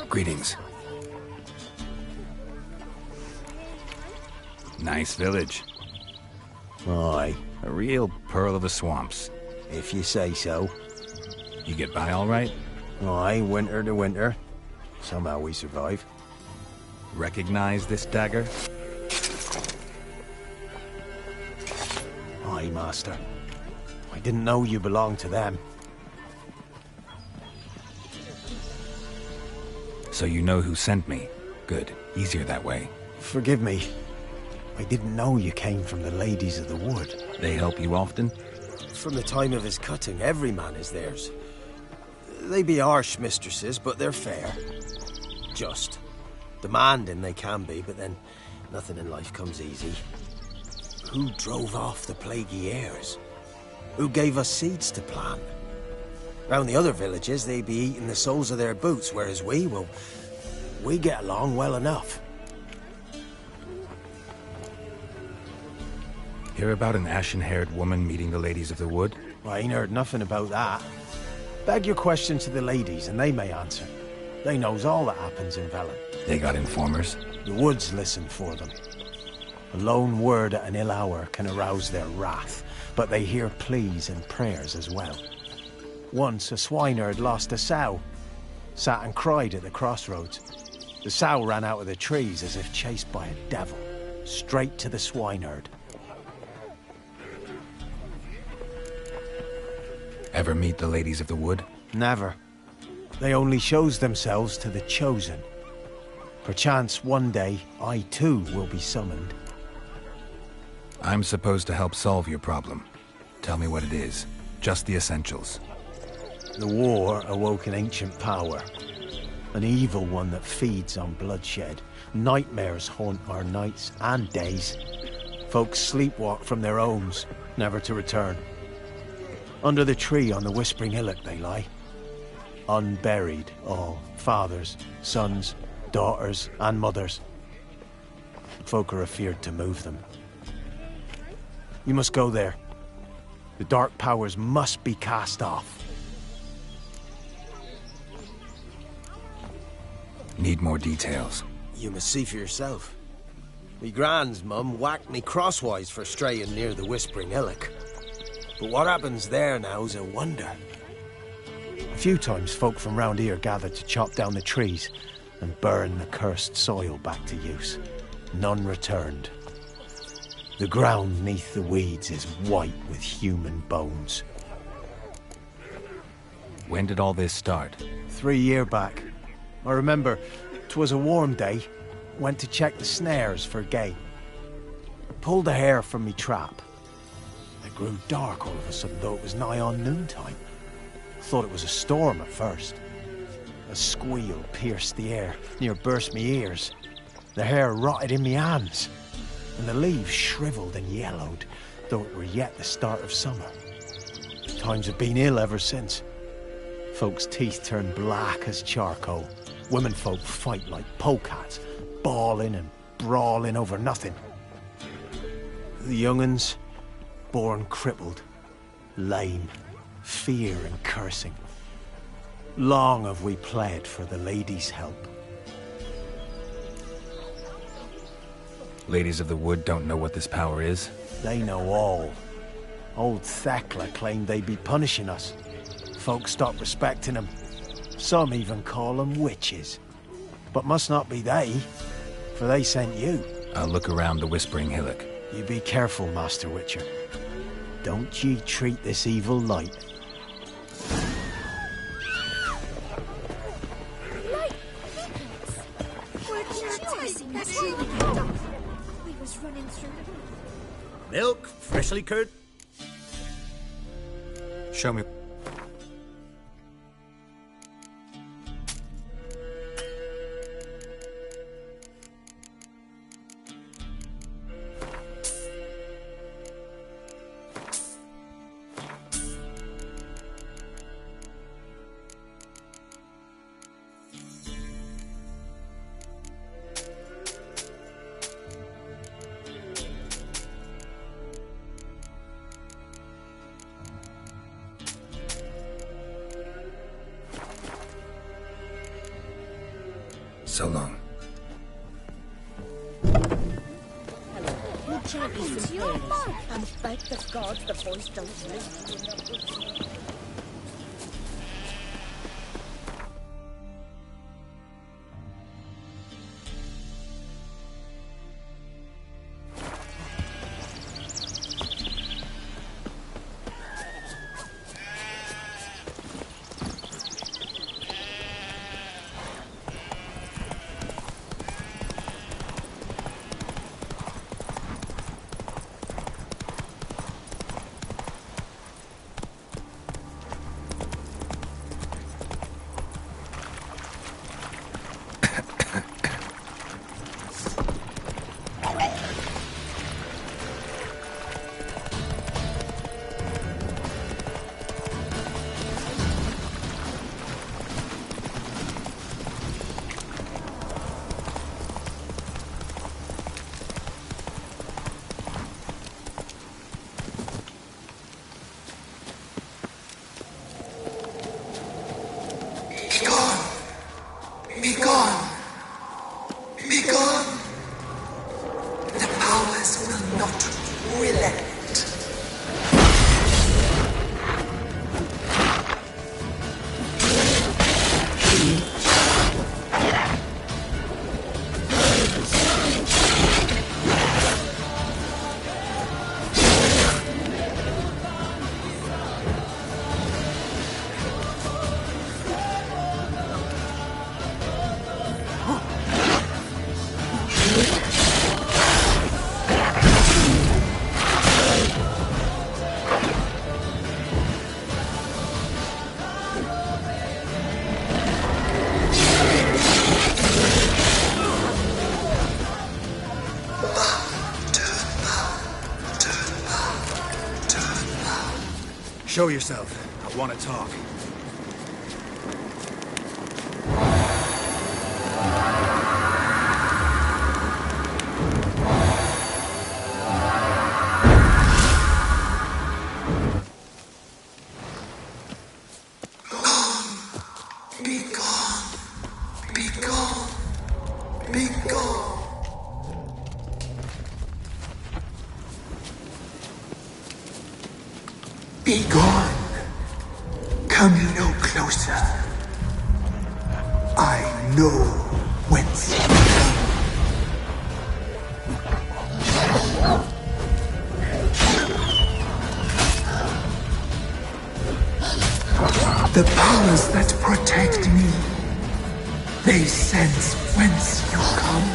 Greetings. Nice village. Aye. A real pearl of the swamps. If you say so. You get by all right? Aye, winter to winter. Somehow we survive. Recognize this dagger? Aye, master. I didn't know you belonged to them. So you know who sent me. Good. Easier that way. Forgive me. I didn't know you came from the Ladies of the Wood. They help you often? From the time of his cutting, every man is theirs. They be harsh mistresses, but they're fair. Just. Demanding they can be, but then nothing in life comes easy. Who drove off the plaguey airs? Who gave us seeds to plant? Round the other villages, they be eating the soles of their boots, whereas we get along well enough. Hear about an ashen-haired woman meeting the Ladies of the Wood? I ain't heard nothing about that. Beg your question to the ladies, and they may answer. They knows all that happens in Velen. They got informers? The woods listen for them. A lone word at an ill hour can arouse their wrath, but they hear pleas and prayers as well. Once a swineherd lost a sow, sat and cried at the crossroads. The sow ran out of the trees as if chased by a devil, straight to the swineherd. Ever meet the Ladies of the Wood? Never. They only shows themselves to the chosen. Perchance one day, I too will be summoned. I'm supposed to help solve your problem. Tell me what it is. Just the essentials. The war awoke an ancient power. An evil one that feeds on bloodshed. Nightmares haunt our nights and days. Folks sleepwalk from their homes, never to return. Under the tree on the Whispering Hillock they lie. Unburied, all. Fathers, sons, daughters, and mothers. Folk are afeard to move them. You must go there. The dark powers must be cast off. Need more details. You must see for yourself. Me grand's mum whacked me crosswise for straying near the Whispering Hillock. But what happens there now's a wonder. A few times folk from round here gathered to chop down the trees and burn the cursed soil back to use. None returned. The ground neath the weeds is white with human bones. When did all this start? 3 years back. I remember 'twas a warm day. Went to check the snares for game. pulled the hair from me trap. It grew dark all of a sudden, though it was nigh on noontime. Thought it was a storm at first. A squeal pierced the air, near burst me ears. The hair rotted in me hands, and the leaves shriveled and yellowed, though it were yet the start of summer. Times have been ill ever since. Folks' teeth turned black as charcoal. Womenfolk fight like polecats, bawling and brawling over nothing. The young'uns, born crippled, lame, fear and cursing. Long have we pled for the ladies' help. Ladies of the Wood don't know what this power is? They know all. Old Thekla claimed they'd be punishing us. Folks stopped respecting them. Some even call them witches. But must not be they, for they sent you. I'll look around the Whispering Hillock. You be careful, Master Witcher. Don't ye treat this evil light. Milk, freshly curd. Show me. So long. You champions some prayers, and thank the gods the voice don't listen. Show yourself. I want to talk. Be gone. Come no closer. I know whence you come. The powers that protect me, they sense whence you come.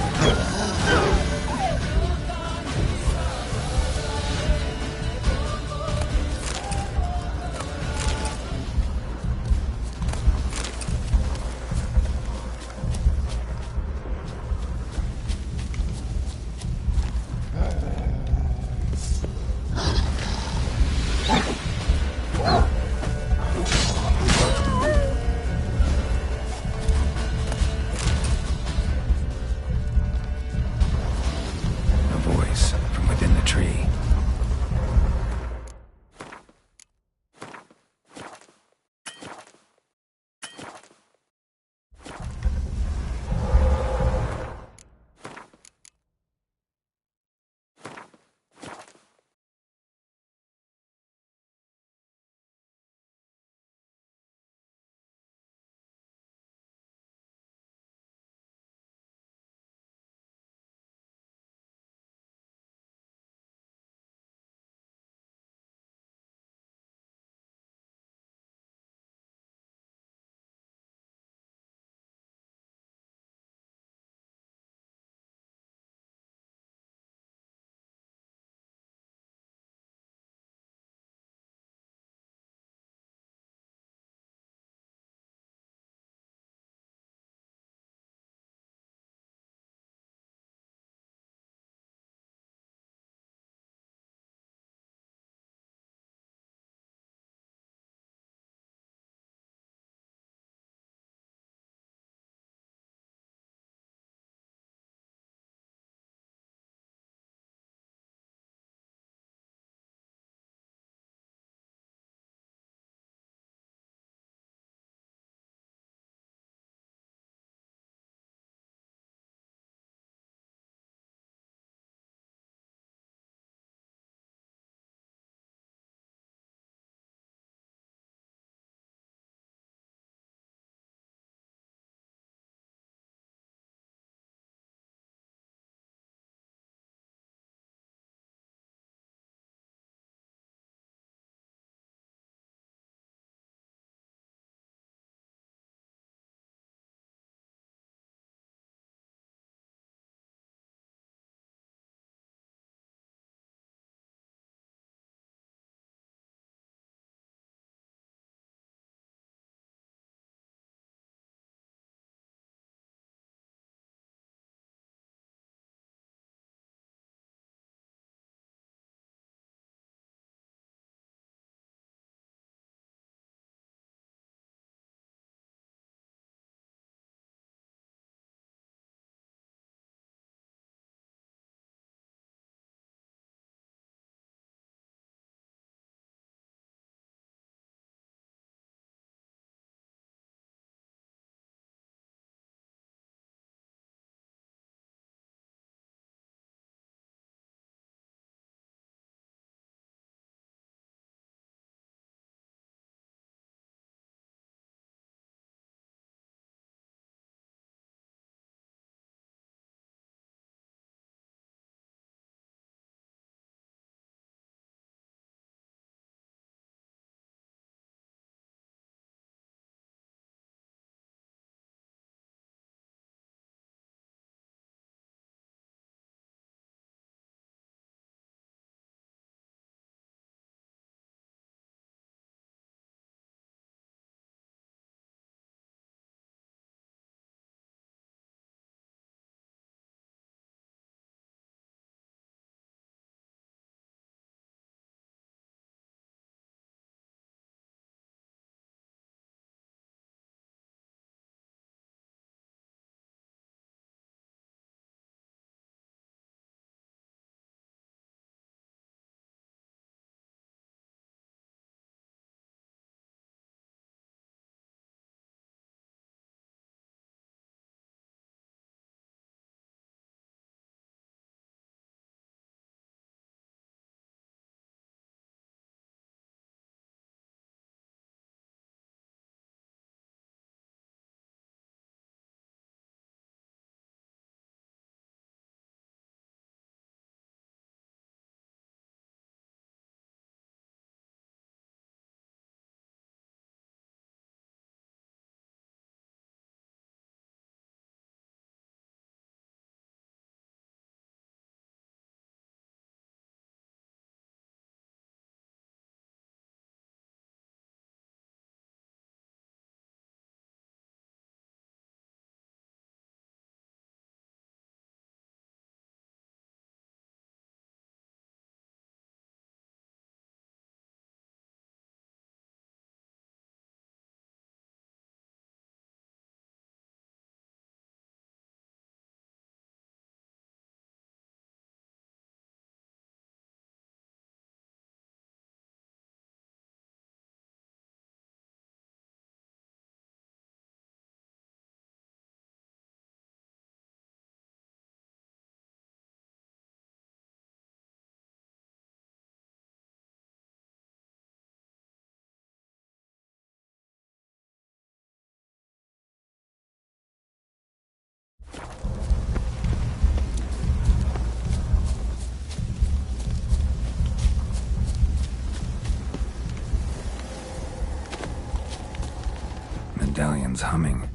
medallion's humming.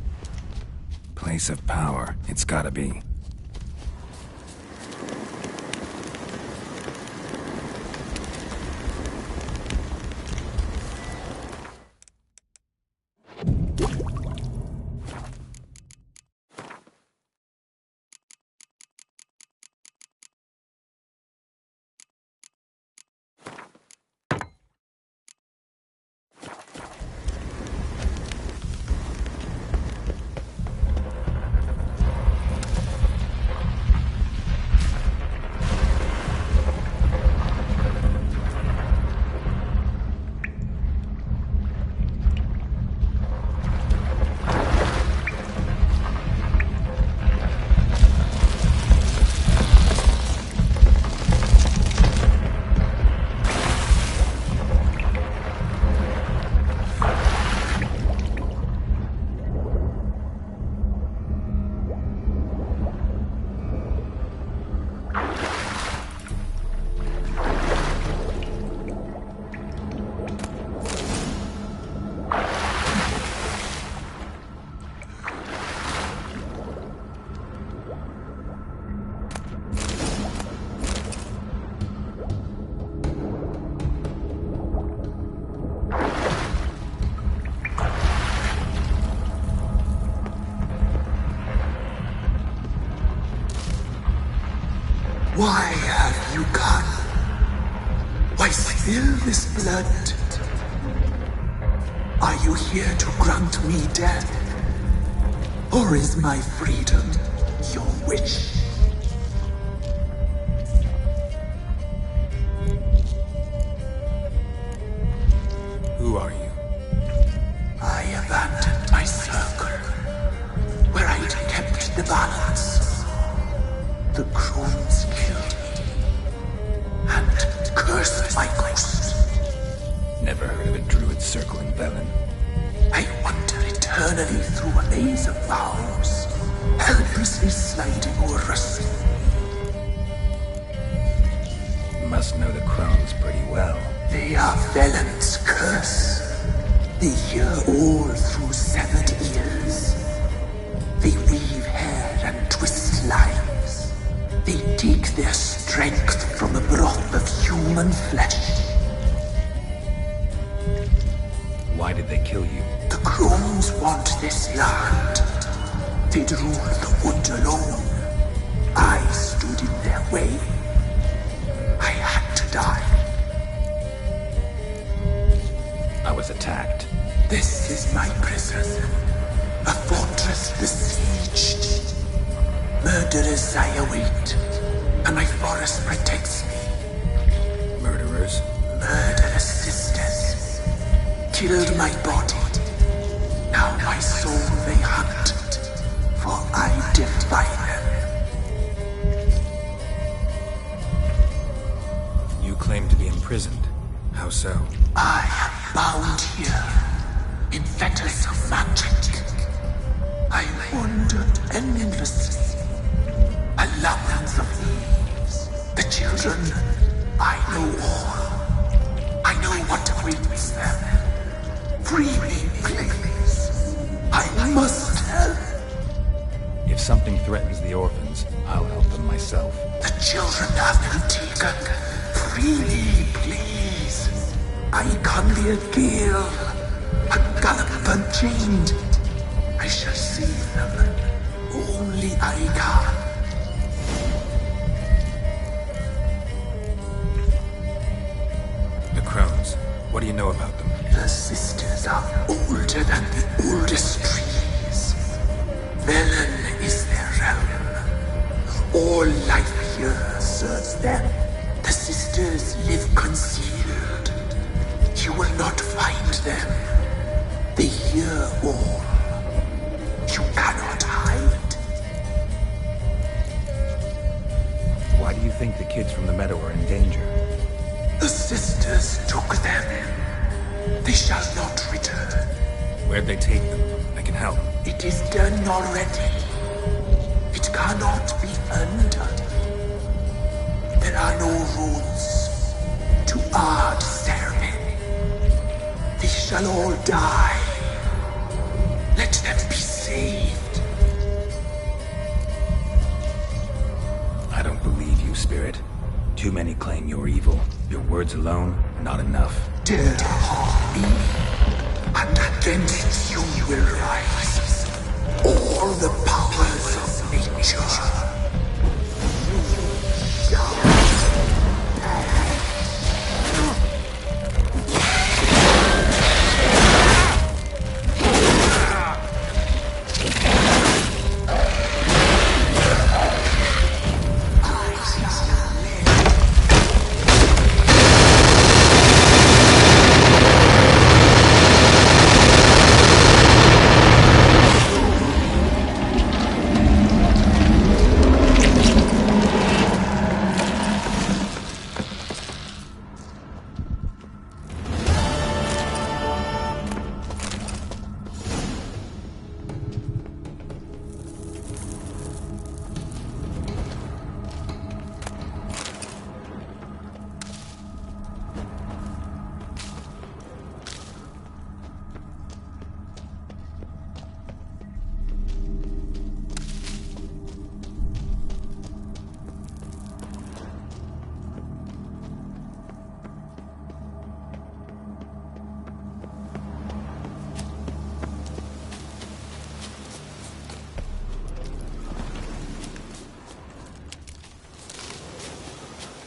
Place of power, it's gotta be. Why have you come? Why spill this blood? Are you here to grant me death? Or is my freedom your wish? Who are you? I abandoned my circle, where I'd kept the balance. The crones killed me, and cursed my ghost. Never heard of a druid circling Velen. I wander eternally through a maze of vows, helplessly sliding over rust. Must know the crones pretty well. They are Velen's curse. They hear all through severed ears. They weave hair and twist lives. They take their strength from the broth of human flesh. Why did they kill you? The crones want this land. They'd rule the wood alone. I stood in their way. I had to die. I was attacked. This is my prison. A fortress besieged. Murderers I await, and my forest protects me. Murderers? Murderous sisters. Killed my body. Now my soul they hunt, for I defy them. You claim to be imprisoned. How so? I am bound here, in fetters of magic. I wandered endlessly. A labyrinth of leaves. The children, I know all. I know what awaits them. Free me, please. I must help. If something threatens the orphans, I'll help them myself. The children have been taken. Free me, please. I can be a gale, a gallop unchained. I shall save them. Only I can. Crones. What do you know about them? The sisters are older than the oldest trees. Velen is their realm. All life here serves them. The sisters live concealed. You will not find them. They hear all. You cannot hide. Why do you think the kids from the meadow are in danger? The sisters took them. They shall not return. Where'd they take them? I can help. It is done already. It cannot be undone. There are no rules to our disturbing. They shall all die. Too many claim you're evil. Your words alone, not enough. Dare to harm me, and against you will rise all the powers of nature.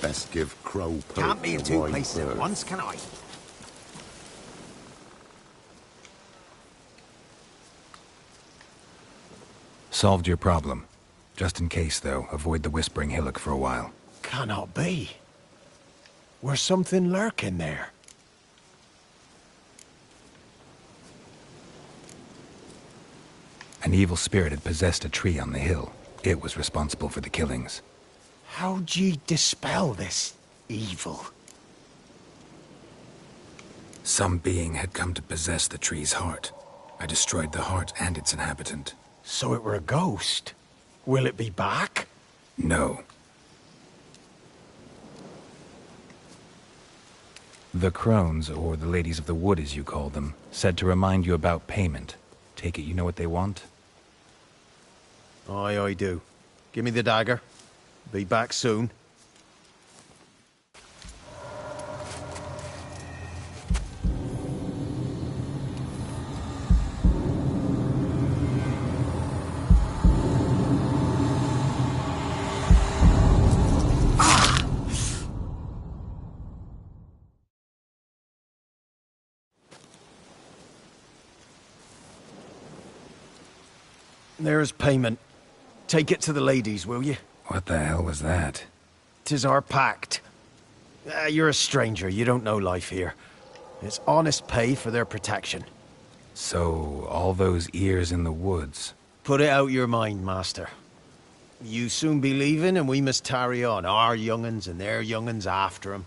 Best give Crow Can't be in two places at once, can I? Solved your problem. Just in case, though, avoid the Whispering Hillock for a while. Cannot be. Where's something lurking there? An evil spirit had possessed a tree on the hill. It was responsible for the killings. How'd ye dispel this evil? Some being had come to possess the tree's heart. I destroyed the heart and its inhabitant. So it were a ghost. Will it be back? No. The crones, or the ladies of the wood as you call them, said to remind you about payment. Take it you know what they want? Aye, I do. Give me the dagger. Be back soon. There's payment. Take it to the ladies, will you? What the hell was that? 'Tis our pact. You're a stranger, you don't know life here. It's honest pay for their protection. So, all those ears in the woods. Put it out your mind, master. You soon be leaving and we must tarry on, our young'uns and their young'uns after 'em.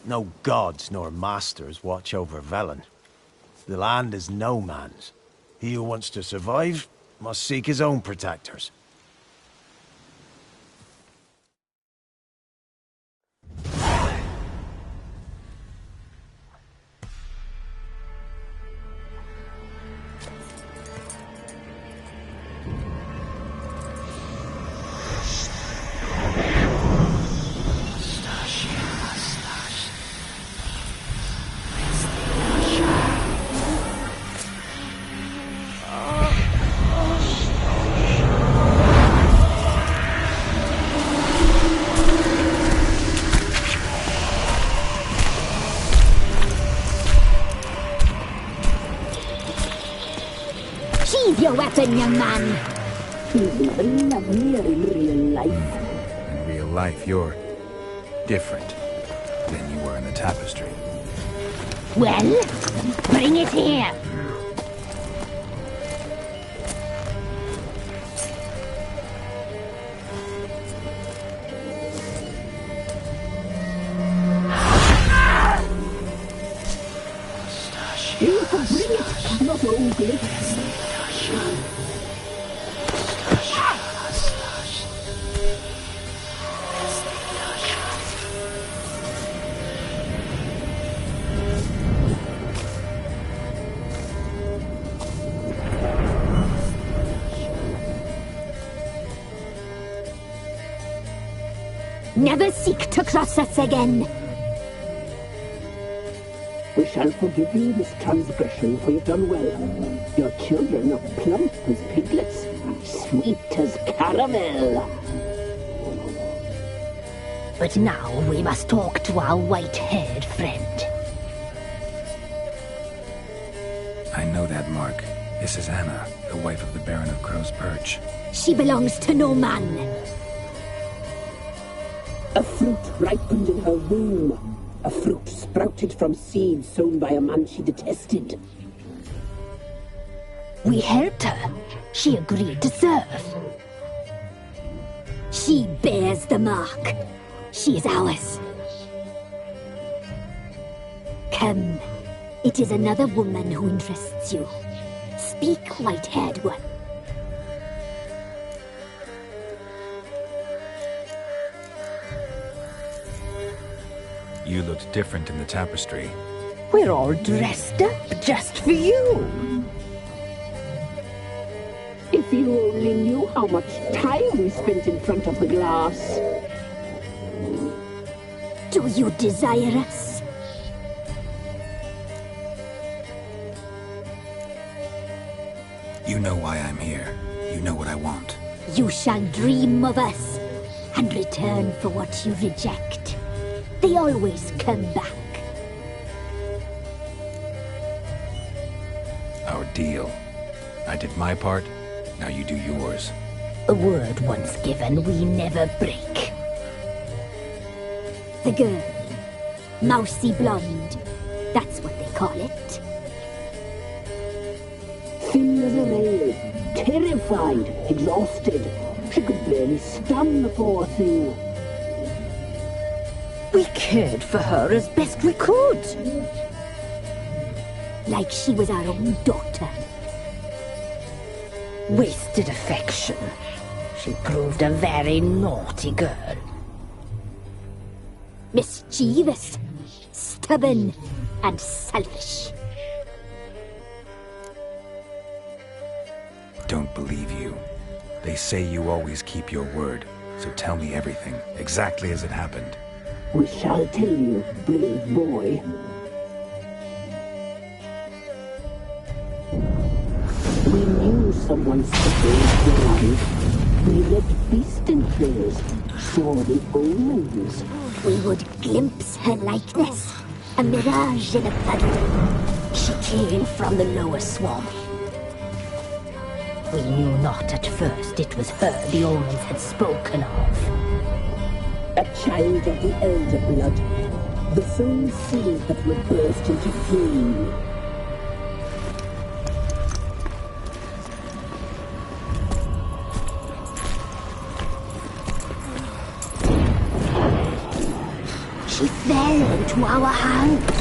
No gods nor masters watch over Velen. The land is no man's. He who wants to survive must seek his own protectors. Sheathe your weapon, young man. He's even lovelier in real life. In real life, you're different than you were in the tapestry. Well, bring it here. You can bring it, not ugly. Never seek to cross us again. We shall forgive you this transgression, for you've done well. Your children are plump as piglets, sweet as caramel. But now we must talk to our white-haired friend. I know that mark. This is Anna, the wife of the Baron of Crow's Perch. She belongs to no man. A fruit ripened in her womb. A fruit sprouted from seeds sown by a man she detested. We helped her. She agreed to serve. She bears the mark. She is ours. Come. It is another woman who interests you. Speak, white-haired one. You looked different in the tapestry. We're all dressed up just for you. If you only knew how much time we spent in front of the glass. Do you desire us? You know why I'm here. You know what I want. You shall dream of us and return for what you reject. They always come back. Our deal. I did my part, now you do yours. A word once given, we never break. The girl. Mousy blonde. That's what they call it. Thin as a rail, terrified, exhausted. She could barely stand, the poor thing. We cared for her as best we could. Like she was our own daughter. Wasted affection. She proved a very naughty girl. Mischievous, stubborn, and selfish. Don't believe you. They say you always keep your word, so tell me everything, exactly as it happened. We shall tell you, brave boy. We knew someone supposed to arrive. We read beast enclosures, saw the omens. We would glimpse her likeness, a mirage in a puddle. She came from the lower swamp. We knew not at first it was her the omens had spoken of. A child of the elder blood, the soul seed that would burst into flame. She fell into our hands.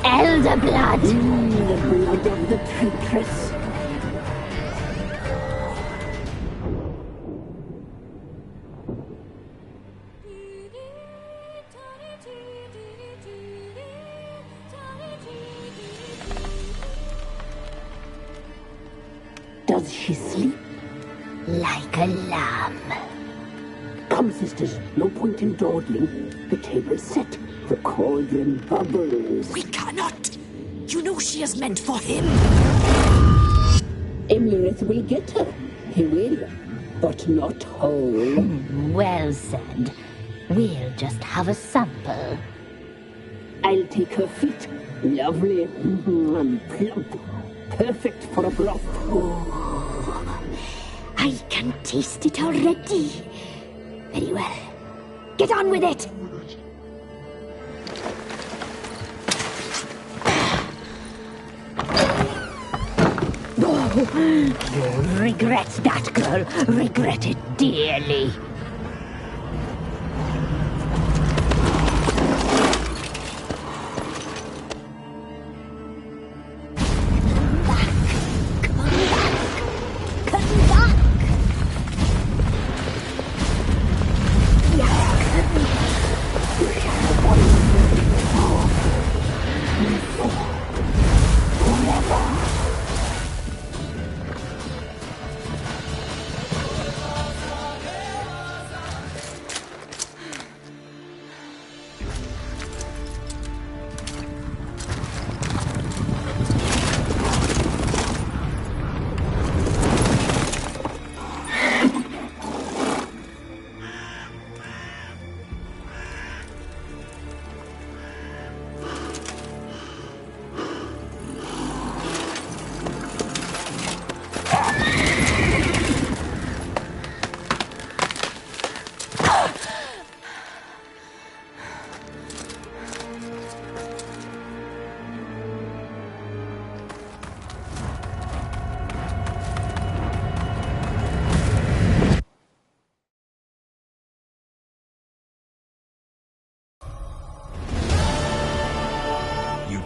Elder blood! The blood of the traitress. Does she sleep? Like a lamb. Come, sisters, no point in dawdling. The table's set. The cauldron bubbles. We cannot! You know she is meant for him! Emlyrith will get her. He will, but not whole. Well said. We'll just have a sample. I'll take her feet. Lovely and plump. Perfect for a broth. Oh, I can taste it already. Very well. Get on with it! You'll regret that, girl. Regret it dearly.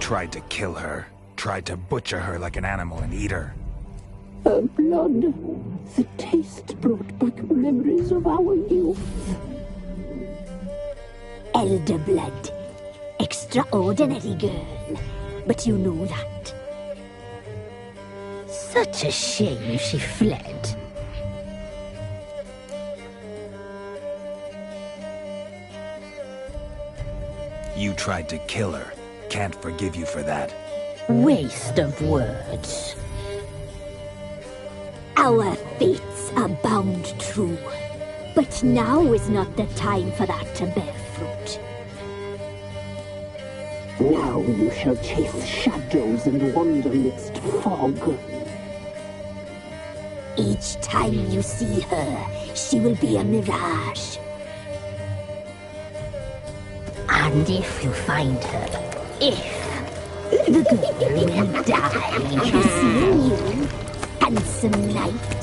tried to kill her. Tried to butcher her like an animal and eat her. Her blood. The taste brought back memories of our youth. Elder blood. Extraordinary girl. But you know that. Such a shame she fled. You tried to kill her. Can't forgive you for that. Waste of words. Our fates are bound true. But now is not the time for that to bear fruit. Now you shall chase shadows and wander midst fog. Each time you see her, she will be a mirage. And if you find her, the girl will die. Seeing you, handsome knight.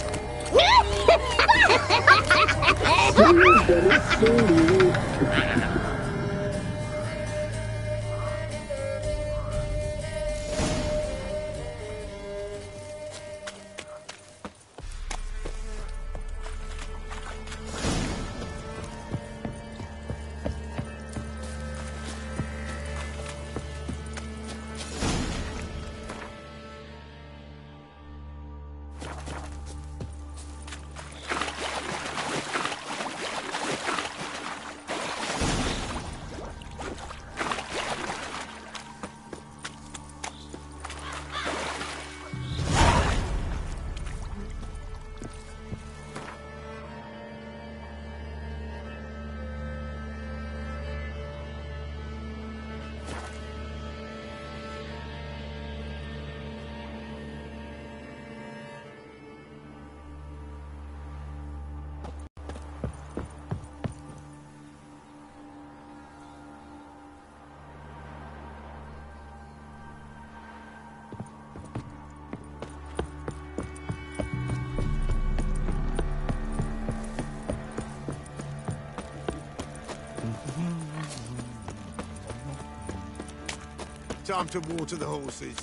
Time to water the horses.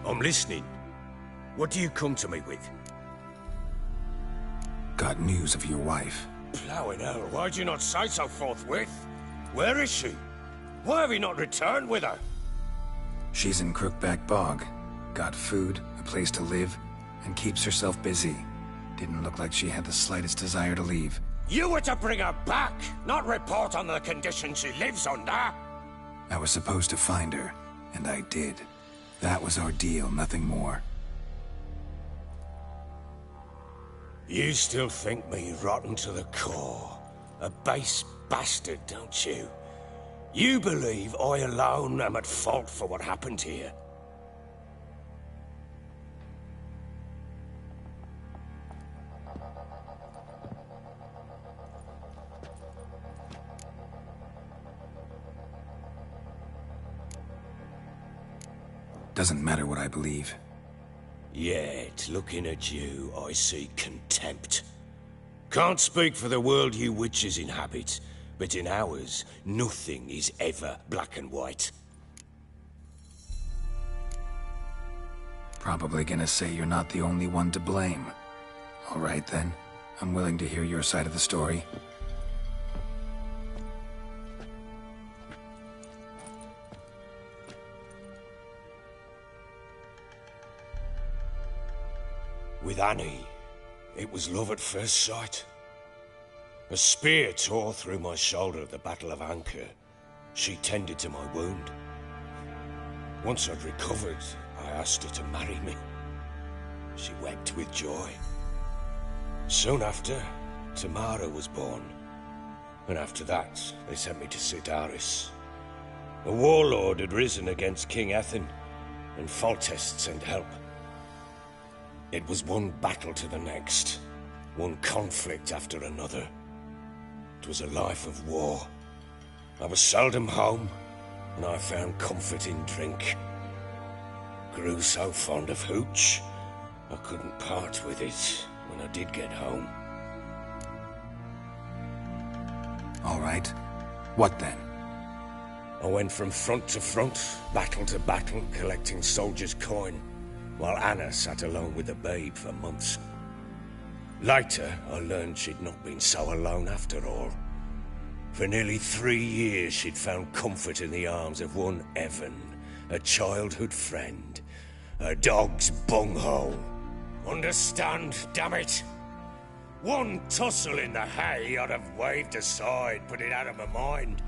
I'm listening. What do you come to me with? Got news of your wife. Plowing hell, why'd you not say so forthwith? Where is she? Why have you not returned with her? She's in Crookback Bog. Got food, a place to live, and keeps herself busy. Didn't look like she had the slightest desire to leave. You were to bring her back, not report on the conditions she lives under. I was supposed to find her, and I did. That was our deal, nothing more. You still think me rotten to the core. A base bastard, don't you? You believe I alone am at fault for what happened here. Doesn't matter what I believe. Yet, looking at you, I see contempt. Can't speak for the world you witches inhabit, but in ours, nothing is ever black and white. Probably gonna say you're not the only one to blame. All right then, I'm willing to hear your side of the story. With Annie, it was love at first sight. A spear tore through my shoulder at the Battle of Anchor. She tended to my wound. Once I'd recovered, I I asked her to marry me. She wept with joy. Soon after, Tamara was born. And after that, they sent me to Sidaris. A warlord had risen against King Ethin, and Foltest sent help. It was one battle to the next, one conflict after another. It was a life of war. I was seldom home, and I found comfort in drink. Grew so fond of hooch, I couldn't part with it when I did get home. All right. What then? I went from front to front, battle to battle, collecting soldiers' coin, while Anna sat alone with the babe for months. Later, I learned she'd not been so alone after all. For nearly 3 years, she'd found comfort in the arms of one Evan, a childhood friend, a dog's bunghole. Understand, damn it? One tussle in the hay I'd have waved aside, put it out of my mind.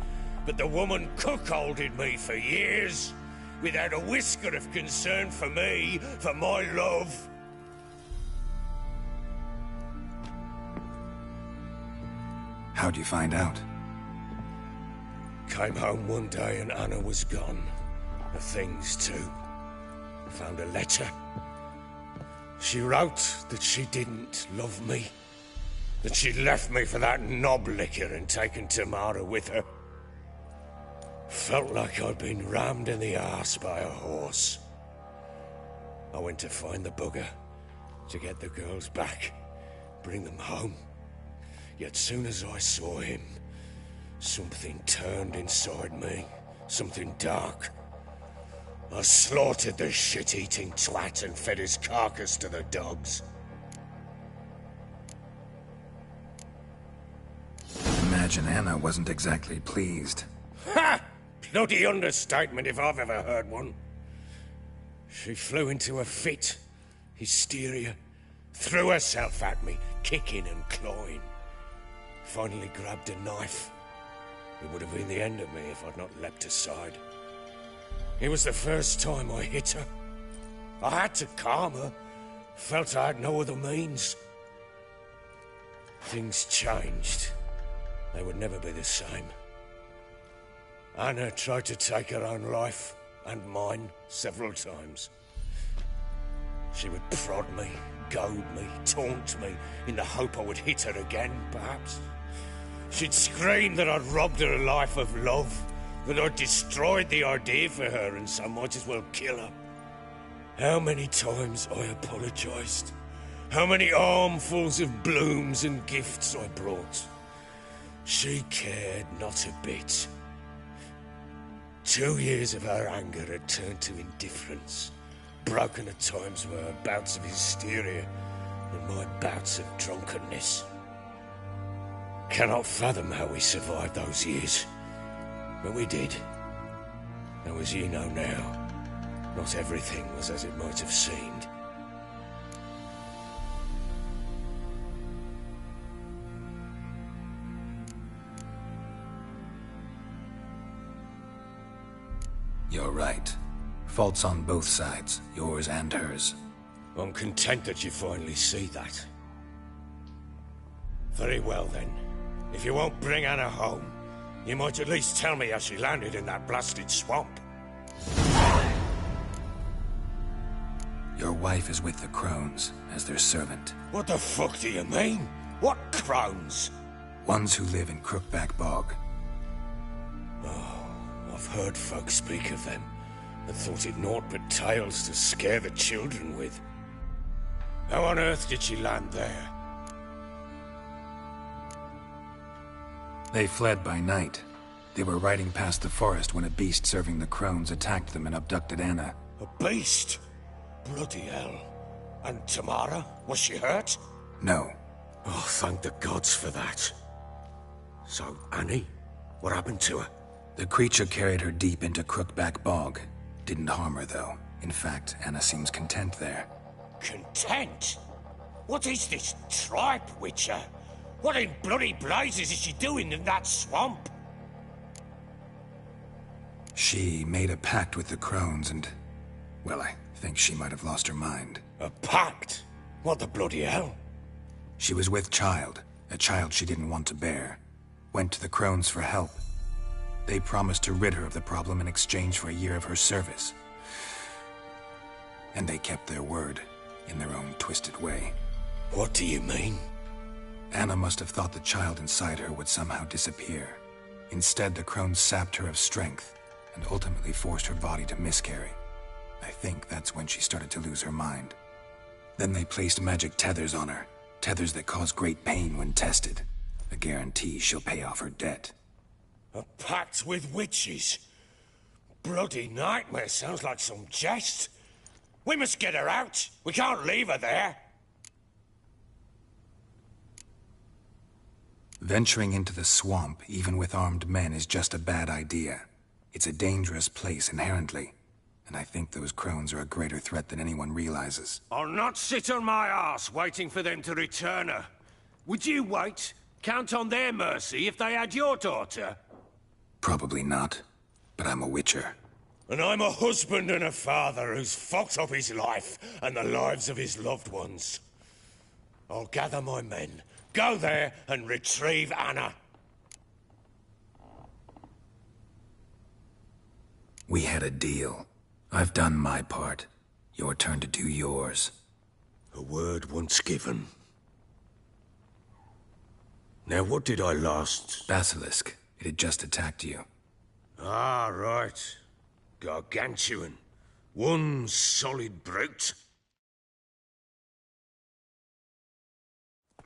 But the woman cuckolded me for years, without a whisker of concern for me, for my love. How'd you find out? Came home one day and Anna was gone. Her things too. Found a letter. She wrote that she didn't love me. That she'd left me for that knob licker and taken Tamara with her. Felt like I'd been rammed in the arse by a horse. I went to find the bugger, to get the girls back, bring them home. Yet soon as I saw him, something turned inside me, something dark. I slaughtered the shit-eating twat and fed his carcass to the dogs. Imagine Anna wasn't exactly pleased. Ha! Bloody understatement if I've ever heard one. She flew into a fit, hysteria, threw herself at me, kicking and clawing. Finally grabbed a knife. It would have been the end of me if I'd not leapt aside. It was the first time I hit her. I had to calm her. Felt I had no other means. Things changed. They would never be the same. Anna tried to take her own life, and mine, several times. She would prod me, goad me, taunt me, in the hope I would hit her again, perhaps. She'd scream that I'd robbed her life of love, that I'd destroyed the idea for her, and so might as well kill her. How many times I apologized. How many armfuls of blooms and gifts I brought. She cared not a bit. 2 years of her anger had turned to indifference, broken at times by her bouts of hysteria and my bouts of drunkenness. Cannot fathom how we survived those years, but we did. Though as you know now, not everything was as it might have seemed. You're right. Faults on both sides, yours and hers. I'm content that you finally see that. Very well then. If you won't bring Anna home, you might at least tell me how she landed in that blasted swamp. Your wife is with the Crones, as their servant. What the fuck do you mean? What Crones? Ones who live in Crookback Bog. Oh, I've heard folk speak of them, and thought it naught but tales to scare the children with. How on earth did she land there? They fled by night. They were riding past the forest when a beast serving the Crones attacked them and abducted Anna. A beast? Bloody hell. And Tamara? Was she hurt? No. Oh, thank the gods for that. So, Annie? What happened to her? The creature carried her deep into Crookback Bog. Didn't harm her, though. In fact, Anna seems content there. Content? What is this tripe, Witcher? What in bloody blazes is she doing in that swamp? She made a pact with the Crones and, well, I think she might have lost her mind. A pact? What the bloody hell? She was with child, a child she didn't want to bear. Went to the crones for help. They promised to rid her of the problem in exchange for a year of her service. And they kept their word, in their own twisted way. What do you mean? Anna must have thought the child inside her would somehow disappear. Instead, the crones sapped her of strength, and ultimately forced her body to miscarry. I think that's when she started to lose her mind. Then they placed magic tethers on her, tethers that cause great pain when tested. A guarantee she'll pay off her debt. A pact with witches? Bloody nightmare, sounds like some jest. We must get her out. We can't leave her there. Venturing into the swamp, even with armed men, is just a bad idea. It's a dangerous place inherently, and I think those crones are a greater threat than anyone realizes. I'll not sit on my arse waiting for them to return her. Would you wait? Count on their mercy if they had your daughter? Probably not, but I'm a witcher. And I'm a husband and a father who's fucked up his life and the lives of his loved ones. I'll gather my men, go there and retrieve Anna. We had a deal. I've done my part. Your turn to do yours. A word once given. Now what did I last... Basilisk. It had just attacked you. Ah, right. Gargantuan. One solid brute.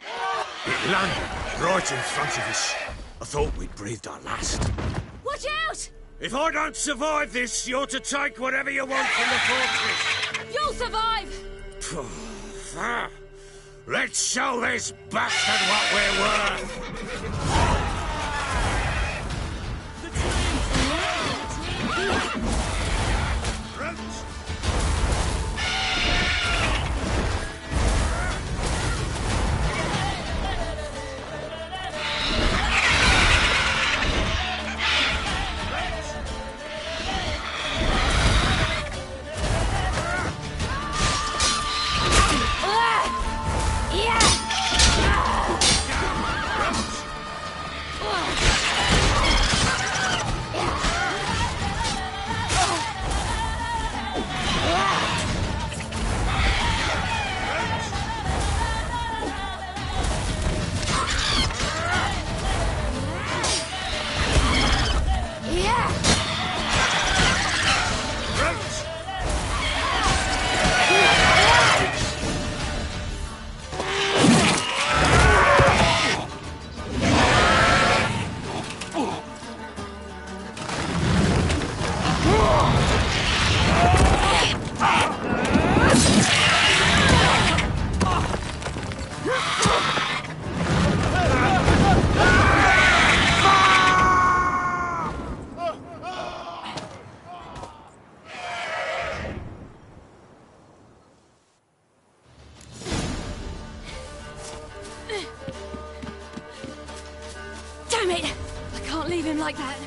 It landed right in front of us. I thought we'd breathed our last. Watch out! If I don't survive this, you're to take whatever you want from the fortress. You'll survive! Let's show this bastard what we're worth! Damn it! I can't leave him like that.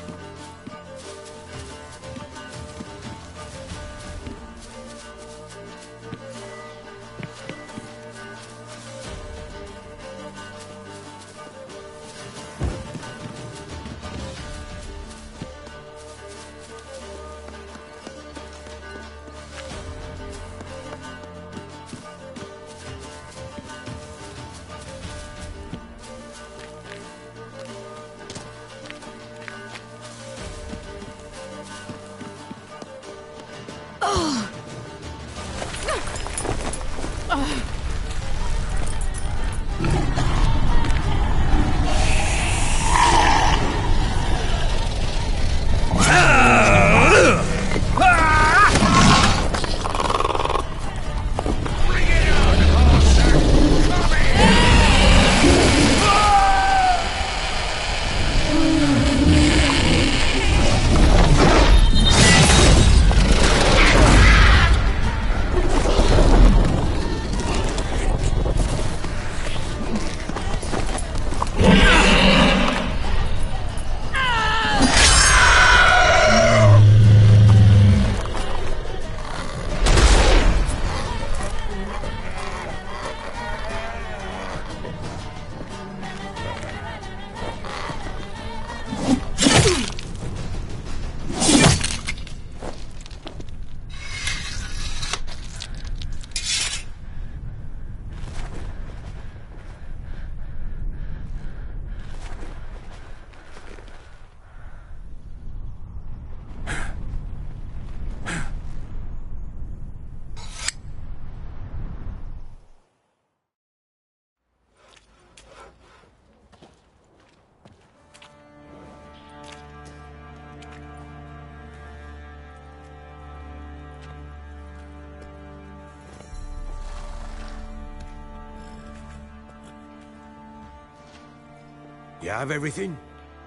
You have everything?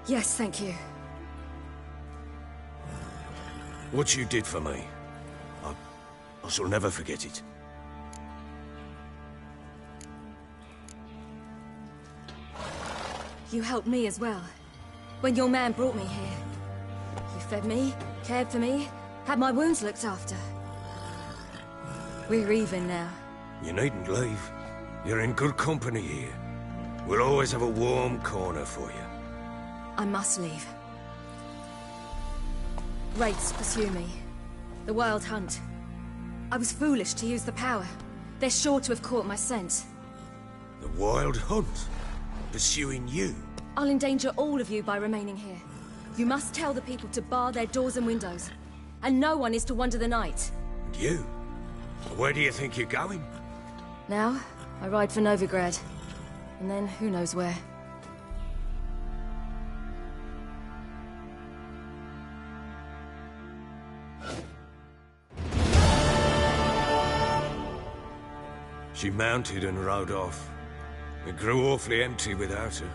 Yes, thank you. What you did for me, I shall never forget it. You helped me as well. When your man brought me here. You fed me, cared for me, had my wounds looked after. We're even now. You needn't leave. You're in good company here. We'll always have a warm corner for you. I must leave. Wraiths pursue me. The Wildhunt. I was foolish to use the power. They're sure to have caught my scent. The Wildhunt? Pursuing you? I'll endanger all of you by remaining here. You must tell the people to bar their doors and windows. And no one is to wander the night. And you? Where do you think you're going? Now, I ride for Novigrad. And then, who knows where. She mounted and rode off. It grew awfully empty without her.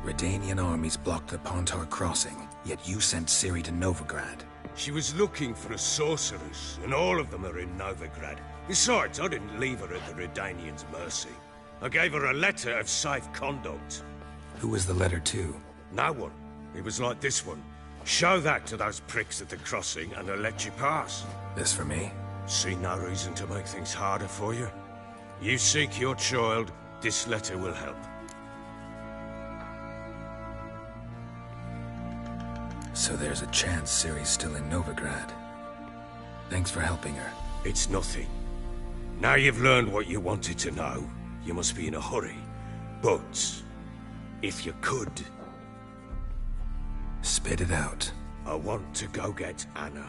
Redanian armies blocked the Pontar crossing, yet you sent Ciri to Novigrad. She was looking for a sorceress, and all of them are in Novigrad. Besides, I didn't leave her at the Redanians' mercy. I gave her a letter of safe conduct. Who was the letter to? No one. It was like this one. Show that to those pricks at the crossing, and they'll let you pass. This for me? See no reason to make things harder for you. You seek your child, this letter will help. So there's a chance Ciri's still in Novigrad. Thanks for helping her. It's nothing. Now you've learned what you wanted to know, you must be in a hurry. But, if you could... Spit it out. I want to go get Anna.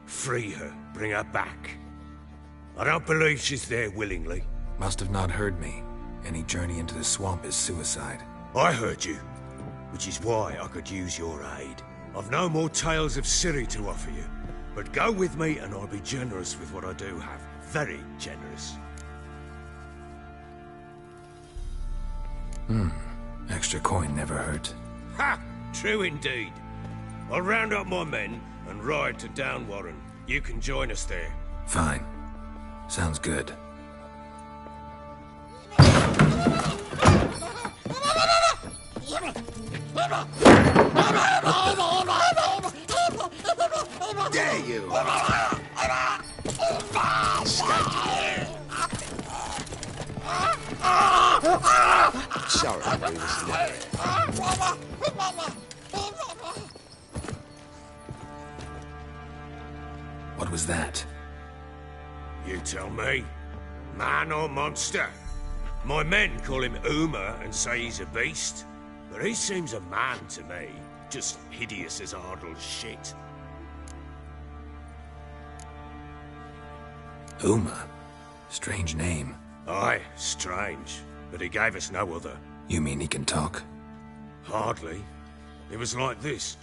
Free her, bring her back. I don't believe she's there willingly. Must have not heard me. Any journey into the swamp is suicide. I heard you, which is why I could use your aid. I've no more tales of Ciri to offer you, but go with me and I'll be generous with what I do have. Very generous. Extra coin never hurt. Ha! True indeed. I'll round up my men and ride to Downwarren. You can join us there. Fine. Sounds good. Dare you! Sorry, I was never. What was that? You tell me. Man or monster? My men call him Uma and say he's a beast. But he seems a man to me. Just hideous as Ardle's shit. Uma? Strange name. Aye, strange. But he gave us no other. You mean he can talk? Hardly. It was like this.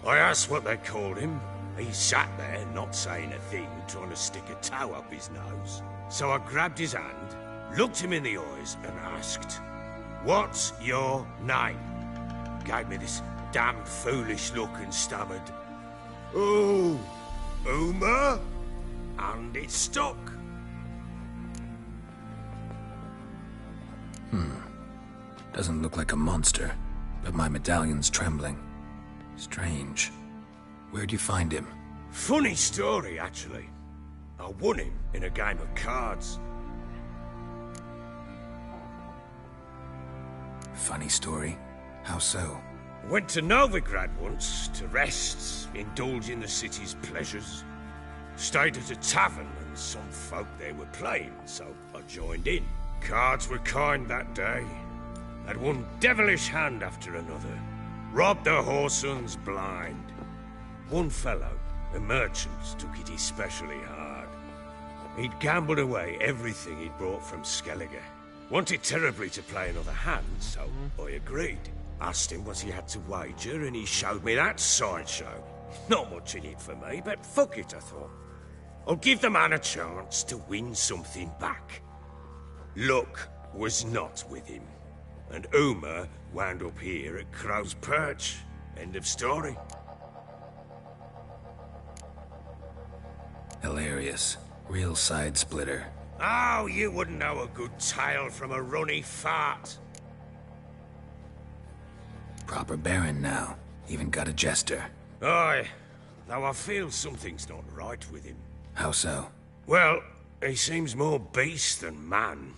I asked what they called him. He sat there, not saying a thing, trying to stick a toe up his nose. So I grabbed his hand, looked him in the eyes, and asked, "What's your name?" Gave me this damned foolish look and stammered, "Oh, Uma?" And it stuck. Doesn't look like a monster, but my medallion's trembling. Strange. Where'd you find him? Funny story, actually. I won him in a game of cards. Funny story? How so? Went to Novigrad once to rest, indulge in the city's pleasures. Stayed at a tavern and some folk there were playing, so I joined in. Cards were kind that day. Had one devilish hand after another. Robbed the whoresons blind. One fellow, a merchant, took it especially hard. He'd gambled away everything he'd brought from Skellige. Wanted terribly to play another hand, so I agreed. Asked him what he had to wager, and he showed me that sideshow. Not much in it for me, but fuck it, I thought. I'll give the man a chance to win something back. Luck was not with him. And Uma wound up here at Crow's Perch. End of story. Hilarious. Real side splitter. Oh, you wouldn't know a good tale from a runny fart. Proper baron now. Even got a jester. Aye, though I feel something's not right with him. How so? Well, he seems more beast than man.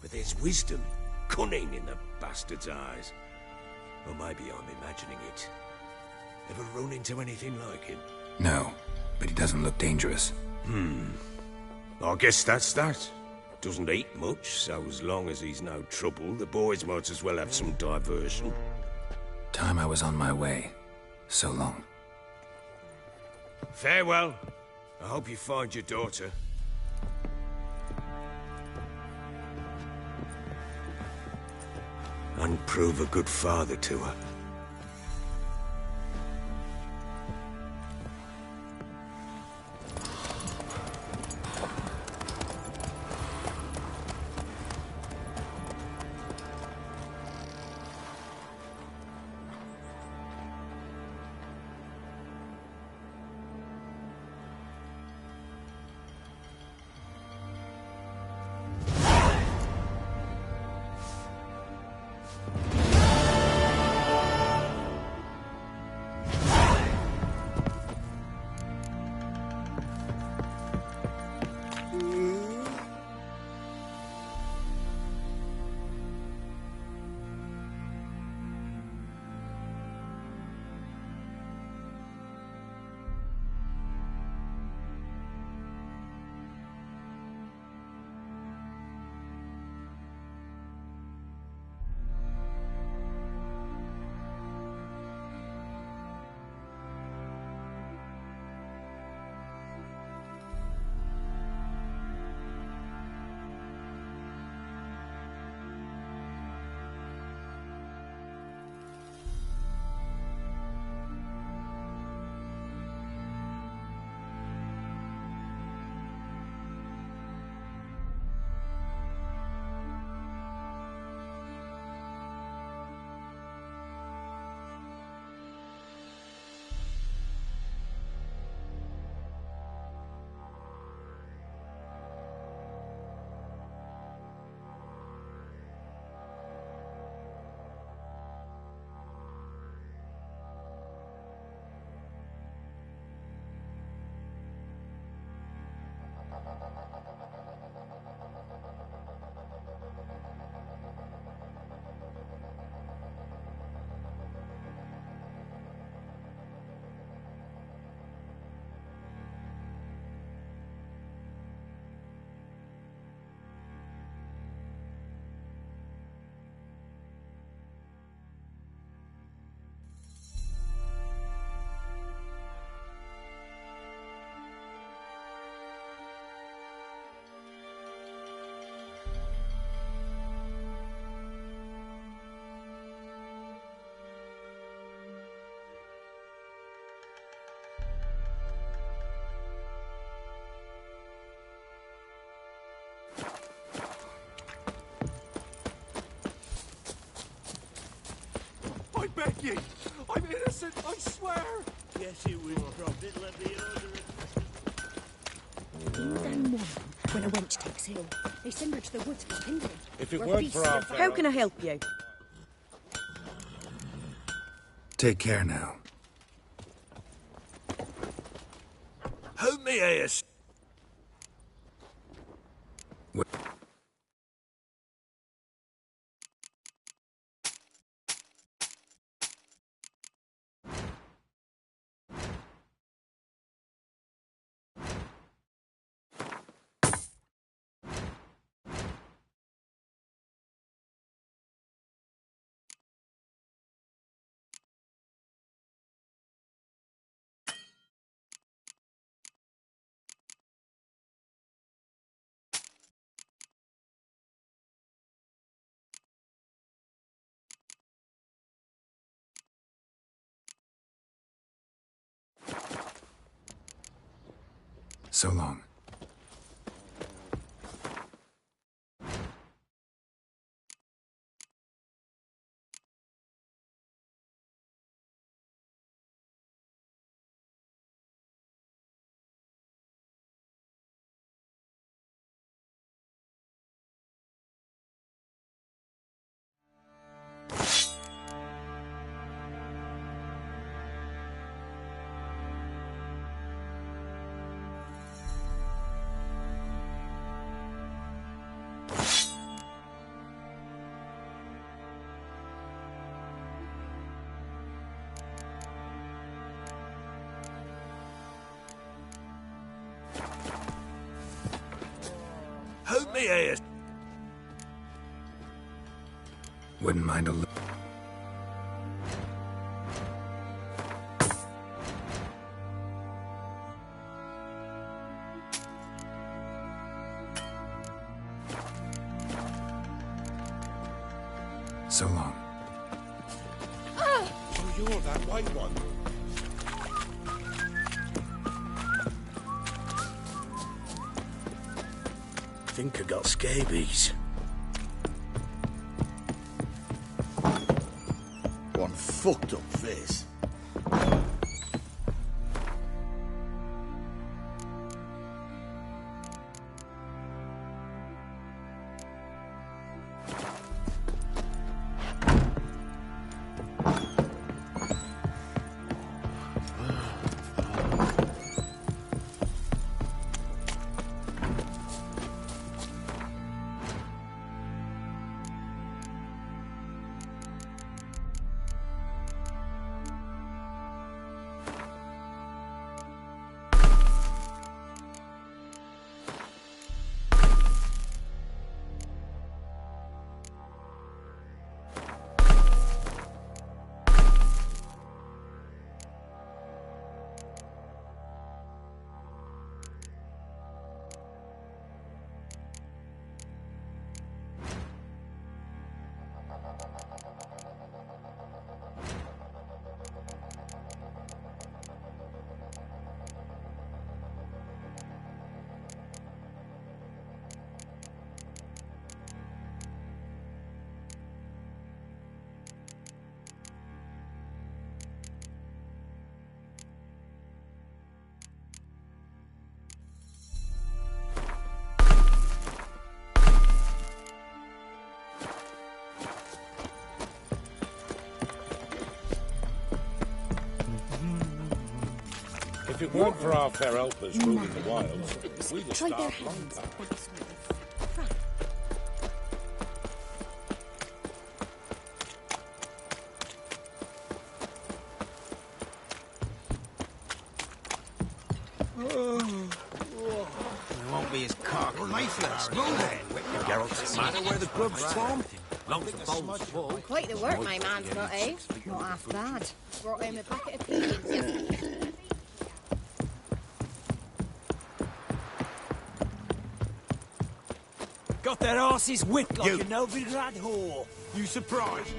But there's wisdom, cunning in the bastard's eyes. Or maybe I'm imagining it. Ever run into anything like him? No, but he doesn't look dangerous. I guess that's that. Doesn't eat much, so as long as he's no trouble, the boys might as well have some diversion. Time I was on my way. So long. Farewell. I hope you find your daughter. And prove a good father to her. I beg ye! I'm innocent, I swear! Yes, you will, Prophet. Let the order. In them morning, when a wench takes ill, they send her to the woods for kindling. If it Where weren't beasts for our live. How can I help you? Take care now. Hold me ass. So long. here. Wouldn't mind a little. So long. Oh, you're that white one. Think I got scabies. One fucked up face. If it weren't for our fair helpers ruling the wilds, we'd have Try their starved long hands past. for this one. Right. They won't be as cocky. Lifeless. Move it. Geralt, matter where the grub's from? Long as the bowl's full. Quite the work my man's got, eh? Not half bad. Brought him a packet of pigeons yesterday. Got their asses whipped like a Novigrad whore. You surprised?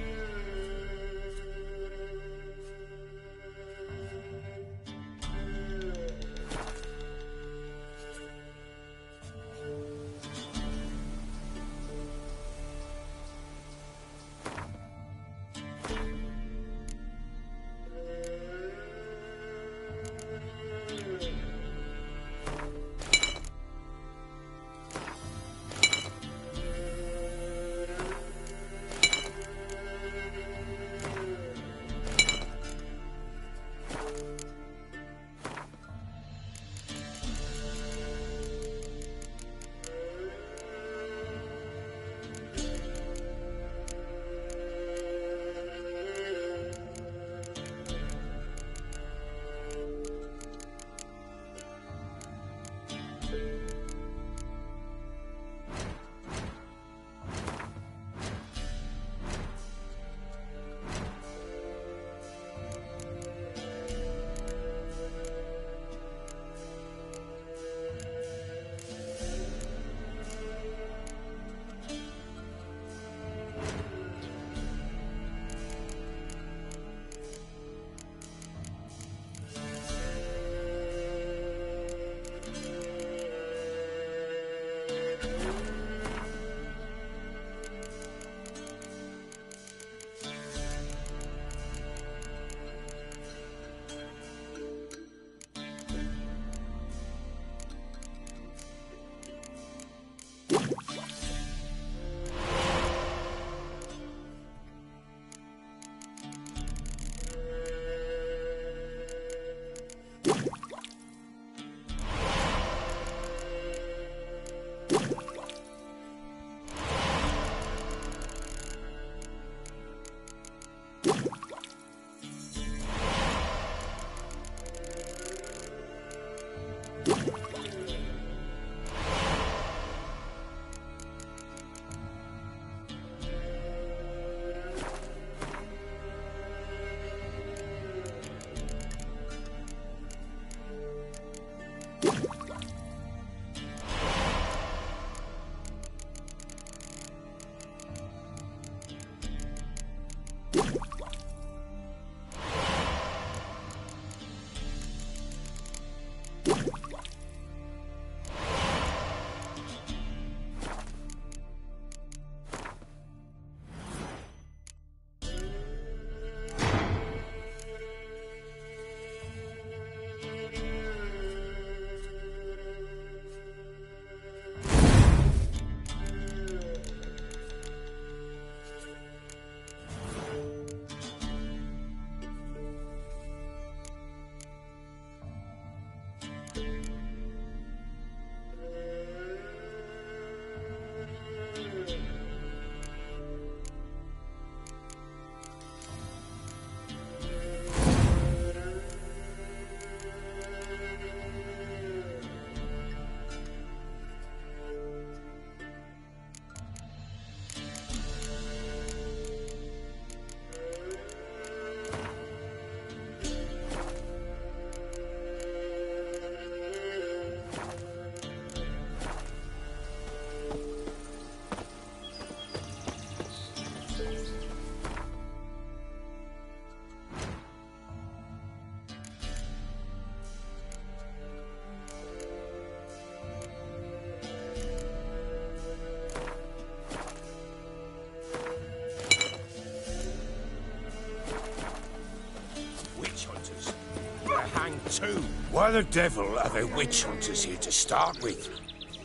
Why the devil are there witch hunters here to start with?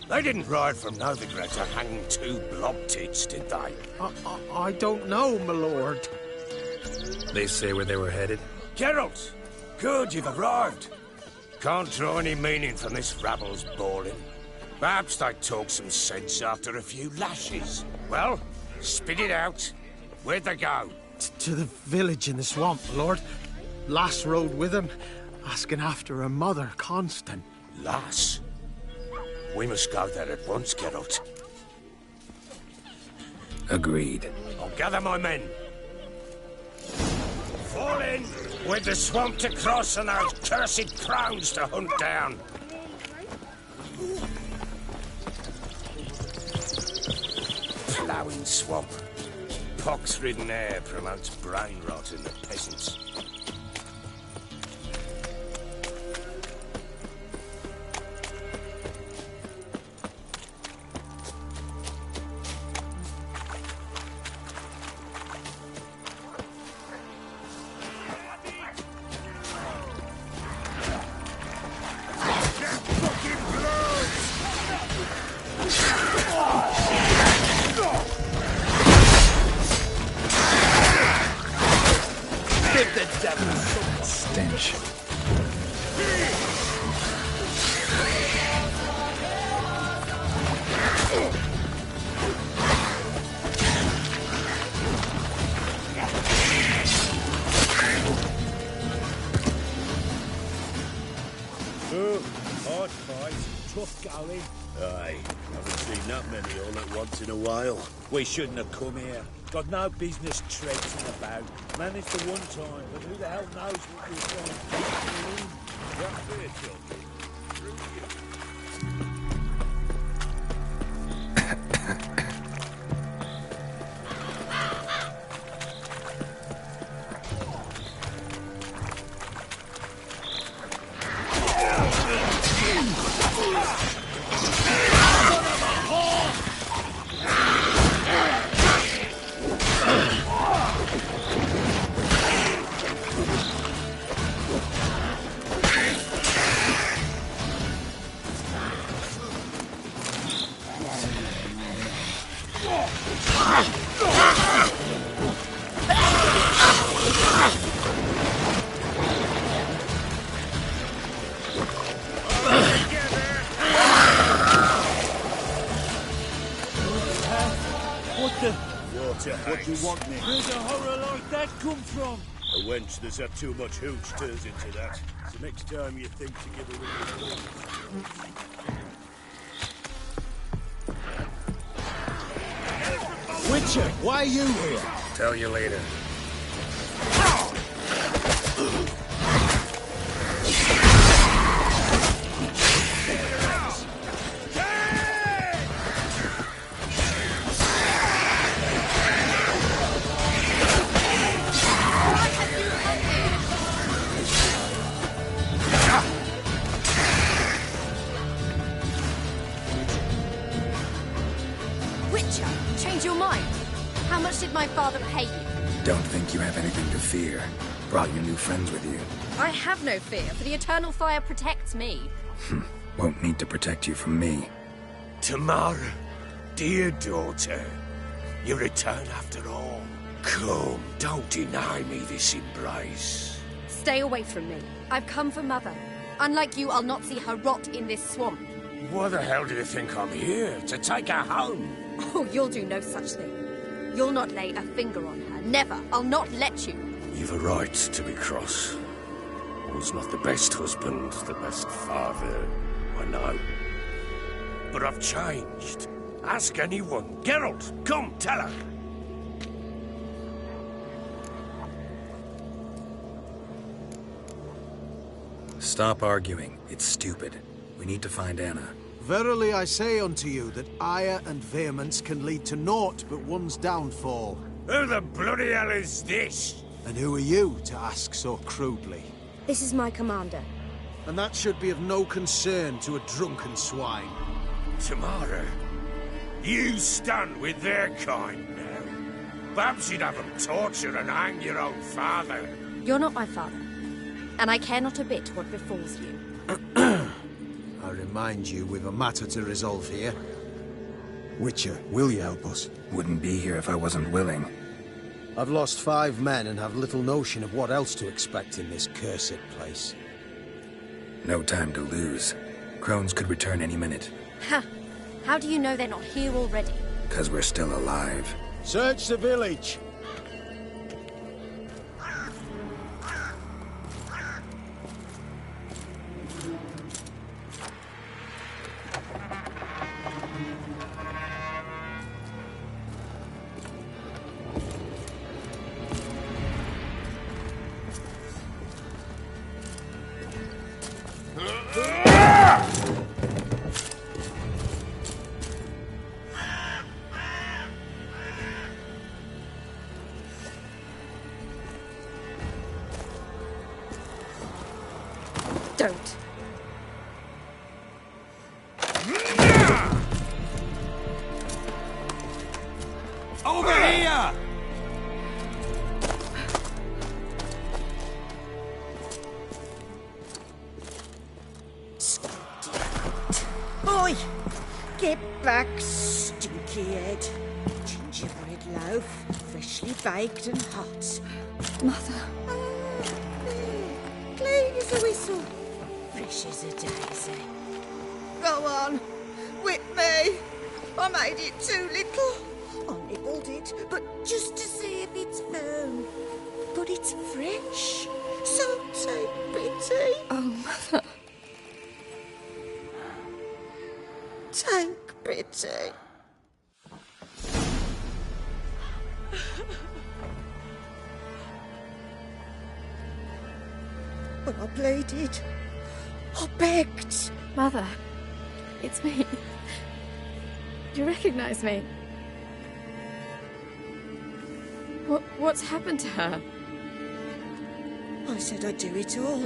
They didn't ride from Novigrad to hang 2 blob tits, did they? I don't know, my lord. They say where they were headed? Geralt! Good, you've arrived. Can't draw any meaning from this rabble's bawling. Perhaps they talk some sense after a few lashes. Well, spit it out. Where'd they go? To the village in the swamp, my lord. Lass rode with him, asking after her mother, Constant. Lass? We must go there at once, Geralt. Agreed. I'll gather my men. Fall in! With the swamp to cross and those cursed crowns to hunt down. Ploughing swamp. Pox-ridden air promotes brain rot in the peasants. Stench. Oh, hard fight, tough going. Aye, haven't seen that many all at once in a while. We shouldn't have come here. Got no business traipsing about. Managed the one time, but who the hell knows what we're trying to do? What fear, children? What do you want me? Where'd a horror like that come from? A wench that's had too much hooch turns into that. So next time you think to give a ring. Witcher, why are you here? Tell you later. Change your mind. How much did my father pay you? Don't think you have anything to fear. Brought your new friends with you. I have no fear, for the eternal fire protects me. Won't need to protect you from me. Tamara, dear daughter, you return after all. Come, don't deny me this embrace. Stay away from me. I've come for Mother. Unlike you, I'll not see her rot in this swamp. Why the hell do you think I'm here? To take her home? Oh, you'll do no such thing. You'll not lay a finger on her. Never. I'll not let you. You've a right to be cross. I was not the best husband, the best father, I know. But I've changed. Ask anyone. Geralt, come, tell her. Stop arguing. It's stupid. We need to find Anna. Verily I say unto you that ire and vehemence can lead to naught but one's downfall. Who the bloody hell is this? And who are you to ask so crudely? This is my commander. And that should be of no concern to a drunken swine. Tamara, you stand with their kind now. Perhaps you'd have them torture and hang your own father. You're not my father, and I care not a bit what befalls you. I remind you, we've a matter to resolve here. Witcher, will you help us? Wouldn't be here if I wasn't willing. I've lost 5 men and have little notion of what else to expect in this cursed place. No time to lose. Crones could return any minute. Ha! How do you know they're not here already? 'Cause we're still alive. Search the village! Don't. Over here! Boy! Get back, stinky head. Gingerbread loaf, freshly baked and hot. Mother. Clean as a whistle. Fresh as a daisy. Go on, whip me. I made it too little. I nibbled it, but just to see if it's firm. But it's fresh, so take pity. Oh, Mother. Take pity. But I pleaded. I begged. Mother, it's me. You recognize me? What's happened to her? I said I'd do it all.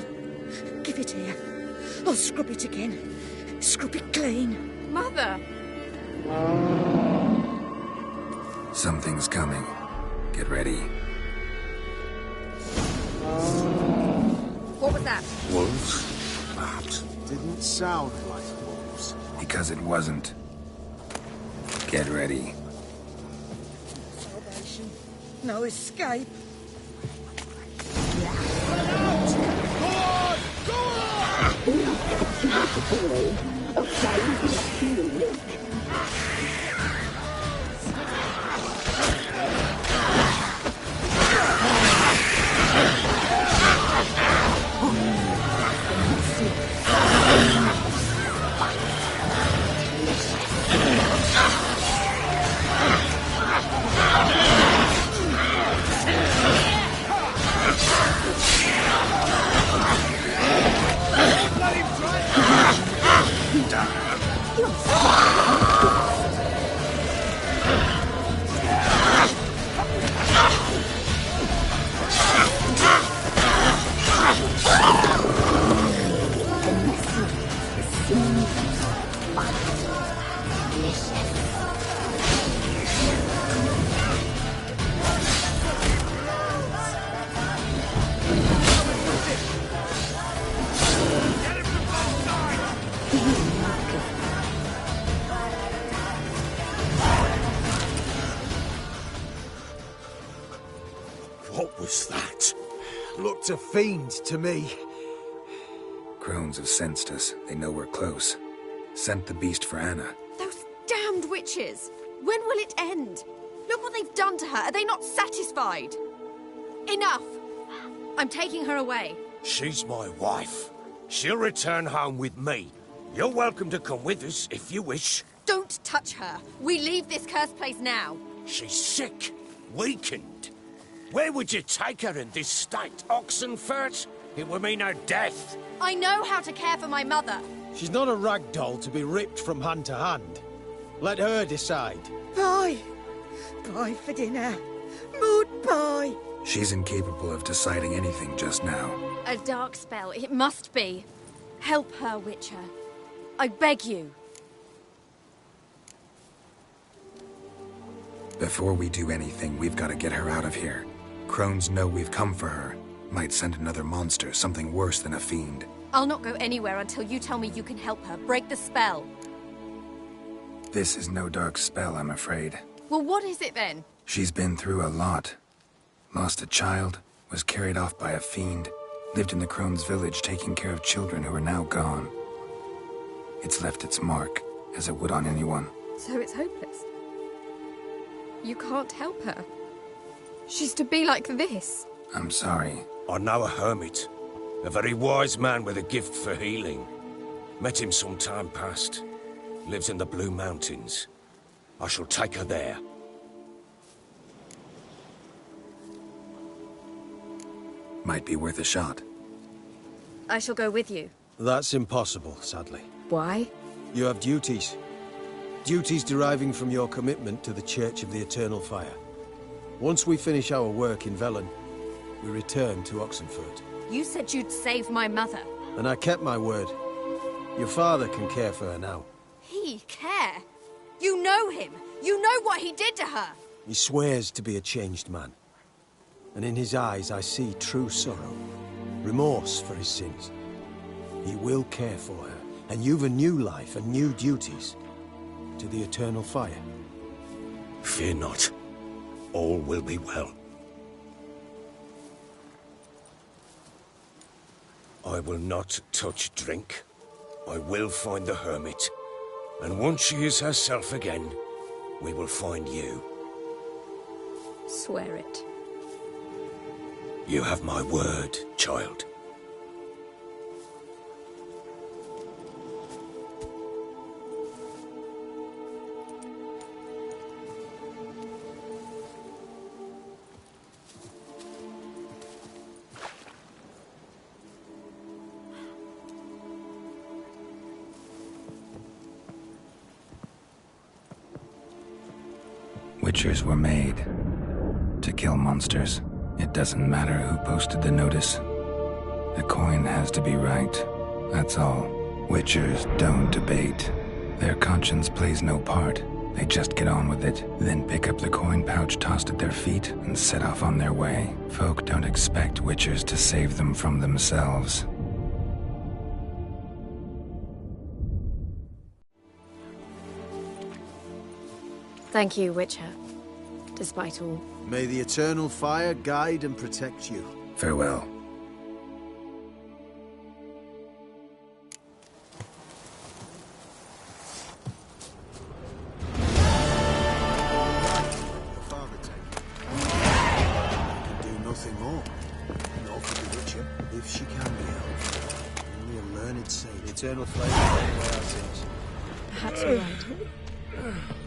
Give it here. I'll scrub it again. Scrub it clean. Mother! Something's coming. Get ready. What was that? Wolves? That didn't sound like wolves. Because it wasn't. Get ready. Salvation. No escape. A fine feeling. What was that? Looked a fiend to me. Crones have sensed us. They know we're close. Sent the beast for Anna. Those damned witches! When will it end? Look what they've done to her. Are they not satisfied? Enough! I'm taking her away. She's my wife. She'll return home with me. You're welcome to come with us if you wish. Don't touch her. We leave this cursed place now. She's sick, weakened. Where would you take her in this state? Oxenfurt? It would mean her death. I know how to care for my mother. She's not a rag doll to be ripped from hand to hand. Let her decide. Pie. Pie for dinner. Mood pie. She's incapable of deciding anything just now. A dark spell. It must be. Help her, Witcher. I beg you. Before we do anything, we've got to get her out of here. Crones know we've come for her. Might send another monster, something worse than a fiend. I'll not go anywhere until you tell me you can help her. Break the spell. This is no dark spell, I'm afraid. Well, what is it then? She's been through a lot. Lost a child, was carried off by a fiend, lived in the crone's village taking care of children who are now gone. It's left its mark, as it would on anyone. So it's hopeless. You can't help her. She's to be like this. I'm sorry. I know a hermit. A very wise man with a gift for healing. Met him some time past. Lives in the Blue Mountains. I shall take her there. Might be worth a shot. I shall go with you. That's impossible, sadly. Why? You have duties. Duties deriving from your commitment to the Church of the Eternal Fire. Once we finish our work in Velen, we return to Oxenfurt. You said you'd save my mother. And I kept my word. Your father can care for her now. He care? You know him. You know what he did to her. He swears to be a changed man. And in his eyes I see true sorrow. Remorse for his sins. He will care for her. And you've a new life and new duties. To the Eternal Fire. Fear not. All will be well. I will not touch drink. I will find the hermit. And once she is herself again, we will find you. Swear it. You have my word, child. Witchers were made to kill monsters. It doesn't matter who posted the notice. The coin has to be right. That's all. Witchers don't debate. Their conscience plays no part. They just get on with it, then pick up the coin pouch tossed at their feet and set off on their way. Folk don't expect witchers to save them from themselves. Thank you, Witcher. Despite all. May the Eternal Fire guide and protect you. Farewell. Nothing more. Nor could the Witcher, if she can be helped. Only a learned sage. The Eternal Flame will our sins. Perhaps you're right.